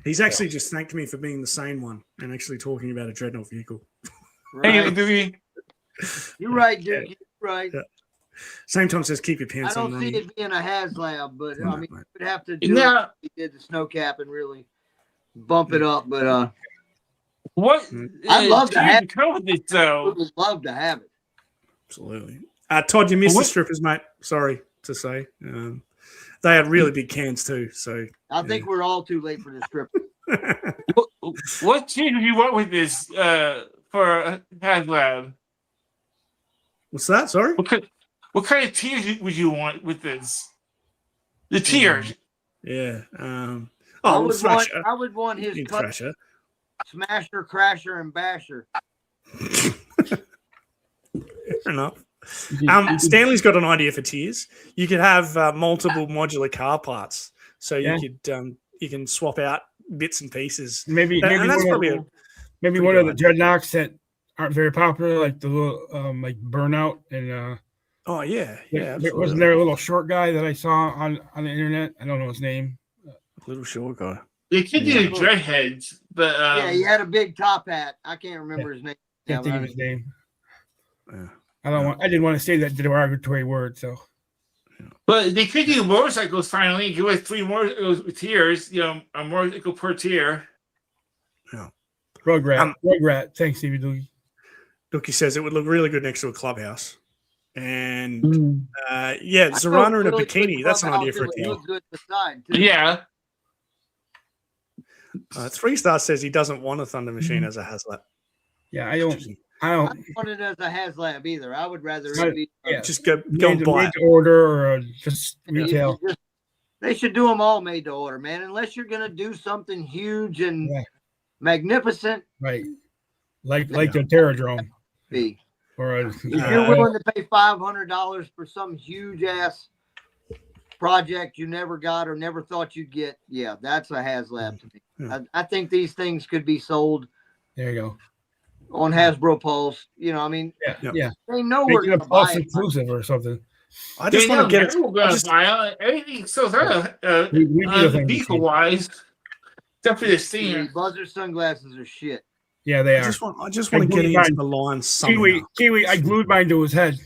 [SPEAKER 1] he's actually just thanked me for being the sane one and actually talking about a Dreadnought vehicle.
[SPEAKER 3] Right.
[SPEAKER 2] Hey, Dookie.
[SPEAKER 3] You're right, Dookie. You're right.
[SPEAKER 1] Yeah. Same time says keep your pants on.
[SPEAKER 3] I don't see it being a HasLab, but
[SPEAKER 1] No,
[SPEAKER 3] I mean,
[SPEAKER 1] mate.
[SPEAKER 3] you would have to do it. He did the snow cap and really bump it up. But
[SPEAKER 2] what?
[SPEAKER 3] I'd love to have
[SPEAKER 2] it, though.
[SPEAKER 3] Would love to have it.
[SPEAKER 1] Absolutely. Todd, you missed the strippers, mate. Sorry to say. They had really big cans too. So
[SPEAKER 3] I think we're all too late for the stripper.
[SPEAKER 2] What tier do you want with this for HasLab?
[SPEAKER 1] What's that? Sorry.
[SPEAKER 2] What kind of tiers would you want with this? The tiers.
[SPEAKER 1] Yeah.
[SPEAKER 3] I would want his
[SPEAKER 1] Thrasher.
[SPEAKER 3] Smasher, Crasher, and Basher.
[SPEAKER 1] Fair enough. Stanley's got an idea for tiers. You could have multiple modular car parts, so you can swap out bits and pieces.
[SPEAKER 4] Maybe one of the Dreadnoughts that aren't very popular, like the little like Burnout and.
[SPEAKER 1] Oh yeah.
[SPEAKER 4] Wasn't there a little short guy that I saw on the internet? I don't know his name.
[SPEAKER 1] Little short guy.
[SPEAKER 2] They could do Dreadheads, but
[SPEAKER 3] he had a big top hat. I can't remember his name.
[SPEAKER 4] Can't think of his name.
[SPEAKER 1] Yeah.
[SPEAKER 4] I didn't want to say that derogatory word, so.
[SPEAKER 2] But they could do motorcycles finally. Give us 3 more tiers. A motorcycle per tier.
[SPEAKER 1] Yeah.
[SPEAKER 4] Rugrat. Thanks, Stevie Doogie.
[SPEAKER 1] Dookie says it would look really good next to a clubhouse. And Zorana in a bikini. That's an idea for a team.
[SPEAKER 2] Yeah.
[SPEAKER 1] 3-star says he doesn't want a Thunder Machine as a HasLab.
[SPEAKER 4] Yeah, I don't. I
[SPEAKER 3] I
[SPEAKER 4] don't.
[SPEAKER 3] don't want it as a HasLab either. I would rather
[SPEAKER 4] Right.
[SPEAKER 3] it be.
[SPEAKER 4] Yeah.
[SPEAKER 1] Just go
[SPEAKER 4] Made
[SPEAKER 1] and buy
[SPEAKER 4] to
[SPEAKER 1] it.
[SPEAKER 4] order or just retail.
[SPEAKER 3] They should do them all made to order, man. Unless you're gonna do something huge and
[SPEAKER 4] Yeah.
[SPEAKER 3] magnificent,
[SPEAKER 4] Right. Like the Terradrome.
[SPEAKER 3] be.
[SPEAKER 4] Or
[SPEAKER 3] If you're willing to pay $500 for some huge ass project you never got or never thought you'd get, yeah, that's a HasLab to me.
[SPEAKER 1] Yeah.
[SPEAKER 3] I think these things could be sold
[SPEAKER 4] there you go.
[SPEAKER 3] on Hasbro Pulse. You know, I mean,
[SPEAKER 4] Yeah.
[SPEAKER 3] they know
[SPEAKER 4] Make
[SPEAKER 3] we're
[SPEAKER 4] it
[SPEAKER 3] gonna
[SPEAKER 4] a
[SPEAKER 3] buy
[SPEAKER 4] Pulse
[SPEAKER 3] it.
[SPEAKER 4] exclusive or something.
[SPEAKER 1] I just want to get it.
[SPEAKER 2] We're going to buy it. Everything sells out.
[SPEAKER 4] We do the thing.
[SPEAKER 2] Vehicle wise, except for the
[SPEAKER 3] The
[SPEAKER 2] stinger.
[SPEAKER 3] buzzer sunglasses are shit.
[SPEAKER 4] Yeah, they
[SPEAKER 1] I
[SPEAKER 4] are.
[SPEAKER 1] just want to get
[SPEAKER 4] glued
[SPEAKER 1] into
[SPEAKER 4] mine.
[SPEAKER 1] the line somehow.
[SPEAKER 4] Kiwi, I glued mine to his head.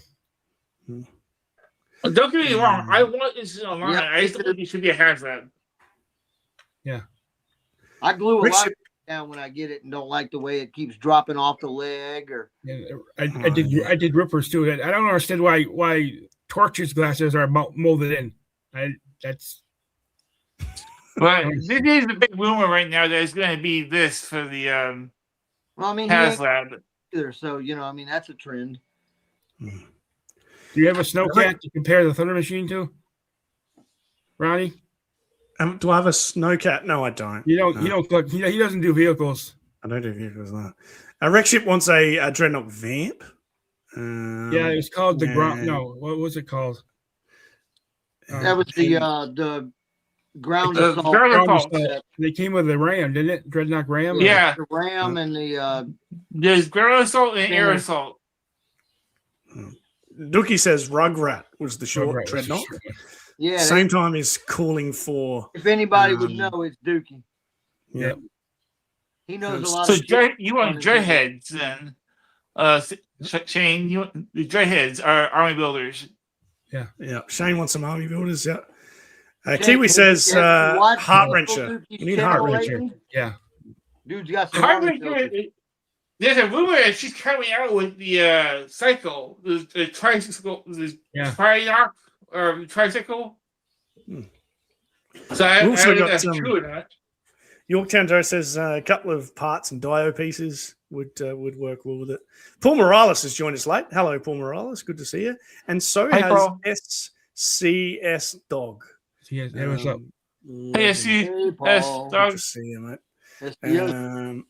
[SPEAKER 2] Don't get me wrong. I want this in a line.
[SPEAKER 3] Yeah.
[SPEAKER 2] I just don't think it should be a HasLab.
[SPEAKER 3] I glue a
[SPEAKER 1] Rick
[SPEAKER 3] lot
[SPEAKER 1] should-
[SPEAKER 3] down when I get it and don't like the way it keeps dropping off the leg or
[SPEAKER 4] Yeah, I did rippers too. I don't understand why Torch's glasses are molded in. That's
[SPEAKER 2] But this is the big rumor right now that it's going to be this for the
[SPEAKER 3] well, I mean, he ain't
[SPEAKER 2] HasLab.
[SPEAKER 3] either, so you know, I mean, that's a trend.
[SPEAKER 4] Do you have a snowcat to compare the Thunder Machine to, Ronnie?
[SPEAKER 1] Do I have a snowcat? No, I don't.
[SPEAKER 4] You don't.
[SPEAKER 1] No.
[SPEAKER 4] You don't. Look, he doesn't do vehicles.
[SPEAKER 1] I don't do vehicles. No. Wreckship wants a Dreadnought Vamp.
[SPEAKER 4] Yeah, it was called the ground. No, what was it called?
[SPEAKER 3] That was the ground assault.
[SPEAKER 2] Ground assault.
[SPEAKER 4] They came with the Ram, didn't it? Dreadnought Ram.
[SPEAKER 2] Yeah.
[SPEAKER 3] The Ram and the
[SPEAKER 2] There's ground assault and air
[SPEAKER 3] Yeah.
[SPEAKER 2] assault.
[SPEAKER 1] Dookie says Rugrat was the short
[SPEAKER 4] Rugrat was the
[SPEAKER 1] Dreadnought.
[SPEAKER 4] short one.
[SPEAKER 3] yeah.
[SPEAKER 1] Same time is calling for.
[SPEAKER 3] If anybody would know, it's Dookie.
[SPEAKER 1] Yeah.
[SPEAKER 3] He knows a lot.
[SPEAKER 2] So
[SPEAKER 3] of shit.
[SPEAKER 2] you want Dreadheads then? Shane, the Dreadheads are army builders.
[SPEAKER 1] Yeah. Shane wants some army builders. Yeah.
[SPEAKER 3] Shane,
[SPEAKER 1] Kiwi says
[SPEAKER 3] have you watched
[SPEAKER 1] Heart
[SPEAKER 3] Duke's
[SPEAKER 1] Wrencher. We need
[SPEAKER 3] channel
[SPEAKER 1] Heart
[SPEAKER 3] lately?
[SPEAKER 1] Wrencher.
[SPEAKER 4] Yeah.
[SPEAKER 3] Dude's got some
[SPEAKER 2] Heart
[SPEAKER 3] army
[SPEAKER 2] Wrencher,
[SPEAKER 3] builders.
[SPEAKER 2] there's a rumor that she's coming out with the cycle, the tricycle, the Tridoc or tricycle. So I
[SPEAKER 1] We
[SPEAKER 2] don't
[SPEAKER 1] also
[SPEAKER 2] know if
[SPEAKER 1] got
[SPEAKER 2] that's
[SPEAKER 1] some-
[SPEAKER 2] true or not.
[SPEAKER 1] Yorktown Joe says a couple of parts and dio pieces would work well with it. Paul Morales has joined us late. Hello, Paul Morales. Good to see you. And so
[SPEAKER 2] Hi,
[SPEAKER 1] has
[SPEAKER 2] Paul.
[SPEAKER 1] SCS Dog.
[SPEAKER 4] Yes. Hey, what's up?
[SPEAKER 2] Hey, see,
[SPEAKER 3] Hey,
[SPEAKER 2] that's
[SPEAKER 3] Paul.
[SPEAKER 1] Good to see you, mate.
[SPEAKER 3] SBO.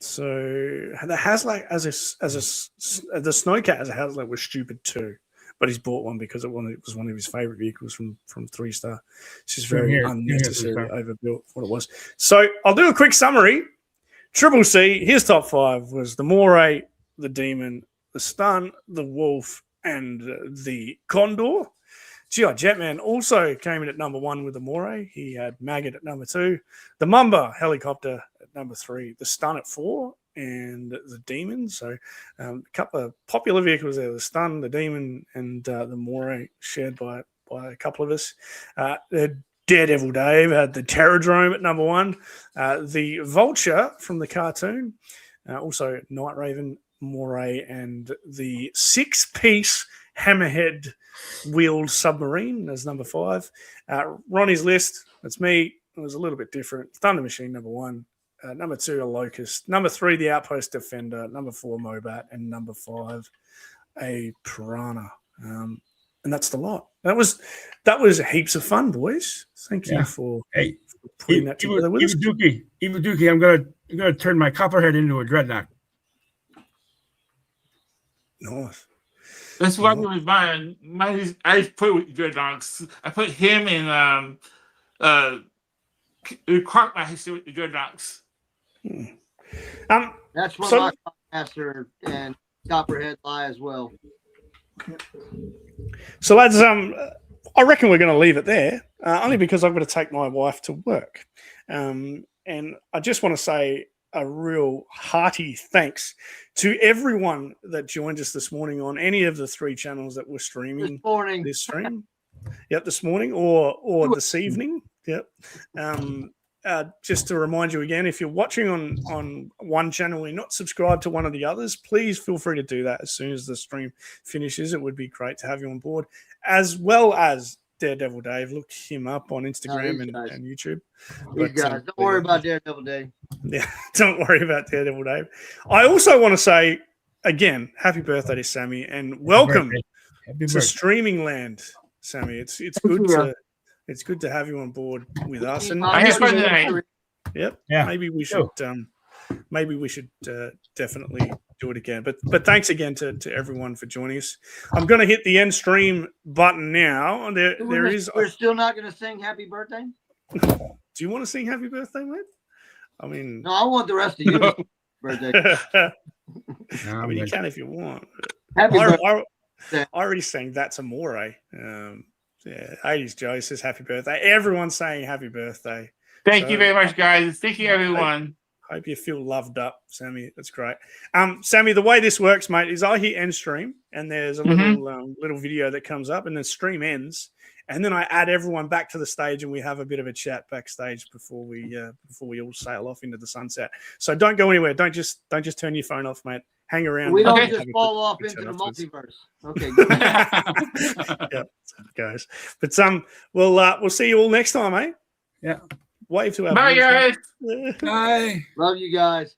[SPEAKER 1] So the Haslet the Snowcat as a Haslet was stupid too, but he's bought one because it was one of his favorite vehicles from 3-star. It's just very unnecessary, overbuilt for what it was. So I'll do a quick summary. Triple C, his top 5 was the Moray, the Demon, the Stun, the Wolf, and the Condor. G.I. Jetman also came in at number 1 with the Moray. He had Maggot at number 2, the Mamba helicopter at number 3, the Stun at 4, and the Demon. So a couple of popular vehicles there: the Stun, the Demon, and the Moray, shared by a couple of us. The Daredevil Dave had the Terradrome at number 1, the Vulture from the cartoon, also Night Raven, Moray, and the 6-piece Hammerhead wheeled submarine as number 5. Ronnie's list, that's me. It was a little bit different. Thunder Machine, number 1. Number 2, a Locust. Number 3, the Outpost Defender. Number 4, Mobat. And number 5, a Piranha. And that's the lot. That was heaps of fun, boys. Thank you for putting that together with us.
[SPEAKER 4] Even Dookie, I'm gonna turn my Copperhead into a Dreadnought.
[SPEAKER 1] Nice.
[SPEAKER 2] That's what I was buying. I put with Dreadnoughts. I put him in Clockmaster with the Dreadnoughts.
[SPEAKER 3] That's where my Clockmaster and Copperhead lie as well.
[SPEAKER 1] So, lads, I reckon we're going to leave it there, only because I've got to take my wife to work. And I just want to say a real hearty thanks to everyone that joined us this morning on any of the 3 channels that were streaming
[SPEAKER 3] This morning.
[SPEAKER 1] this stream. Yep, this morning or this evening. Yep. Just to remind you again, if you're watching on one channel and you're not subscribed to one of the others, please feel free to do that as soon as the stream finishes. It would be great to have you on board, as well as Daredevil Dave. Look him up on Instagram and YouTube.
[SPEAKER 3] These guys, don't worry about Daredevil Dave.
[SPEAKER 1] Yeah, don't worry about Daredevil Dave. I also want to say again, happy birthday to Sammy, and welcome
[SPEAKER 4] Happy
[SPEAKER 1] to
[SPEAKER 4] birthday.
[SPEAKER 1] Streaming Land, Sammy. It's good to have you on board with us. And
[SPEAKER 2] I had fun tonight.
[SPEAKER 1] Yep.
[SPEAKER 4] Yeah.
[SPEAKER 1] Maybe we should definitely do it again. But thanks again to everyone for joining us. I'm going to hit the end stream button now.
[SPEAKER 3] We're still not going to sing happy birthday.
[SPEAKER 1] Do you want to sing happy birthday, mate? I mean,
[SPEAKER 3] no, I want the rest of you. Birthday.
[SPEAKER 1] I mean, you can if you want.
[SPEAKER 3] Happy birthday.
[SPEAKER 1] I already sang That's Amore. Yeah, 80s Joe says happy birthday. Everyone's saying happy birthday.
[SPEAKER 2] Thank you very much, guys. Thank you, everyone.
[SPEAKER 1] Hope you feel loved up, Sammy. That's great. Sammy, the way this works, mate, is I hit end stream and there's a little video that comes up and the stream ends. And then I add everyone back to the stage and we have a bit of a chat backstage before we all sail off into the sunset. So don't go anywhere. Don't just turn your phone off, mate. Hang around.
[SPEAKER 3] We don't just fall off into the multiverse. Okay.
[SPEAKER 1] Yeah, guys. But we'll see you all next time, eh?
[SPEAKER 4] Yeah.
[SPEAKER 1] Wave to our
[SPEAKER 2] bye, guys.
[SPEAKER 4] Bye.
[SPEAKER 3] Love you guys.